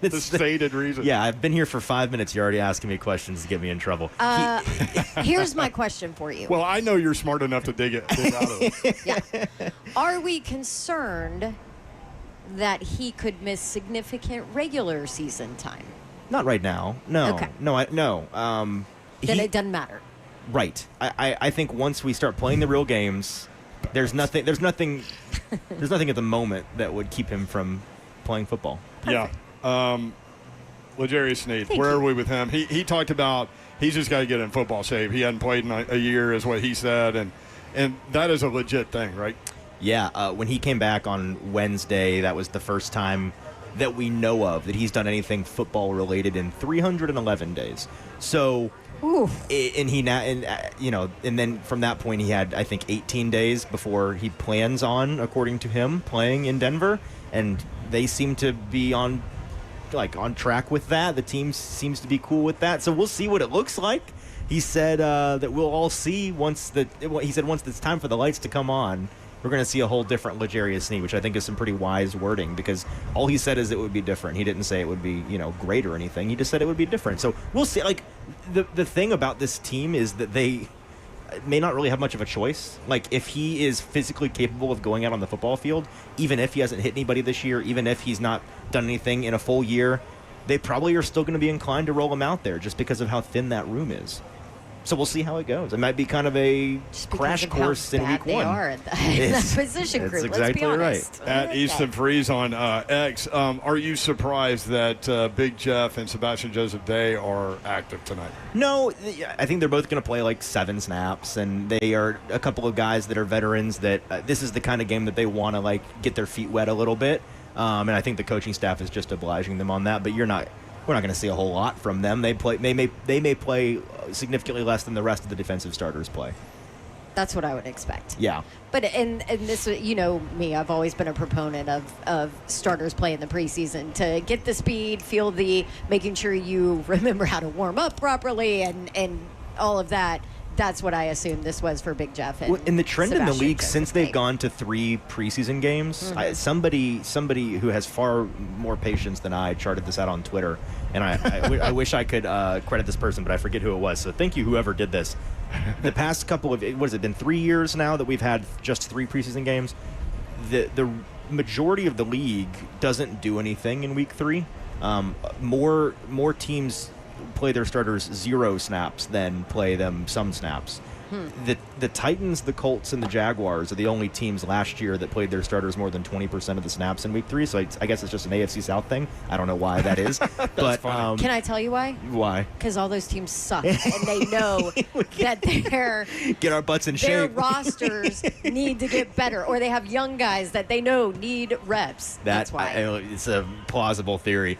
The stated reason. Yeah, I've been here for 5 minutes. You're already asking me questions to get me in trouble. Here's my question for you. Well, I know you're smart enough to dig out of it. Yeah. Are we concerned that he could miss significant regular season time? Not right now. No. Okay. No. Then it doesn't matter. Right. I think once we start playing the real games, there's nothing at the moment that would keep him from playing football. Perfect. Yeah. L'Jarius Sneed, where are we with him? He talked about he's just got to get in football shape. He hadn't played in a year, is what he said, and that is a legit thing, right? Yeah. When he came back on Wednesday, that was the first time that we know of that he's done anything football related in 311 days. So. And then from that point he had, I think, 18 days before he plans on, according to him, playing in Denver, and they seem to be on track with that. The team seems to be cool with that, so we'll see what it looks like. He said that we'll all see once it's time for the lights to come on. We're going to see a whole different L'Jarius Sneed, which I think is some pretty wise wording, because all he said is it would be different. He didn't say it would be, great or anything. He just said it would be different. So we'll see. The thing about this team is that they may not really have much of a choice. If he is physically capable of going out on the football field, even if he hasn't hit anybody this year, even if he's not done anything in a full year, they probably are still going to be inclined to roll him out there just because of how thin that room is. So we'll see how it goes. It might be kind of a crash course in week 1. They are in that position group. Exactly Let's be honest. right. At Easton Freeze on X, are you surprised that Big Jeff and Sebastian Joseph Day are active tonight? No, I think they're both going to play 7 snaps, and they are a couple of guys that are veterans that this is the kind of game that they want to get their feet wet a little bit. And I think the coaching staff is just obliging them on that. But we're not going to see a whole lot from them. They may play significantly less than the rest of the defensive starters play. That's what I would expect. Yeah. But and this, me, I've always been a proponent of starters playing the preseason to get the speed, making sure you remember how to warm up properly and all of that. That's what I assumed this was for Big Jeff. And the trend in the league Joseph since they've gone to 3 preseason games, somebody who has far more patience than I charted this out on Twitter, and I wish I could credit this person, but I forget who it was. So thank you, whoever did this. The past couple of, what has it been, 3 years now that we've had just 3 preseason games? The majority of the league doesn't do anything in week 3. More teams play their starters 0 snaps than play them some snaps. The Titans, the Colts, and the Jaguars are the only teams last year that played their starters more than 20% of the snaps in week 3, so I guess it's just an AFC South thing. I don't know why that is. But can I tell you why? Why? Because all those teams suck, and they know that get our butts in their shape. rosters need to get better, or they have young guys that they know need reps. That's why. It's a plausible theory.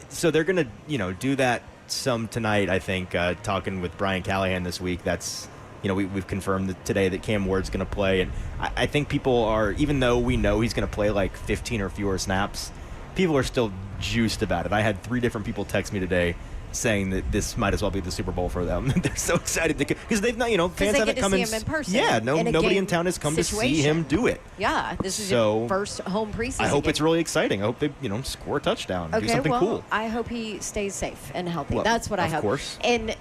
So they're going to do that some tonight, I think. Talking with Brian Callahan this week, that's we've confirmed today that Cam Ward's going to play, and I think people are, even though we know he's going to play 15 or fewer snaps, people are still juiced about it. I had 3 different people text me today saying that this might as well be the Super Bowl for them. They're so excited because they've not, fans haven't come in. See him in person. Yeah, in nobody in town has come to see him do it. Yeah, this is your first home preseason. I hope game. it's really exciting. I hope they, score a touchdown, do something cool. I hope he stays safe and healthy. Well, That's what I hope. Of course. And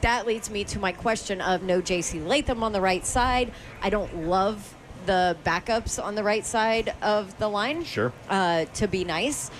that leads me to my question of no J.C. Latham on the right side. I don't love the backups on the right side of the line. Sure. To be nice.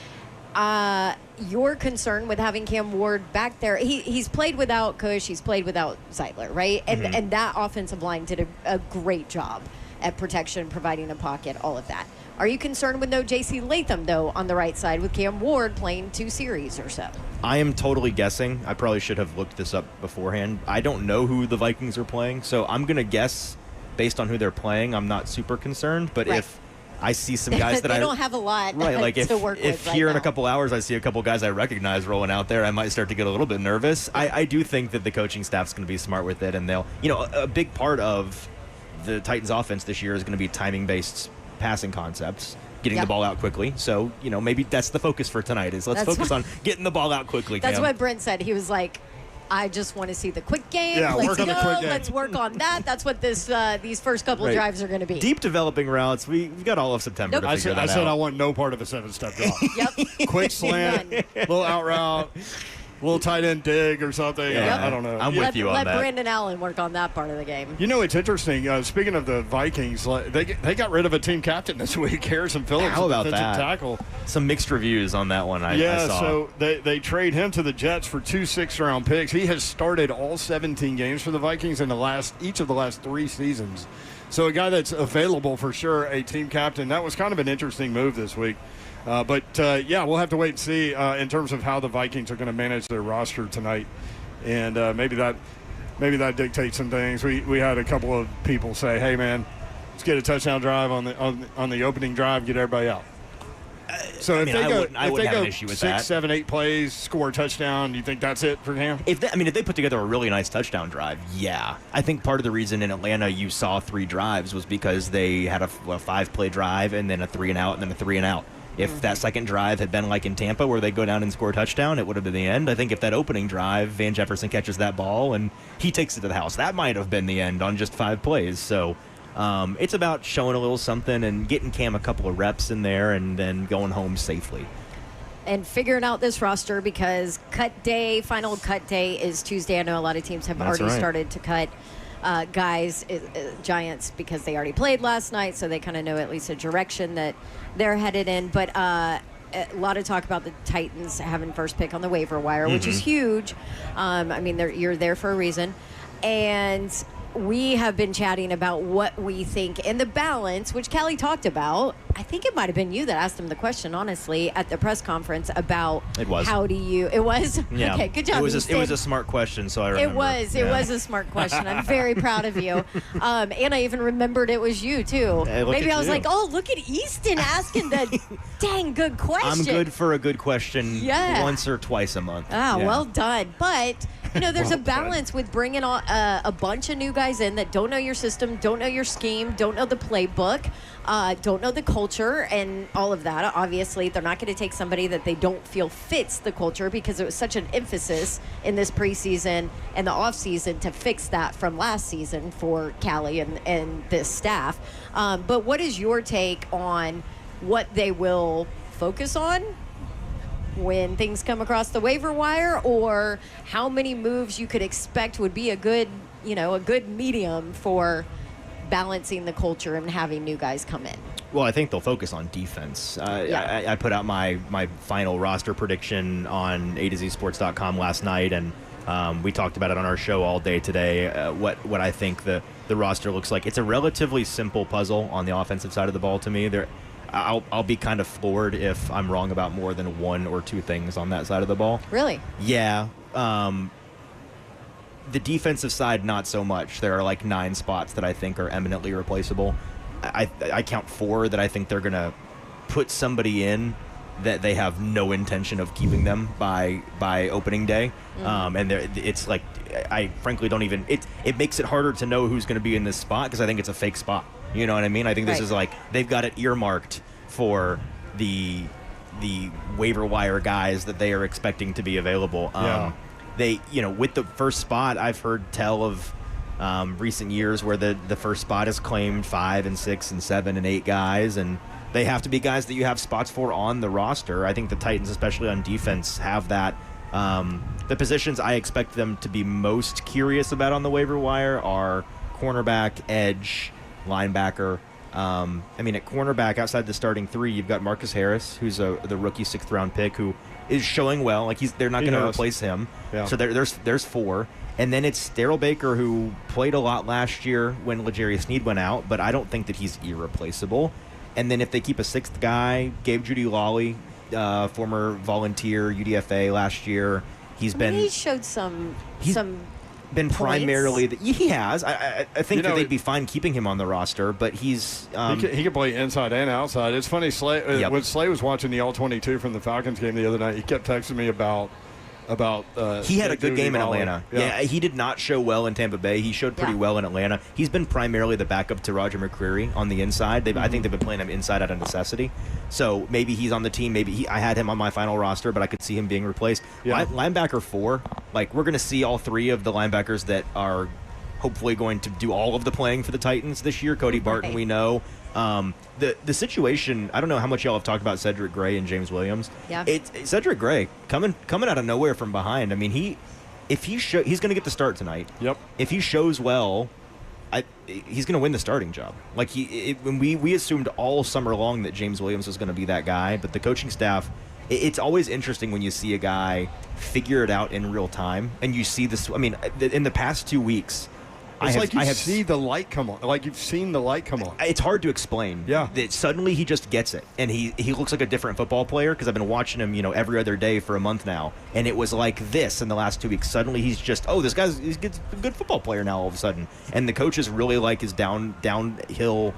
Your concern with having Cam Ward back there, he's played without Cush, he's played without Zeitler, right? And that offensive line did a great job at protection, providing a pocket, all of that. Are you concerned with no J.C. Latham, though, on the right side with Cam Ward playing 2 series or so? I am totally guessing. I probably should have looked this up beforehand. I don't know who the Vikings are playing, so I'm going to guess based on who they're playing. I'm not super concerned, but if I see some guys that they don't have a lot to work with. If here in a couple hours I see a couple guys I recognize rolling out there, I might start to get a little bit nervous. I do think that the coaching staff's going to be smart with it, and they'll, a big part of the Titans offense this year is going to be timing-based passing concepts, getting the ball out quickly. So, maybe that's the focus for tonight is let's focus on getting the ball out quickly. That's Cam. what Brent said. He was like, I just want to see the quick game. Yeah, let's work on the quick game. Let's work on that. That's what these first couple of drives are going to be. Deep developing routes. We've got all of September to figure that out. I said I want no part of a 7-step drop. Yep. Quick slant, little out route, little tight end dig or something. Yeah. I don't know. I'm with you on let that. Brandon Allen work on that part of the game. It's interesting. Speaking of the Vikings, they got rid of a team captain this week, Harrison Phillips. How about defensive that? tackle. Some mixed reviews on that one. I saw. So they trade him to the Jets for 2 6th-round picks. He has started all 17 games for the Vikings in each of the last 3 seasons. So a guy that's available for sure, a team captain. That was kind of an interesting move this week. But we'll have to wait and see in terms of how the Vikings are going to manage their roster tonight, and maybe that dictates some things. We had a couple of people say, "Hey, man, let's get a touchdown drive on the opening drive, get everybody out." So if they go 6, 7, 8 plays, score a touchdown, do you think that's it for him? If they put together a really nice touchdown drive, yeah. I think part of the reason in Atlanta you saw 3 drives was because they had a 5-play drive and then a 3-and-out and then a 3-and-out. If that second drive had been like in Tampa where they go down and score a touchdown, it would have been the end. I think if that opening drive, Van Jefferson catches that ball and he takes it to the house, that might have been the end on just 5 plays. So it's about showing a little something and getting Cam a couple of reps in there and then going home safely. And figuring out this roster because final cut day is Tuesday. I know a lot of teams have already started to cut guys, Giants, because they already played last night, so they kind of know at least a direction that they're headed in. But a lot of talk about the Titans having first pick on the waiver wire, which is huge. You're there for a reason. And we have been chatting about what we think and the balance, which Callie talked about. I think it might have been you that asked him the question, honestly, at the press conference about it was. How do you – it was? Yeah. Okay, good job. It was a smart question, so I remember. It was a smart question. I'm very proud of you. And I even remembered it was you, too. Hey, maybe I was like, oh, look at Easton asking the dang good question. I'm good for a good question once or twice a month. Well done. But – there's a balance with bringing on a bunch of new guys in that don't know your system, don't know your scheme, don't know the playbook, don't know the culture and all of that. Obviously, they're not going to take somebody that they don't feel fits the culture because it was such an emphasis in this preseason and the offseason to fix that from last season for Callie and this staff. But what is your take on what they will focus on when things come across the waiver wire, or how many moves you could expect would be a good medium for balancing the culture and having new guys come in? Well, I think they'll focus on defense. I put out my final roster prediction on A2ZSports.com last night, and we talked about it on our show all day today, what I think the roster looks like. It's a relatively simple puzzle on the offensive side of the ball to me. I'll be kind of floored if I'm wrong about more than 1 or 2 things on that side of the ball. Really? Yeah. The defensive side, not so much. There are like 9 spots that I think are eminently replaceable. I count 4 that I think they're going to put somebody in that they have no intention of keeping them by opening day. And it's like, I frankly don't even, it makes it harder to know who's going to be in this spot because I think it's a fake spot. You know what I mean? I think this is like they've got it earmarked for the the waiver wire guys that they are expecting to be available. They, with the first spot, I've heard tell of recent years where the first spot is claimed 5 and 6 and 7 and 8 guys, and they have to be guys that you have spots for on the roster. I think the Titans, especially on defense, have that. The positions I expect them to be most curious about on the waiver wire are cornerback, edge, linebacker. At cornerback, outside the starting 3, you've got Marcus Harris, who's the rookie 6th-round pick, who is showing well. Like they're not going to replace him. Yeah. So there's 4. And then it's Darryl Baker, who played a lot last year when L'Jarius Sneed went out, but I don't think that he's irreplaceable. And then if they keep a 6th guy, Gabe Judy-Lawley, former volunteer UDFA last year, he showed some been points. Primarily he has. I think that they'd be fine keeping him on the roster, but he's he can play inside and outside. It's funny, Slay, when Slay was watching the All-22 from the Falcons game the other night, he kept texting me about he had a good game in Atlanta. Yeah, he did not show well in Tampa Bay. He showed pretty well in Atlanta. He's been primarily the backup to Roger McCreary on the inside. I think they've been playing him inside out of necessity. So maybe he's on the team. Maybe I had him on my final roster, but I could see him being replaced. Yeah. Linebacker 4, we're going to see all 3 of the linebackers that are hopefully going to do all of the playing for the Titans this year. Cody Barton, we know. The situation, I don't know how much y'all have talked about Cedric Gray and James Williams. Yeah. Cedric Gray coming out of nowhere from behind. I mean, he's going to get the start tonight. Yep. If he shows well, he's going to win the starting job. When we assumed all summer long that James Williams was going to be that guy, but the coaching staff, it's always interesting when you see a guy figure it out in real time, and you see this. I mean, in the past 2 weeks, You've seen the light come on. It's hard to explain. Yeah. That suddenly he just gets it, and he looks like a different football player because I've been watching him, every other day for a month now, and it was like this in the last 2 weeks. Suddenly he's just, he's a good football player now all of a sudden, and the coaches really like his downhill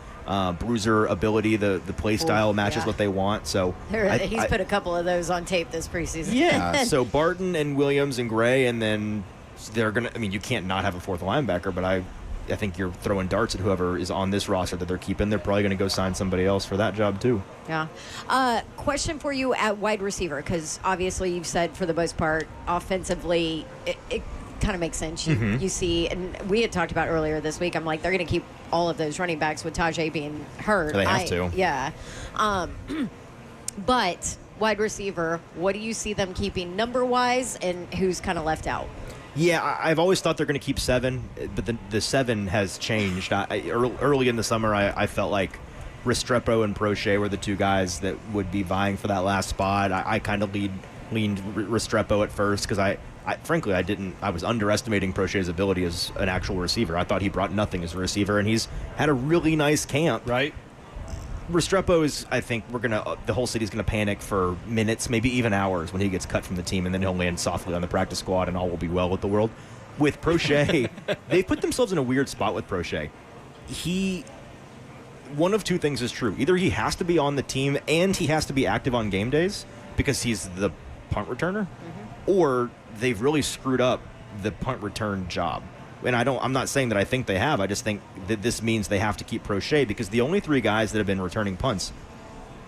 bruiser ability. The play style matches what they want. So he's put a couple of those on tape this preseason. Yeah. So Barton and Williams and Gray, and then they're gonna. I mean, you can't not have a 4th linebacker, but I think you're throwing darts at whoever is on this roster that they're keeping. They're probably going to go sign somebody else for that job too. Yeah. Question for you at wide receiver, because obviously you've said for the most part offensively it kind of makes sense. You see, and we had talked about earlier this week, I'm like, they're going to keep all of those running backs with Tajay being hurt. They have to. Yeah. But wide receiver, what do you see them keeping number-wise, and who's kind of left out? Yeah, I've always thought they're going to keep 7, but the 7 has changed. Early in the summer, I felt like Restrepo and Prochet were the 2 guys that would be vying for that last spot. I kind of leaned Restrepo at first because I frankly I was underestimating Prochet's ability as an actual receiver. I thought he brought nothing as a receiver, and he's had a really nice camp. Right. Restrepo is, I think, the whole city's going to panic for minutes, maybe even hours when he gets cut from the team, and then he'll land softly on the practice squad and all will be well with the world. With Prochet, they put themselves in a weird spot with Prochet. One of 2 things is true. Either he has to be on the team and he has to be active on game days because he's the punt returner, or they've really screwed up the punt return job. And I'm not saying that I think they have. I just think that this means they have to keep Prochet because the only 3 guys that have been returning punts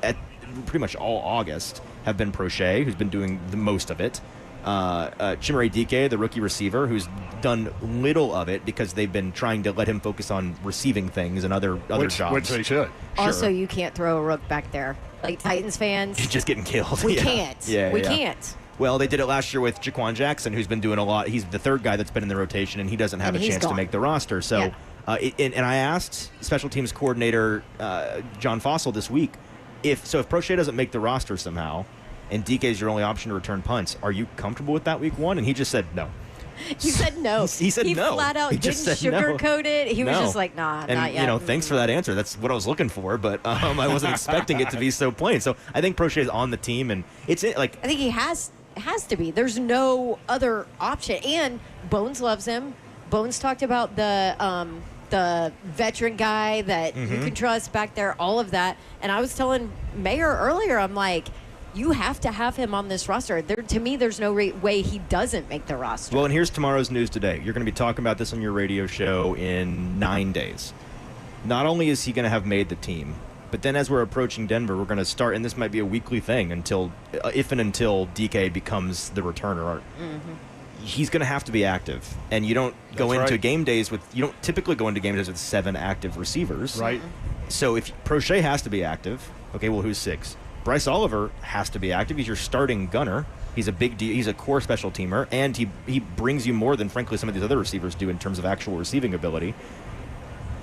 at pretty much all August have been Prochet, who's been doing the most of it, Chimere Dike, the rookie receiver, who's done little of it because they've been trying to let him focus on receiving things and other jobs. Which they should. Also, you can't throw a rook back there. Like Titans fans. He's just getting killed. We can't. We can't. Well, they did it last year with Jaquan Jackson, who's been doing a lot. He's the 3rd guy that's been in the rotation, and he doesn't have a chance to make the roster. So, and I asked special teams coordinator John Fossil this week, if Prochet doesn't make the roster somehow, and DK is your only option to return punts, are you comfortable with that week 1? And he just said no. He said no. He said no. He flat out didn't sugarcoat it. He was just like, nah, and, not yet. Thanks for that answer. That's what I was looking for, but I wasn't expecting it to be so plain. So I think Prochet's on the team, and it's like I think he has to be. There's no other option. And Bones loves him. Bones talked about the veteran guy that you can trust back there, all of that. And I was telling Mayor earlier, I'm like, you have to have him on this roster. To me, there's no way he doesn't make the roster. Well, and here's tomorrow's news today. You're going to be talking about this on your radio show in 9 days. Not only is he going to have made the team, But then as we're approaching Denver, we're going to start, and this might be a weekly thing until DK becomes the returner. He's going to have to be active, and you don't go into game days with 7 active receivers. Right. So if Prochet has to be active, okay, well, who's 6? Bryce Oliver has to be active. He's your starting gunner. He's a big deal. He's a core special teamer, and he brings you more than, frankly, some of these other receivers do in terms of actual receiving ability.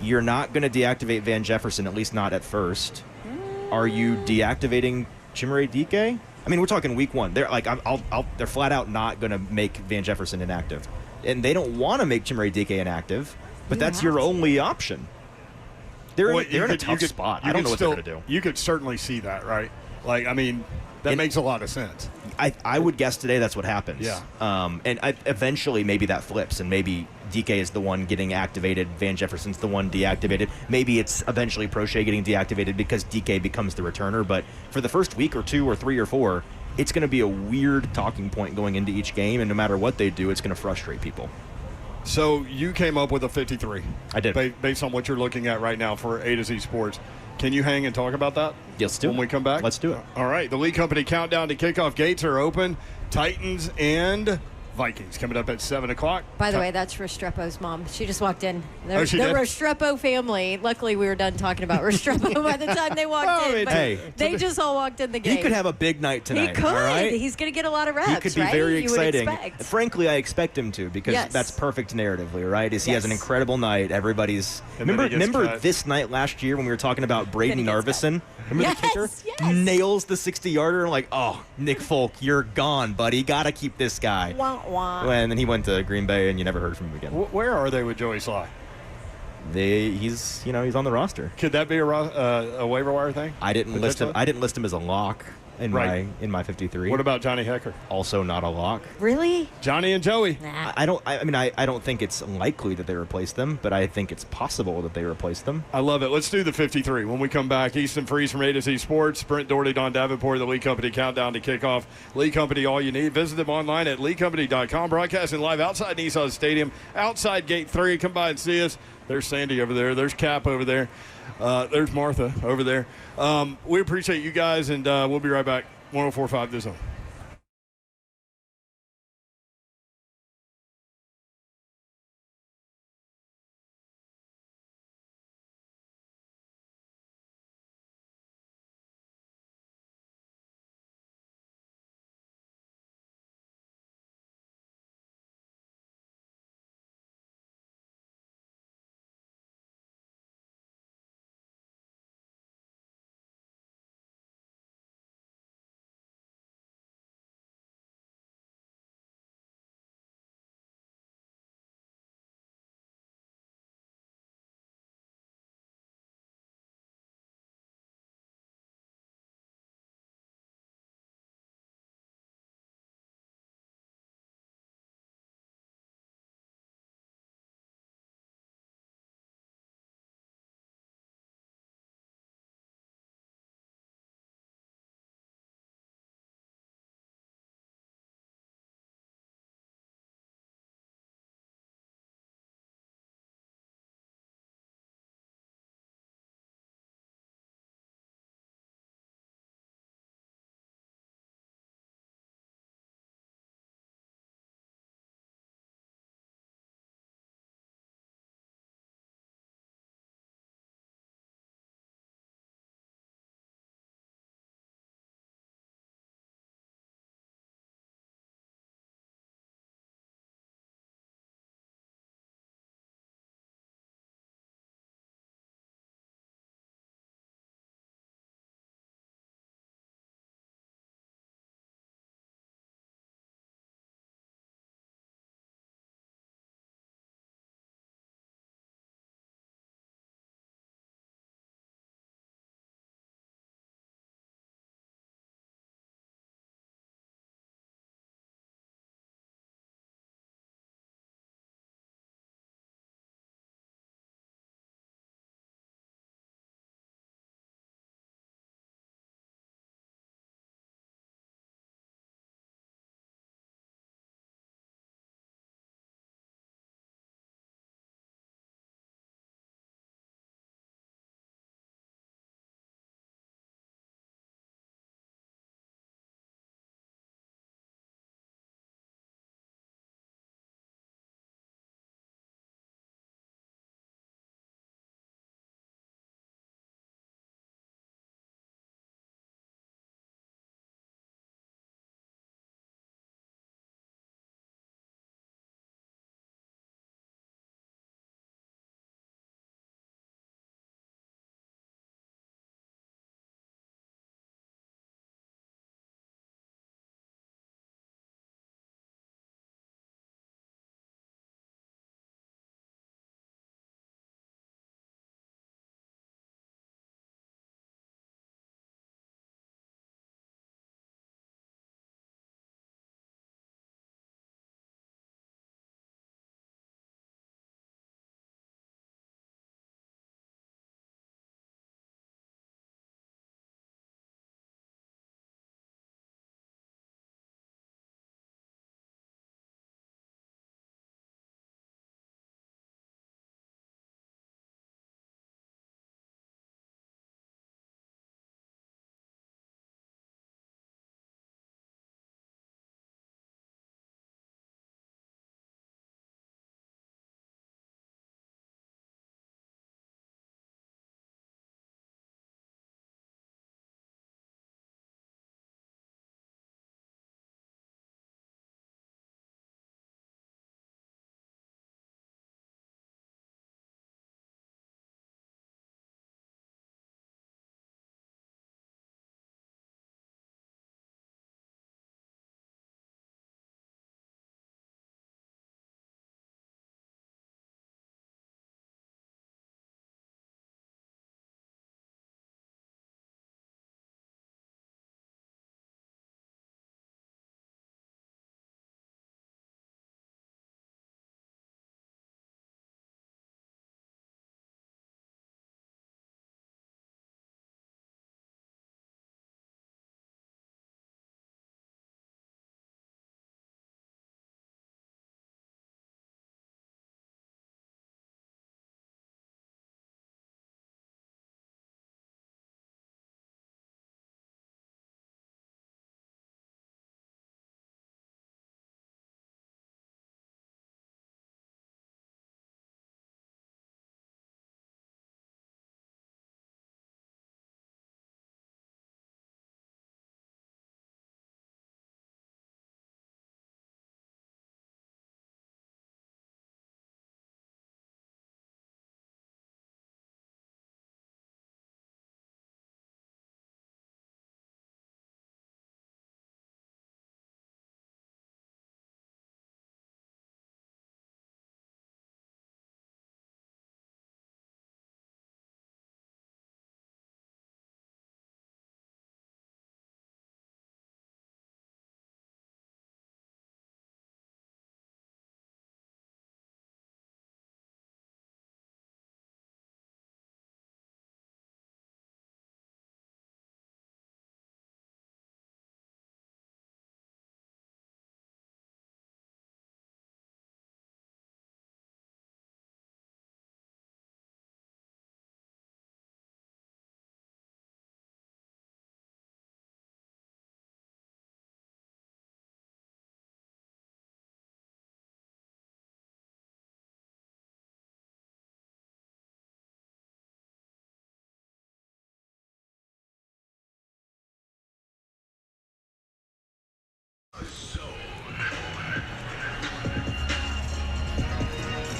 You're not going to deactivate Van Jefferson, at least not at first. Are you deactivating Chimere Dike? I mean, we're talking week 1. They're like, they're flat out not going to make Van Jefferson inactive, and they don't want to make Chimere Dike inactive, but that's your only option. They're in a tough spot. I don't know what they're going to do. You could certainly see that, right? Like, I mean, that makes a lot of sense. I would guess today that's what happens. Yeah. And eventually maybe that flips, and maybe DK is the one getting activated, Van Jefferson's the one deactivated. Maybe it's eventually Prochet getting deactivated because DK becomes the returner. But for the first week or 2 or 3 or 4, it's going to be a weird talking point going into each game, and no matter what they do, it's going to frustrate people. So you came up with a 53. I did. Based on what you're looking at right now for A to Z Sports. Can you hang and talk about that? Yes, let's do it. When we come back? Let's do it. All right. The Lee Company countdown to kickoff gates are open. Titans and Vikings coming up at 7 o'clock. By the way, that's Restrepo's mom. She just walked in. She The did? Restrepo family. Luckily, we were done talking about Restrepo by the time they walked in. But they just all walked in the game. He could have a big night tonight. He could. All right? He's going to get a lot of reps, He could be right? very You exciting. would expect. Frankly, I expect him to, because that's perfect narratively, right? He has an incredible night. Everybody's remember this night last year when we were talking about Braden Narvison? Remember the kicker? Yes. Nails the 60-yarder. I'm like, oh, Nick Folk, you're gone, buddy. Got to keep this guy. Wah, wah. And then he went to Green Bay, and you never heard from him again. Where are they with Joey Sly? He's on the roster. Could that be a waiver wire thing? I didn't list him as a lock in my 53. What about Johnny Hecker? Also not a lock. Really? Johnny and Joey. Nah. I don't think it's likely that they replace them, but I think it's possible that they replace them. I love it. Let's do the 53 when we come back. Easton Freeze from A to Z Sports, Brent Doherty, Don Davenport, the Lee Company countdown to kickoff. Lee Company, all you need. Visit them online at leecompany.com. Broadcasting live outside Nissan Stadium, outside Gate 3. Come by and see us. There's Sandy over there. There's Cap over there. There's Martha over there. We appreciate you guys, and we'll be right back. 104.5 The Zone.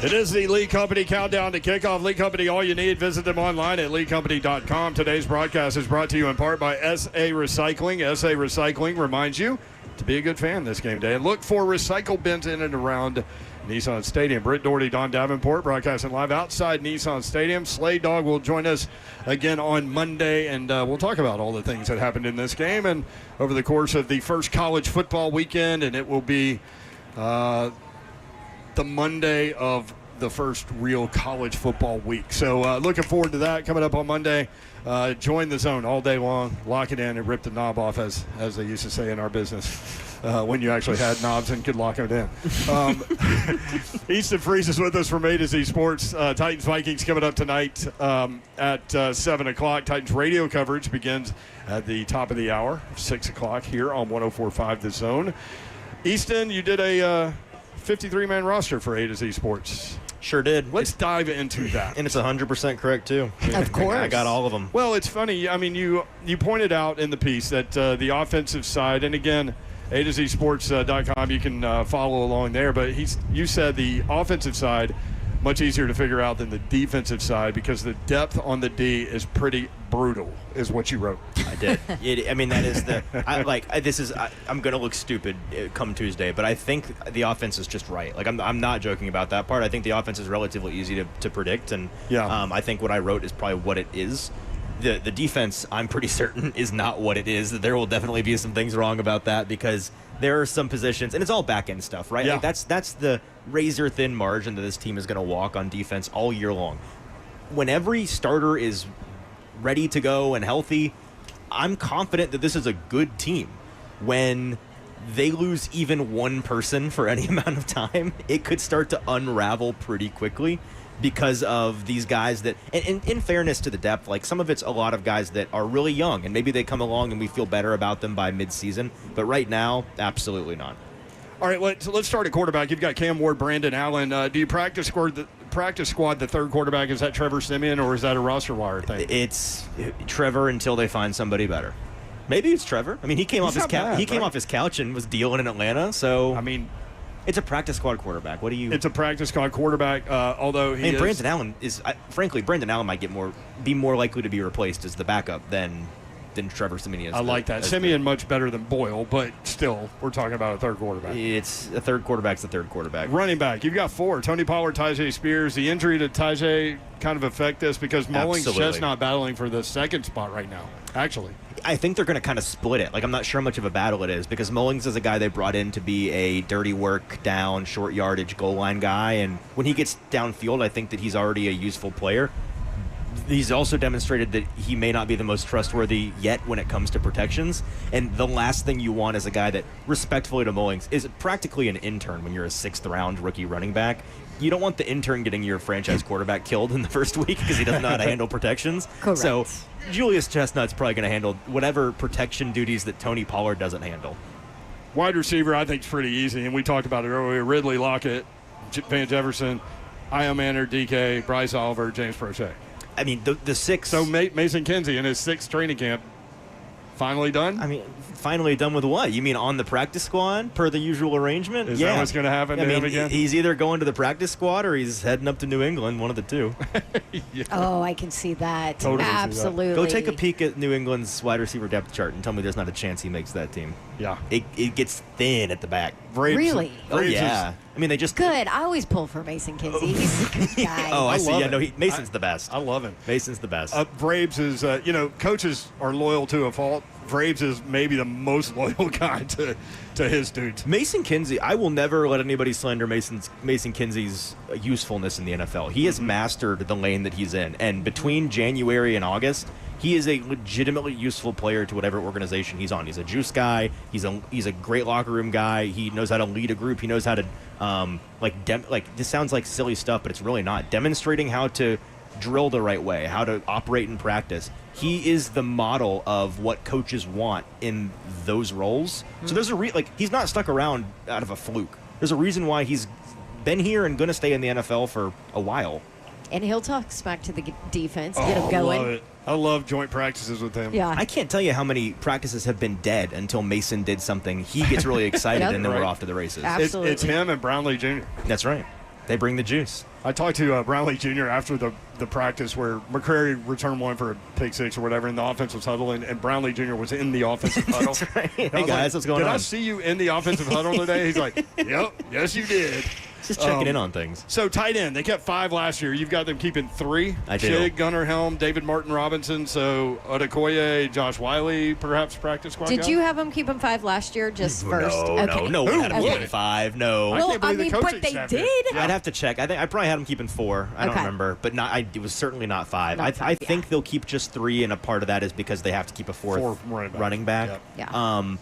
It is the Lee Company Countdown to Kickoff. Lee Company, all you need. Visit them online at leecompany.com. Today's broadcast is brought to you in part by SA Recycling. SA Recycling reminds you to be a good fan this game day and look for recycle bins in and around Nissan Stadium. Britt Doherty, Don Davenport, broadcasting live outside Nissan Stadium. Slade Dog will join us again on Monday, and we'll talk about all the things that happened in this game and over the course of the first college football weekend, and it will be the Monday of the first real college football week. So looking forward to that coming up on Monday. Join the zone all day long, lock it in, and rip the knob off, as they used to say in our business, when you actually had knobs and could lock them in. Easton Freeze is with us from A to Z Sports. Titans Vikings coming up tonight at 7 o'clock. Titans radio coverage begins at the top of the hour, 6 o'clock here on 104.5 The Zone. Easton, you did a 53-man roster for A to Z Sports. Sure did. Let's dive into that. And it's 100% correct, too. Of course. I got all of them. Well, it's funny. I mean, you pointed out in the piece that the offensive side, and again, A to Z Sports.com, you can follow along there, but you said the offensive side much easier to figure out than the defensive side because the depth on the D is pretty brutal, is what you wrote. I did. That is the. I'm going to look stupid come Tuesday, but I think the offense is just right. Like, I'm not joking about that part. I think the offense is relatively easy to predict, and I think what I wrote is probably what it is. The defense, I'm pretty certain, is not what it is. There will definitely be some things wrong about that because there are some positions, and it's all back-end stuff, right? Yeah. Like that's the razor-thin margin that this team is going to walk on defense all year long. When every starter is ready to go and healthy, I'm confident that this is a good team. When they lose even one person for any amount of time, it could start to unravel pretty quickly because of these guys that, and in fairness to the depth, like some of it's a lot of guys that are really young, and maybe they come along and we feel better about them by mid-season, but right now, absolutely not. All right, let's start at quarterback. You've got Cam Ward, Brandon Allen. Do you practice squad the third quarterback? Is that Trevor Siemian, or is that a roster wire thing? It's Trevor until they find somebody better. Maybe it's Trevor. I mean, he came off his couch and was dealing in Atlanta. So I mean, it's a practice squad quarterback. What do you? It's a practice squad quarterback. Although Brandon Allen is, frankly, Brandon Allen might be more likely to be replaced as the backup than Trevor Siemian is. I like that. Siemian much better than Boyle, but still, we're talking about a third quarterback. It's a third quarterback's a third quarterback. Running back, you've got four. Tony Pollard, Tyjae Spears. The injury to Tyjae kind of affect this because Mullings just not battling for the second spot right now, actually. I think they're going to kind of split it. Like, I'm not sure how much of a battle it is because Mullings is a guy they brought in to be a dirty work down, short yardage, goal line guy. And when he gets downfield, I think that he's already a useful player. He's also demonstrated that he may not be the most trustworthy yet when it comes to protections. And the last thing you want is a guy that, respectfully to Mullings, is practically an intern when you're a sixth-round rookie running back. You don't want the intern getting your franchise quarterback killed in the first week because he doesn't know how to handle protections. Correct. So Julius Chestnut's probably going to handle whatever protection duties that Tony Pollard doesn't handle. Wide receiver, I think, is pretty easy, and we talked about it earlier. Ridley, Lockett, Van Jefferson, Io Manor, DK, Bryce Oliver, James Prochet. I mean, the six. So Mason Kinsey in his sixth training camp, finally done? I mean, finally done with what? You mean on the practice squad per the usual arrangement? Is that what's going to happen to him again? He's either going to the practice squad or he's heading up to New England, one of the two. Yeah. Oh, I can see that. Totally Absolutely. See that. Go take a peek at New England's wide receiver depth chart and tell me there's not a chance he makes that team. Yeah. It gets thin at the back. Really? Oh, yeah. I mean, they just... Good. I always pull for Mason Kinsey. He's a good guy. Oh, I see. Yeah, no, it. Mason's the best. I love him. Mason's the best. Vrabes is, coaches are loyal to a fault. Vrabes is maybe the most loyal guy to his dudes. Mason Kinsey, I will never let anybody slander Mason Kinsey's usefulness in the NFL. He has mastered the lane that he's in. And between January and August, he is a legitimately useful player to whatever organization he's on. He's a juice guy. He's a great locker room guy. He knows how to lead a group. He knows how to, this sounds like silly stuff, but it's really not. Demonstrating how to drill the right way, how to operate in practice. He is the model of what coaches want in those roles. So there's he's not stuck around out of a fluke. There's a reason why he's been here and going to stay in the NFL for a while. And he'll talk smack to the defense, get him going. I love it. I love joint practices with him. Yeah. I can't tell you how many practices have been dead until Mason did something. He gets really excited, and then we're off to the races. Absolutely. It's him and Brownlee Jr. That's right. They bring the juice. I talked to Brownlee Jr. after the practice where McCrary returned one for a pick six or whatever in the offensive huddle, and Brownlee Jr. was in the offensive huddle. That's right. Hey, guys, guys, what's going on? Did I see you in the offensive huddle today? He's like, yep, yes, you did. Just checking in on things. So tight end, they kept 5 last year. You've got them keeping 3. I do. Chig, Gunnar Helm, David Martin Robinson. So Odekoye, Josh Wiley, perhaps practice squad Did guy? you have them keep him 5 last year just first? No one had him keeping 5. No. Well, I mean, but they did. I'd have to check. I think I probably had them keeping 4. I don't Okay. remember, but it was certainly not 5. Not I five, think they'll keep just 3, and a part of that is because they have to keep a fourth running back. Yeah.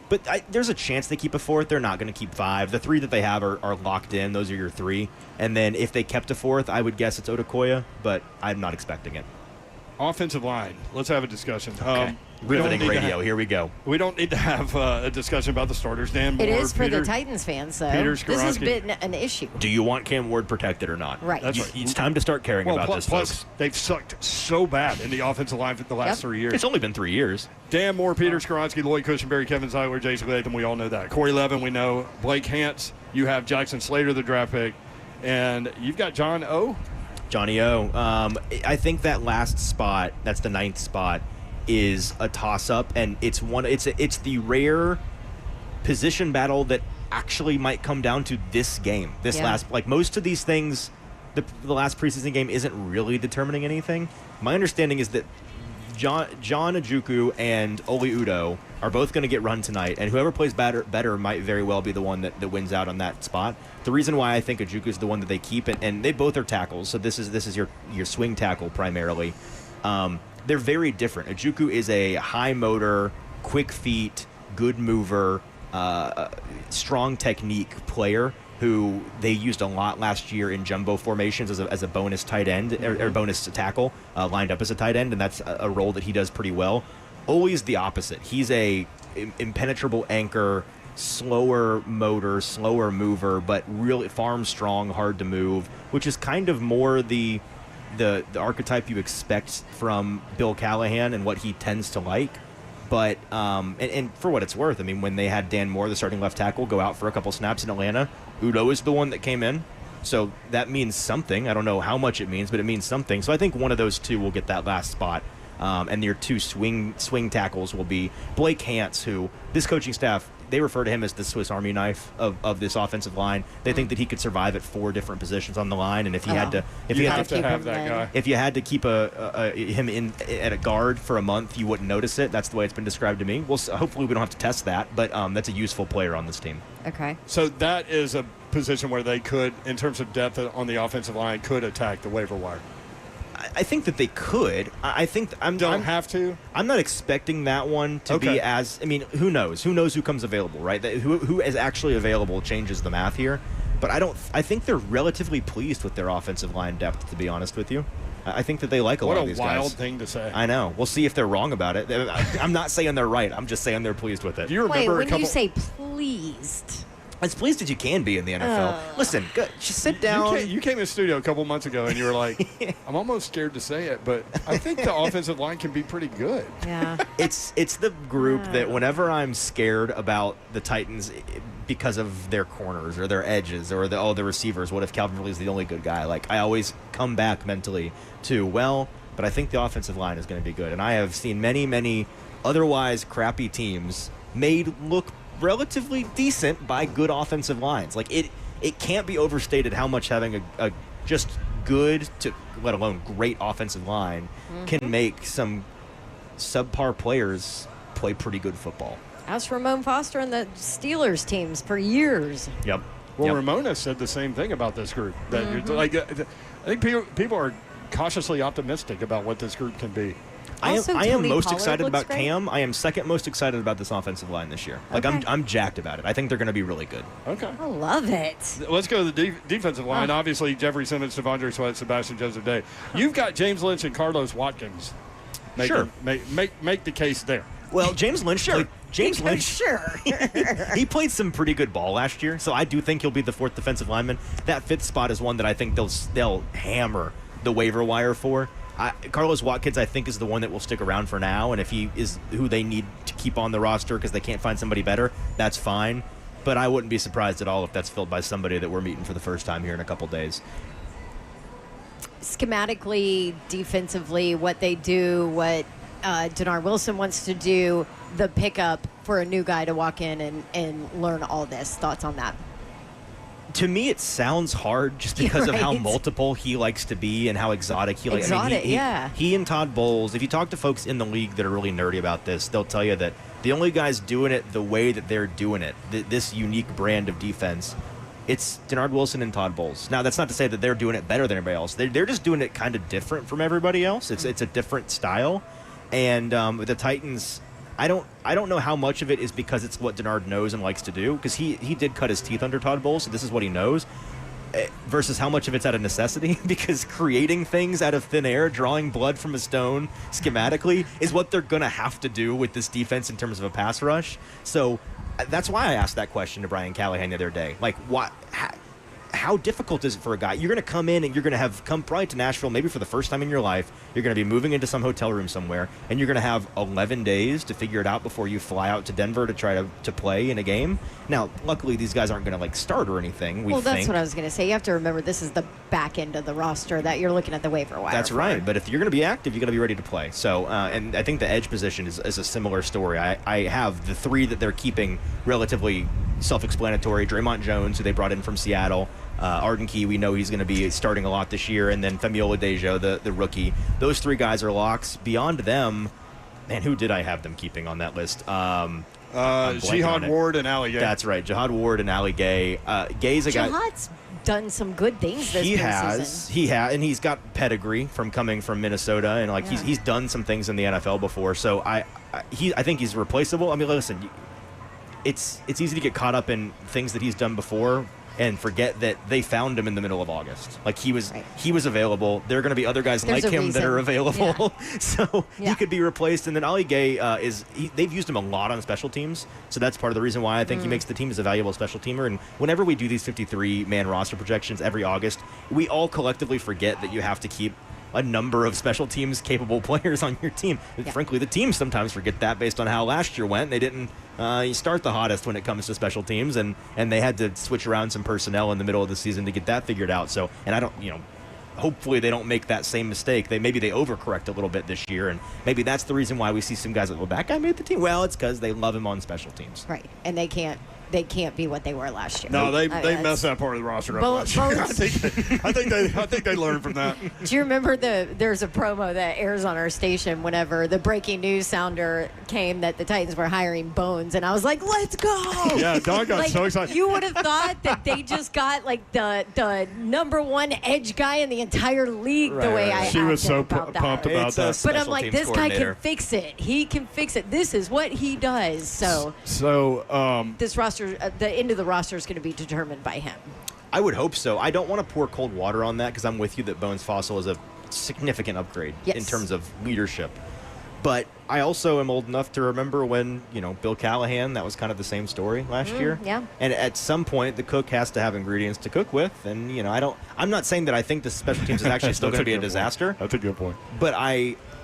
But there's a chance they keep a 4th. They're not going to keep 5. The 3 that they have are locked in. Those are your 3. And then if they kept a 4th, I would guess it's Odekoye, but I'm not expecting it. Offensive line. Let's have a discussion. Okay. Riveting radio. Here we go. We don't need to have a discussion about the starters. Dan Moore, It is for Peter, the Titans fans, though. Peter This has Skoronsky. been an issue. Do you want Cam Ward protected or not? Right. That's right. It's time to start caring about this, plus, folks. they've sucked so bad in the offensive line for the last 3 years. It's only been 3 years. Dan Moore, Peter Skoronsky, Lloyd Cushenberry, Kevin Zeitler, Jason Latham, we all know that. Corey Levin, we know. Blake Hance, you have Jackson Slater, the draft pick. And you've got John O. Johnny O. I think that last spot, that's the 9th spot, is a toss-up, and it's the rare position battle that actually might come down to this game. Most of these things, the last preseason game isn't really determining anything. My understanding is that John Ojukwu and Oli Udoh are both going to get run tonight, and whoever plays better might very well be the one that wins out on that spot. The reason why I think Ojukwu is the one that they keep, and they both are tackles, so this is your swing tackle primarily. They're very different. Ojukwu is a high motor, quick feet, good mover, strong technique player who they used a lot last year in jumbo formations as a bonus tight end or bonus tackle, lined up as a tight end, and that's a role that he does pretty well. Always the opposite. He's a impenetrable anchor, slower motor, slower mover, but really farm strong, hard to move, which is kind of more the archetype you expect from Bill Callahan and what he tends to like. But and for what it's worth, I mean, when they had Dan Moore, the starting left tackle, go out for a couple snaps in Atlanta, Udoh is the one that came in. So that means something. I don't know how much it means, but it means something. So I think one of those two will get that last spot. And your 2 swing tackles will be Blake Hance, who this coaching staff, they refer to him as the Swiss Army knife of this offensive line. They think that he could survive at 4 different positions on the line, and if you had to, if you had to have that guy, if you had to keep him in at a guard for a month, you wouldn't notice it. That's the way it's been described to me. Well, hopefully we don't have to test that, but that's a useful player on this team. Okay. So that is a position where they could, in terms of depth on the offensive line, could attack the waiver wire. I think that they could. I think don't have to. I'm not expecting that one to be as. I mean, who knows? Who knows who comes available, right? Who is actually available changes the math here. But I think they're relatively pleased with their offensive line depth. To be honest with you, I think that they like a lot of these guys. What a wild thing to say. I know. We'll see if they're wrong about it. I'm not saying they're right. I'm just saying they're pleased with it. Do you remember when you say pleased? As pleased as you can be in the NFL. Listen, just sit down. You came in the studio a couple months ago and you were like, I'm almost scared to say it, but I think the offensive line can be pretty good. Yeah. It's the group that whenever I'm scared about the Titans because of their corners or their edges or the receivers, what if Calvin Ridley's the only good guy? Like, I always come back mentally to, but I think the offensive line is going to be good. And I have seen many, many otherwise crappy teams made look relatively decent by good offensive lines. Like, it can't be overstated how much having a just good to let alone great offensive line can make some subpar players play pretty good football. Ask Ramon Foster and the Steelers teams for years. Yep. Well, Ramona said the same thing about this group. That I think people are cautiously optimistic about what this group can be. I am most Pollard excited about great. Cam. I am second most excited about this offensive line this year. Like, I'm jacked about it. I think they're going to be really good. Okay. I love it. Let's go to the defensive line. Obviously, Jeffrey Simmons, Devondre Sweat, Sebastian Joseph Day. You've got James Lynch and Carlos Watkins. Make the case there. Well, James Lynch. James Lynch. Sure. He played some pretty good ball last year, so I do think he'll be the 4th defensive lineman. That 5th spot is one that I think they'll hammer the waiver wire for. Carlos Watkins, I think, is the one that will stick around for now, and if he is who they need to keep on the roster because they can't find somebody better, that's fine. but I wouldn't be surprised at all if that's filled by somebody that we're meeting for the first time here in a couple days. Schematically, defensively, what they do, what Denard Wilson wants to do, the pickup for a new guy to walk in and learn all this. Thoughts on that? To me, it sounds hard just because of how multiple he likes to be and how exotic he likes. Exotic, He and Todd Bowles, if you talk to folks in the league that are really nerdy about this, they'll tell you that the only guys doing it the way that they're doing it, this unique brand of defense, it's Denard Wilson and Todd Bowles. Now, that's not to say that they're doing it better than everybody else. They're just doing it kind of different from everybody else. It's a different style. And with the Titans, I don't know how much of it is because it's what Denard knows and likes to do, because he did cut his teeth under Todd Bowles, so this is what he knows, versus how much of it's out of necessity, because creating things out of thin air, drawing blood from a stone schematically, is what they're going to have to do with this defense in terms of a pass rush. So that's why I asked that question to Brian Callahan the other day. Like, how difficult is it for a guy? You're going to come in and you're going to have come probably to Nashville maybe for the first time in your life. You're going to be moving into some hotel room somewhere, and you're going to have 11 days to figure it out before you fly out to Denver to try to play in a game. Now, luckily, these guys aren't going to start or anything. Well, that's what I was going to say. You have to remember this is the back end of the roster that you're looking at the waiver wire. That's right. But if you're going to be active, you got to be ready to play. So, and I think the edge position is a similar story. I have the three that they're keeping relatively self-explanatory. Draymond Jones, who they brought in from Seattle. Arden Key, we know he's going to be starting a lot this year, and then Femi Oladejo, the rookie. Those three guys are locks. Beyond them, man, who did I have them keeping on that list? Jihad Ward and Ali Gay. That's right, Jihad Ward and Ali Gay. Gay's a guy. Jihad's done some good things this preseason. He has, and he's got pedigree from coming from Minnesota, and he's done some things in the NFL before. So I think he's replaceable. I mean, listen, it's easy to get caught up in things that he's done before and forget that they found him in the middle of August. Like, he was available. There are going to be other guys like him that are available. Yeah. So he could be replaced. And then Ali Gay they've used him a lot on special teams. So that's part of the reason why I think he makes the team as a valuable special teamer. And whenever we do these 53-man roster projections every August, we all collectively forget that you have to keep a number of special teams capable players on your team. And frankly, the teams sometimes forget that based on how last year went. They didn't start the hottest when it comes to special teams, and they had to switch around some personnel in the middle of the season to get that figured out. So, and I don't, hopefully they don't make that same mistake. Maybe they overcorrect a little bit this year, and maybe that's the reason why we see some guys like, well, that guy made the team. Well, it's because they love him on special teams. Right, and they can't be what they were last year. No, they messed that part of the roster up last year. I think they learned from that. Do you remember there's a promo that airs on our station whenever the breaking news sounder came that the Titans were hiring Bones, and I was like, let's go! Yeah, Don got so excited. You would have thought that they just got like the number one edge guy in the entire league. The way I she was so pumped about that. But I'm like, this guy can fix it. He can fix it. This is what he does. So this roster. The end of the roster is going to be determined by him. I would hope so. I don't want to pour cold water on that because I'm with you that Bones Fossil is a significant upgrade in terms of leadership. But I also am old enough to remember when, Bill Callahan, that was kind of the same story last year. Yeah. And at some point, the cook has to have ingredients to cook with. And, I'm not saying that I think the special teams is actually still going to be a disaster. That's a good point. But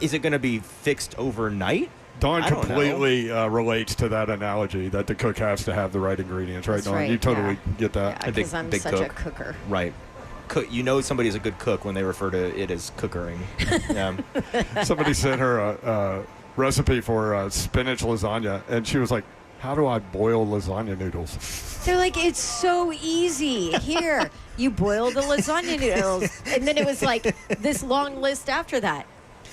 is it going to be fixed overnight? Don completely relates to that analogy that the cook has to have the right ingredients, right, Don? Right, you totally get that. Because I'm big such cook. a cooker. Right. Somebody's a good cook when they refer to it as cookering. Yeah. Somebody sent her a recipe for spinach lasagna, and she was like, how do I boil lasagna noodles? They're like, it's so easy. Here, you boil the lasagna noodles. And then it was like this long list after that.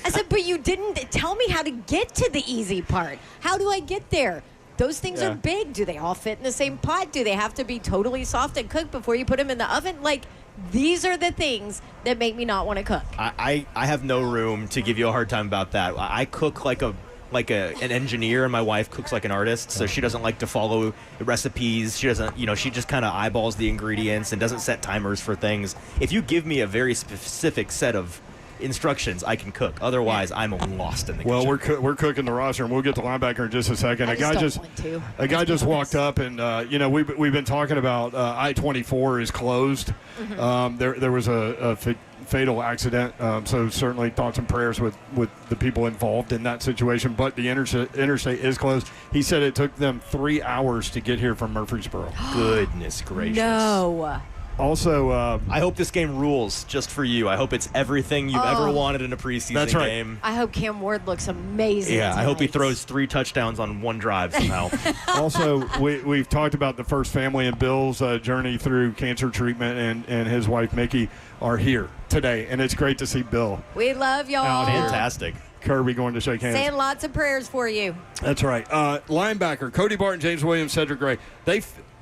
I said, but you didn't tell me how to get to the easy part. How do I get there? Those things are big. Do they all fit in the same pot? Do they have to be totally soft and cooked before you put them in the oven? Like, these are the things that make me not want to cook. I have no room to give you a hard time about that. I cook like an engineer, and my wife cooks like an artist, so she doesn't like to follow the recipes. She doesn't, she just kind of eyeballs the ingredients and doesn't set timers for things. If you give me a very specific set of instructions, I can cook. Otherwise, I'm lost in the kitchen. Well, we're cooking the roster, and we'll get to linebacker in just a second. A guy just walked up, and we've been talking about I-24 is closed. Mm-hmm. There was a fatal accident. So certainly thoughts and prayers with the people involved in that situation. But the interstate is closed. He said it took them 3 hours to get here from Murfreesboro. Goodness gracious. No. Also, I hope this game rules just for you. I hope it's everything you've ever wanted in a preseason game. I hope Cam Ward looks amazing. Yeah, tonight. I hope he throws 3 touchdowns on one drive somehow. Also, we've talked about the first family, and Bill's journey through cancer treatment, and his wife Mickey are here today, and it's great to see Bill. We love y'all. Fantastic. Kirby going to shake hands. Saying lots of prayers for you. That's right. Linebacker Cody Barton, James Williams, Cedric Gray.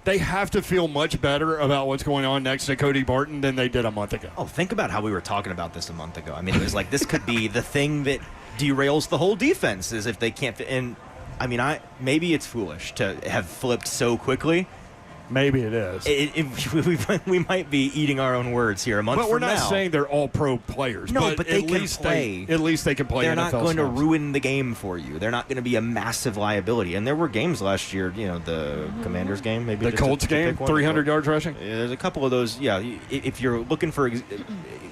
They have to feel much better about what's going on next to Cody Barton than they did a month ago. Oh, think about how we were talking about this a month ago. I mean, it was like this could be the thing that derails the whole defense is if they can't fit in. I mean, maybe it's foolish to have flipped so quickly. Maybe it is. We might be eating our own words here a month from now. But we're not saying they're all pro players. No, but they at can least play. At least they can play. They're NFL not going to snaps. ruin the game for you. They're not going to be a massive liability. And there were games last year, the Commanders game, maybe. The Colts game, 300 yards rushing? Yeah, there's a couple of those. Yeah, if you're looking for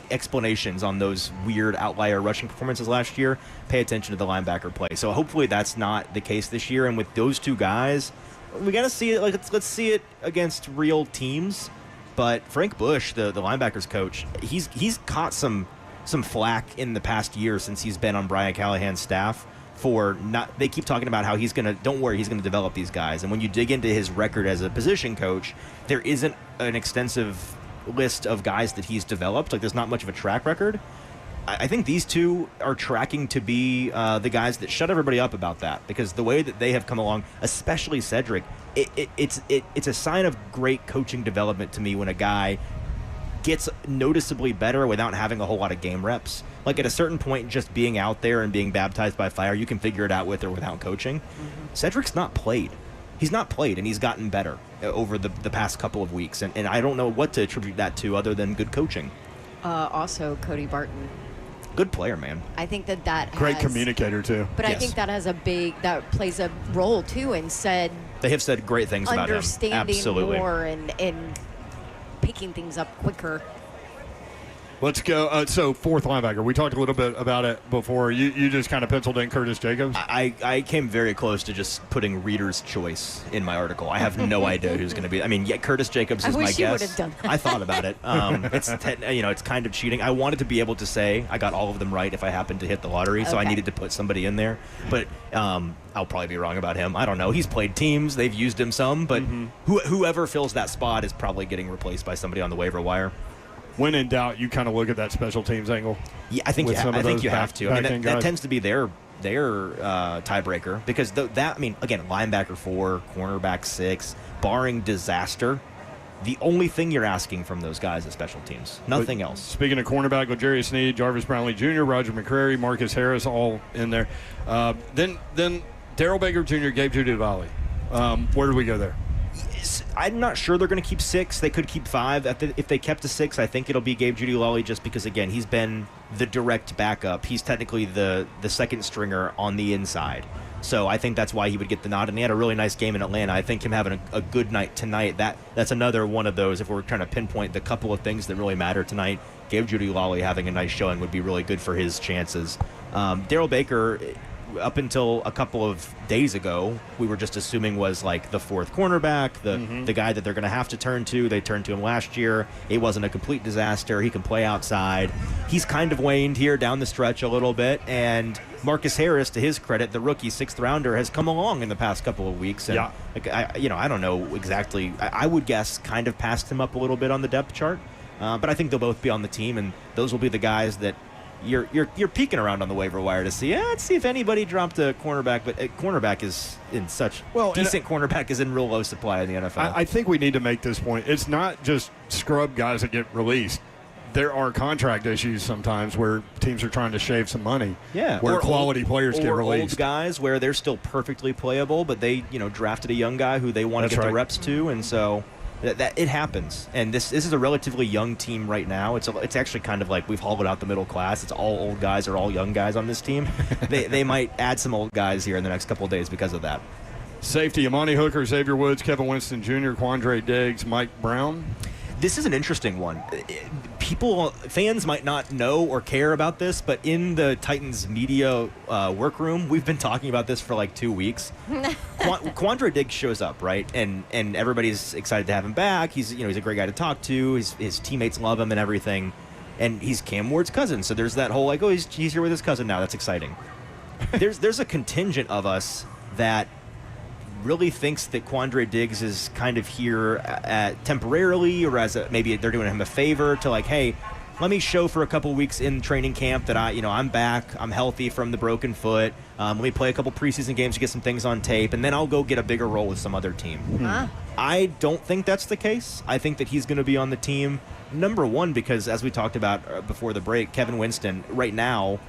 explanations on those weird outlier rushing performances last year, pay attention to the linebacker play. So hopefully that's not the case this year. And with those two guys, we got to see it. Let's see it against real teams. But Frank Bush, the linebackers coach, he's caught some flack in the past year since he's been on Brian Callahan's staff for not. They keep talking about how he's gonna. Don't worry, he's gonna develop these guys. And when you dig into his record as a position coach, there isn't an extensive list of guys that he's developed. Like there's not much of a track record. I think these two are tracking to be the guys that shut everybody up about that, because the way that they have come along, especially Cedric, it's a sign of great coaching development to me when a guy gets noticeably better without having a whole lot of game reps. Like at a certain point, just being out there and being baptized by fire, you can figure it out with or without coaching. Cedric's not played. He's not played, and he's gotten better over the past couple of weeks. And I don't know what to attribute that to other than good coaching. Also, Cody Barton. Good player, man. I think that great has, communicator too. But yes. I think that plays a role too in they have said great things about him. Understanding more and picking things up quicker. Let's go. So fourth linebacker. We talked a little bit about it before. You just kind of penciled in Curtis Jacobs. I came very close to just putting reader's choice in my article. I have no idea who's going to be. I mean, Curtis Jacobs is my guess. I wish you would have done that. I thought about it. It's kind of cheating. I wanted to be able to say I got all of them right if I happened to hit the lottery, so I needed to put somebody in there. But I'll probably be wrong about him. I don't know. He's played teams. They've used him some, but whoever fills that spot is probably getting replaced by somebody on the waiver wire. When in doubt, you kind of look at that special teams angle. Yeah, I think you have to. I mean, that tends to be their tiebreaker, because again, linebacker 4, cornerback 6, barring disaster, the only thing you're asking from those guys is special teams. Nothing else. Speaking of cornerback, L'Jarius Sneed, Jarvis Brownlee Jr., Roger McCreary, Marcus Harris, all in there. Then Darrell Baker Jr., Gabe Jeudy-Lally. Where do we go there? I'm not sure they're going to keep 6. They could keep 5. If they kept a 6, I think it'll be Gabe Jeudy-Lally, just because, again, he's been the direct backup. He's technically the second stringer on the inside. So I think that's why he would get the nod. And he had a really nice game in Atlanta. I think him having a good night tonight, that's another one of those, if we're trying to pinpoint the couple of things that really matter tonight, Gabe Jeudy-Lally having a nice showing would be really good for his chances. Darrell Baker, up until a couple of days ago, we were just assuming was like the fourth cornerback, the guy that they're going to have to turn to. They turned to him last year. It wasn't a complete disaster. He can play outside. He's kind of waned here down the stretch a little bit, and Marcus Harris, to his credit, the rookie 6th rounder, has come along in the past couple of weeks. And I don't know exactly. I would guess kind of passed him up a little bit on the depth chart, but I think they'll both be on the team, and those will be the guys that you're peeking around on the waiver wire to see. Let's see if anybody dropped a cornerback, but cornerback is in such decent. Cornerback is in real low supply in the NFL. I think we need to make this point. It's not just scrub guys that get released. There are contract issues sometimes where teams are trying to shave some money. Yeah, where quality players get released. Old guys where they're still perfectly playable, but they drafted a young guy who they want to get the reps to, and so. That it happens, and this is a relatively young team right now. It's actually kind of like we've hollowed out the middle class. It's all old guys or all young guys on this team. they might add some old guys here in the next couple of days because of that. Safety: Amani Hooker, Xavier Woods, Kevin Winston Jr., Quandre Diggs, Mike Brown. This is an interesting one. fans might not know or care about this, but in the Titans media workroom, we've been talking about this for like 2 weeks. Quandre Diggs shows up, right? And everybody's excited to have him back. He's a great guy to talk to. His teammates love him and everything. And he's Cam Ward's cousin, so there's that whole like, oh, he's here with his cousin now. That's exciting. There's a contingent of us that really thinks that Quandre Diggs is kind of here temporarily, or as maybe they're doing him a favor to like, hey, let me show for a couple weeks in training camp that I'm back, I'm healthy from the broken foot. Let me play a couple preseason games to get some things on tape, and then I'll go get a bigger role with some other team. I don't think that's the case. I think that he's going to be on the team, number one, because as we talked about before the break, Kevin Winston, right now,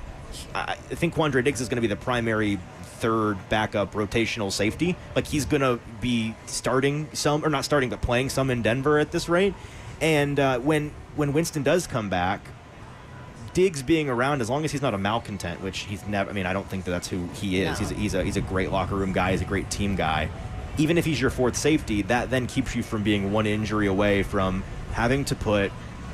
I think Quandre Diggs is going to be the primary third backup rotational safety. Like, he's going to be starting some, or not starting, but playing some in Denver at this rate. And when Winston does come back, Diggs being around, as long as he's not a malcontent, which he's never, I mean, I don't think that's who he is. No. He's a great locker room guy. He's a great team guy. Even if he's your fourth safety, that then keeps you from being one injury away from having to put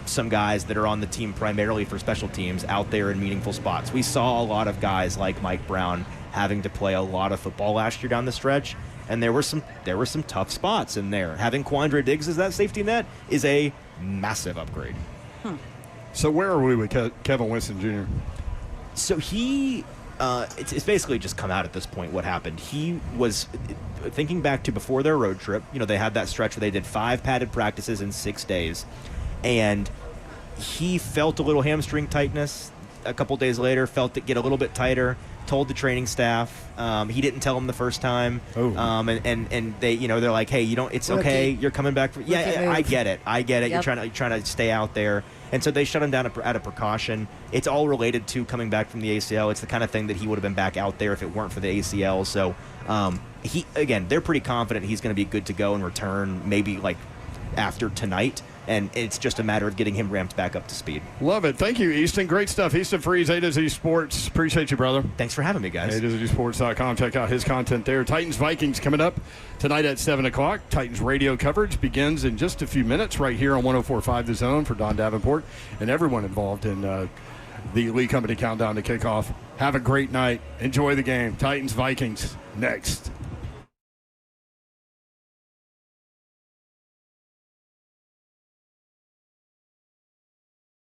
some guys that are on the team primarily for special teams out there in meaningful spots. We saw a lot of guys like Mike Brown having to play a lot of football last year down the stretch, and there were some tough spots in there. Having Quandre Diggs as that safety net is a massive upgrade. So where are we with Kevin Winston Jr.? So he, it's basically just come out at this point what happened. He was, thinking back to before their road trip, they had that stretch where they did 5 padded practices in 6 days, and he felt a little hamstring tightness. A couple days later, felt it get a little bit tighter. Told the training staff. He didn't tell them the first time. And they, they're like, hey, it's okay. You're coming back. I get it. Yep. You're trying to stay out there. And so they shut him down out of precaution. It's all related to coming back from the ACL. It's the kind of thing that he would have been back out there if it weren't for the ACL. So they're pretty confident he's going to be good to go and return maybe like after tonight. And it's just a matter of getting him ramped back up to speed. Love it. Thank you, Easton. Great stuff. Easton Freeze, A to Z Sports. Appreciate you, brother. Thanks for having me, guys. A to Z Sports.com. Check out his content there. Titans Vikings coming up tonight at 7 o'clock. Titans radio coverage begins in just a few minutes right here on 104.5 The Zone for Don Davenport and everyone involved in the Lee Company Countdown to Kickoff. Have a great night. Enjoy the game. Titans Vikings next.